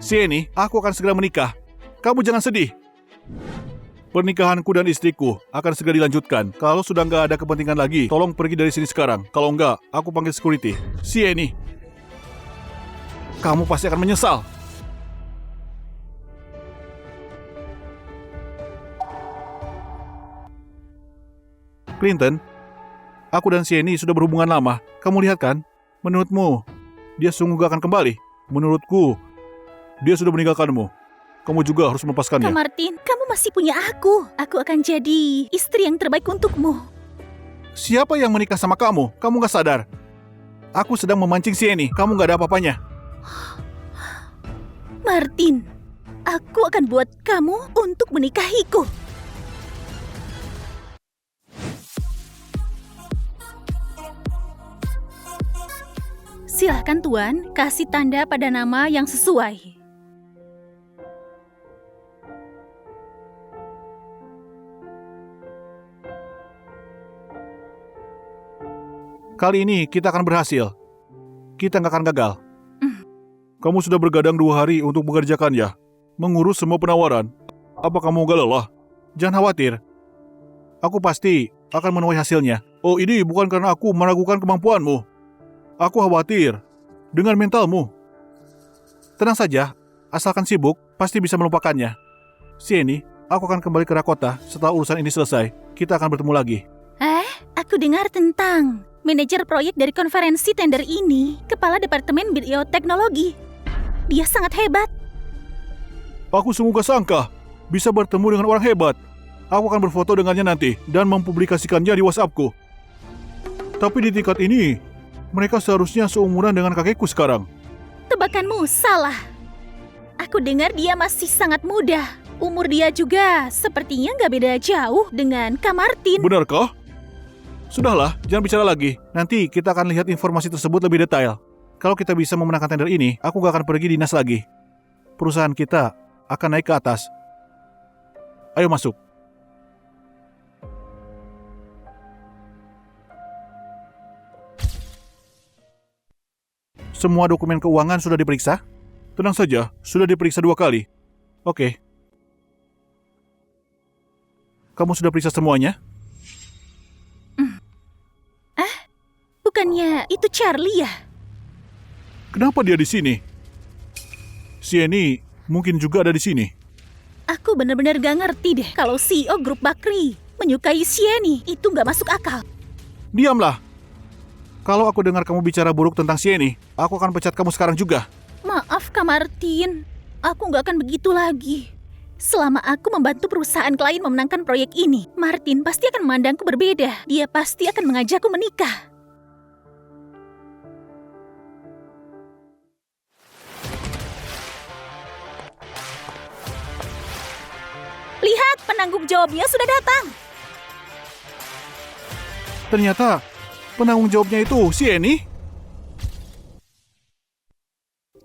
[SPEAKER 2] Sieni, aku akan segera menikah. Kamu jangan sedih. Pernikahanku dan istriku akan segera dilanjutkan. Kalau sudah nggak ada kepentingan lagi, tolong pergi dari sini sekarang. Kalau nggak, aku panggil security. Sieni, kamu pasti akan menyesal. Clinton, aku dan Sieni sudah berhubungan lama. Kamu lihat kan? Menurutmu, dia sungguh gak akan kembali? Menurutku, dia sudah meninggalkanmu. Kamu juga harus melepaskannya.
[SPEAKER 1] Kak Martin, kamu masih punya aku. Aku akan jadi istri yang terbaik untukmu.
[SPEAKER 2] Siapa yang menikah sama kamu? Kamu gak sadar? Aku sedang memancing Sieni. Kamu gak ada apa-apanya.
[SPEAKER 1] Martin, aku akan buat kamu untuk menikahiku. Silahkan Tuan, kasih tanda pada nama yang sesuai.
[SPEAKER 2] Kali ini kita akan berhasil. Kita nggak akan gagal. Kamu sudah bergadang 2 hari untuk mengerjakannya. Mengurus semua penawaran. Apa kamu gak lelah? Jangan khawatir. Aku pasti akan menuai hasilnya. Oh, ini bukan karena aku meragukan kemampuanmu. Aku khawatir dengan mentalmu. Tenang saja, asalkan sibuk, pasti bisa melupakannya. Sieni, aku akan kembali ke Rakota setelah urusan ini selesai. Kita akan bertemu lagi.
[SPEAKER 1] Aku dengar tentang manajer proyek dari konferensi tender ini, kepala departemen bioteknologi. Dia sangat hebat.
[SPEAKER 2] Aku sungguh gak sangka bisa bertemu dengan orang hebat. Aku akan berfoto dengannya nanti dan mempublikasikannya di WhatsAppku. Tapi di tingkat ini, mereka seharusnya seumuran dengan kakekku sekarang.
[SPEAKER 1] Tebakanmu salah. Aku dengar dia masih sangat muda. Umur dia juga sepertinya nggak beda jauh dengan Kak Martin.
[SPEAKER 2] Benarkah? Sudahlah, jangan bicara lagi. Nanti kita akan lihat informasi tersebut lebih detail. Kalau kita bisa memenangkan tender ini, aku gak akan pergi dinas lagi. Perusahaan kita akan naik ke atas. Ayo masuk. Semua dokumen keuangan sudah diperiksa? Tenang saja, sudah diperiksa 2 kali. Oke. Kamu sudah periksa semuanya?
[SPEAKER 1] Bukannya itu Charlie ya?
[SPEAKER 2] Kenapa dia di sini? Sieni mungkin juga ada di sini.
[SPEAKER 1] Aku benar-benar gak ngerti deh kalau CEO grup Bakri menyukai Sieni. Itu gak masuk akal.
[SPEAKER 2] Diamlah. Kalau aku dengar kamu bicara buruk tentang Sieni, aku akan pecat kamu sekarang juga.
[SPEAKER 1] Maaf, Kak Martin. Aku nggak akan begitu lagi. Selama aku membantu perusahaan klien memenangkan proyek ini, Martin pasti akan memandangku berbeda. Dia pasti akan mengajakku menikah. Lihat, penanggung jawabnya sudah datang.
[SPEAKER 2] Ternyata penanggung jawabnya itu Sieni.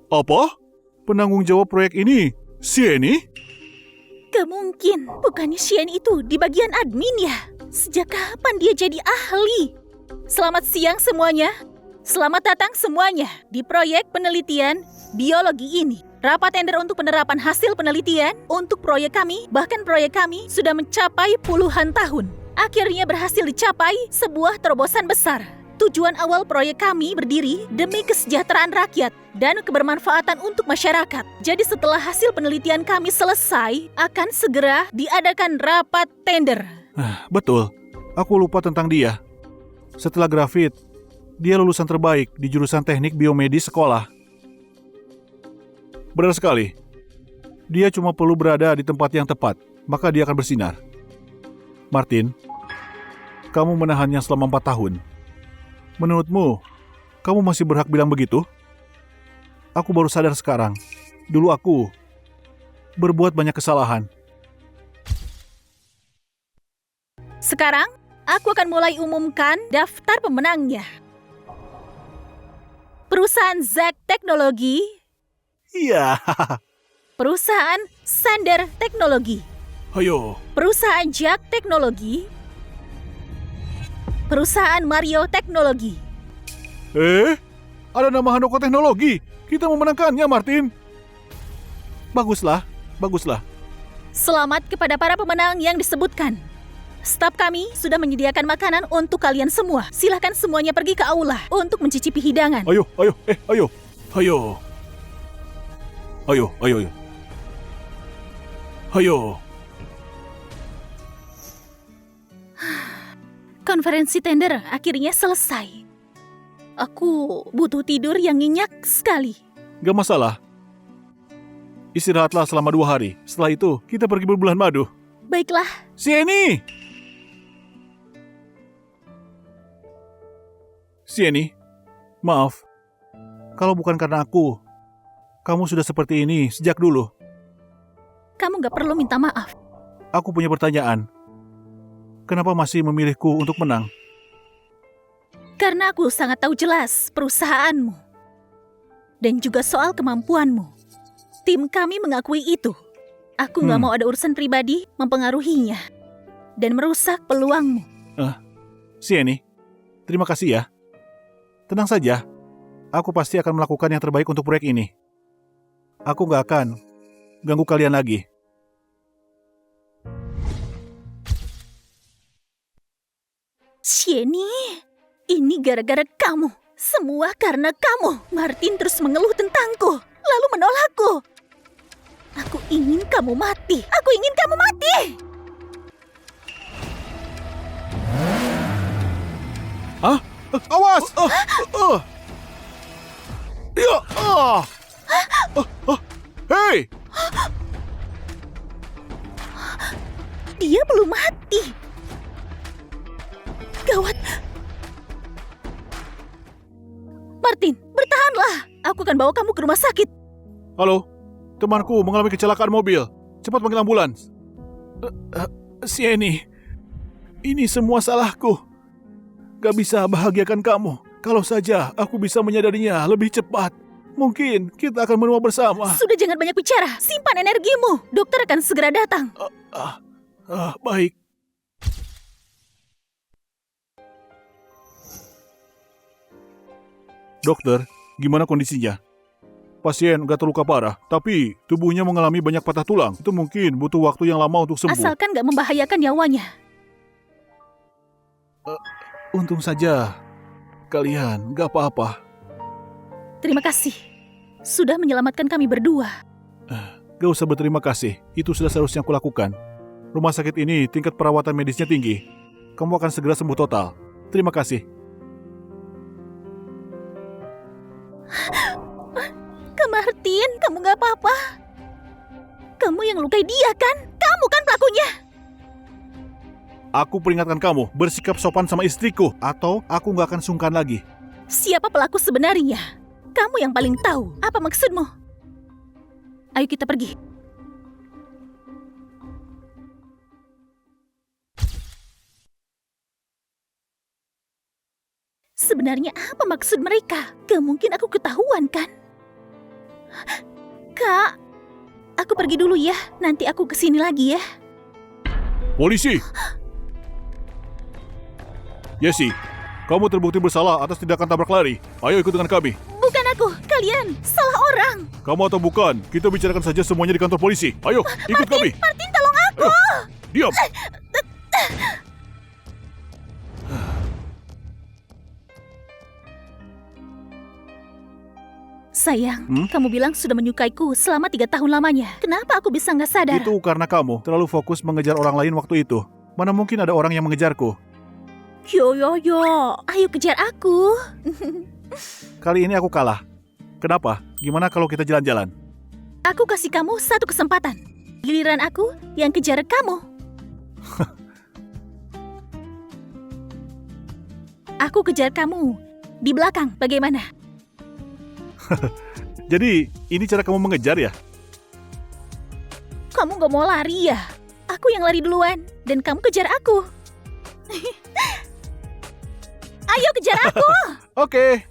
[SPEAKER 2] Apa? Penanggung jawab proyek ini Sieni?
[SPEAKER 1] Gak mungkin, bukannya Shien itu di bagian admin ya? Sejak kapan dia jadi ahli? Selamat siang semuanya. Selamat datang semuanya di proyek penelitian biologi ini. Rapat tender untuk penerapan hasil penelitian untuk proyek kami, bahkan proyek kami sudah mencapai puluhan tahun. Akhirnya berhasil dicapai sebuah terobosan besar. Tujuan awal proyek kami berdiri demi kesejahteraan rakyat dan kebermanfaatan untuk masyarakat. Jadi setelah hasil penelitian kami selesai, akan segera diadakan rapat tender.
[SPEAKER 2] Betul, aku lupa tentang dia. Setelah Grafit, dia lulusan terbaik di jurusan teknik biomedis sekolah. Benar sekali. Dia cuma perlu berada di tempat yang tepat, maka dia akan bersinar. Martin, kamu menahannya selama 4 tahun. Menurutmu, kamu masih berhak bilang begitu? Aku baru sadar sekarang. Dulu aku berbuat banyak kesalahan.
[SPEAKER 1] Sekarang, aku akan mulai umumkan daftar pemenangnya. Perusahaan Zack Teknologi,
[SPEAKER 2] Iya.
[SPEAKER 1] Perusahaan Sander Teknologi,
[SPEAKER 2] Ayo.
[SPEAKER 1] Perusahaan Jack Teknologi, Perusahaan Mario Teknologi.
[SPEAKER 2] Ada nama Handoko Teknologi. Kita memenangkannya, Martin. Baguslah, baguslah.
[SPEAKER 1] Selamat kepada para pemenang yang disebutkan. Staf kami sudah menyediakan makanan untuk kalian semua. Silahkan semuanya pergi ke aula untuk mencicipi hidangan.
[SPEAKER 2] Ayo. Ayo.
[SPEAKER 1] Konferensi tender akhirnya selesai. Aku butuh tidur yang nyenyak sekali.
[SPEAKER 2] Gak masalah. Istirahatlah selama 2 hari. Setelah itu, kita pergi berbulan madu.
[SPEAKER 1] Baiklah.
[SPEAKER 2] Sieni, maaf. Kalau bukan karena aku, kamu sudah seperti ini sejak dulu.
[SPEAKER 1] Kamu gak perlu minta maaf.
[SPEAKER 2] Aku punya pertanyaan. Kenapa masih memilihku untuk menang?
[SPEAKER 1] Karena aku sangat tahu jelas perusahaanmu. Dan juga soal kemampuanmu. Tim kami mengakui itu. Aku gak mau ada urusan pribadi mempengaruhinya. Dan merusak peluangmu.
[SPEAKER 2] Sieni, terima kasih ya. Tenang saja. Aku pasti akan melakukan yang terbaik untuk proyek ini. Aku gak akan ganggu kalian lagi.
[SPEAKER 1] Sieni, ini gara-gara kamu. Semua karena kamu. Martin terus mengeluh tentangku, lalu menolakku. Aku ingin kamu mati. Aku ingin kamu mati.
[SPEAKER 2] Hah? Awas! Hei!
[SPEAKER 1] Dia belum mati. Gawat. Martin, bertahanlah. Aku akan bawa kamu ke rumah sakit.
[SPEAKER 2] Halo, temanku mengalami kecelakaan mobil. Cepat panggil ambulans. Sieni, ini semua salahku. Gak bisa bahagiakan kamu. Kalau saja aku bisa menyadarinya lebih cepat, mungkin kita akan menua bersama.
[SPEAKER 1] Sudah, jangan banyak bicara. Simpan energimu. Dokter akan segera datang.
[SPEAKER 2] Baik. Dokter, gimana kondisinya? Pasien gak terluka parah, tapi tubuhnya mengalami banyak patah tulang. Itu mungkin butuh waktu yang lama untuk sembuh.
[SPEAKER 1] Asalkan gak membahayakan nyawanya.
[SPEAKER 2] Untung saja kalian gak apa-apa.
[SPEAKER 1] Terima kasih. Sudah menyelamatkan kami berdua.
[SPEAKER 2] Gak usah berterima kasih, itu sudah seharusnya aku lakukan. Rumah sakit ini tingkat perawatan medisnya tinggi. Kamu akan segera sembuh total. Terima kasih.
[SPEAKER 1] apa-apa. Kamu yang lukai dia kan? Kamu kan pelakunya.
[SPEAKER 2] Aku peringatkan kamu, bersikap sopan sama istriku, atau aku nggak akan sungkan lagi.
[SPEAKER 1] Siapa pelaku sebenarnya? Kamu yang paling tahu. Apa maksudmu? Ayo kita pergi. Sebenarnya apa maksud mereka? Gak mungkin aku ketahuan kan? Kak, aku pergi dulu ya. Nanti aku kesini lagi ya.
[SPEAKER 2] Polisi! Jessie, kamu terbukti bersalah atas tindakan tabrak lari. Ayo ikut dengan kami.
[SPEAKER 1] Bukan aku, kalian salah orang.
[SPEAKER 2] Kamu atau bukan, kita bicarakan saja semuanya di kantor polisi. Ayo, ikut kami.
[SPEAKER 1] Martin, tolong aku.
[SPEAKER 2] Ayo, diam.
[SPEAKER 1] Sayang, kamu bilang sudah menyukaiku selama 3 tahun lamanya. Kenapa aku bisa nggak sadar?
[SPEAKER 2] Itu karena kamu terlalu fokus mengejar orang lain waktu itu. Mana mungkin ada orang yang mengejarku.
[SPEAKER 1] Yo, ayo kejar aku.
[SPEAKER 2] Kali ini aku kalah. Kenapa? Gimana kalau kita jalan-jalan?
[SPEAKER 1] Aku kasih kamu 1 kesempatan. Giliran aku yang kejar kamu. Aku kejar kamu di belakang, bagaimana?
[SPEAKER 2] Jadi, ini cara kamu mengejar ya?
[SPEAKER 1] Kamu gak mau lari ya? Aku yang lari duluan, dan kamu kejar aku. Ayo kejar aku!
[SPEAKER 2] Oke.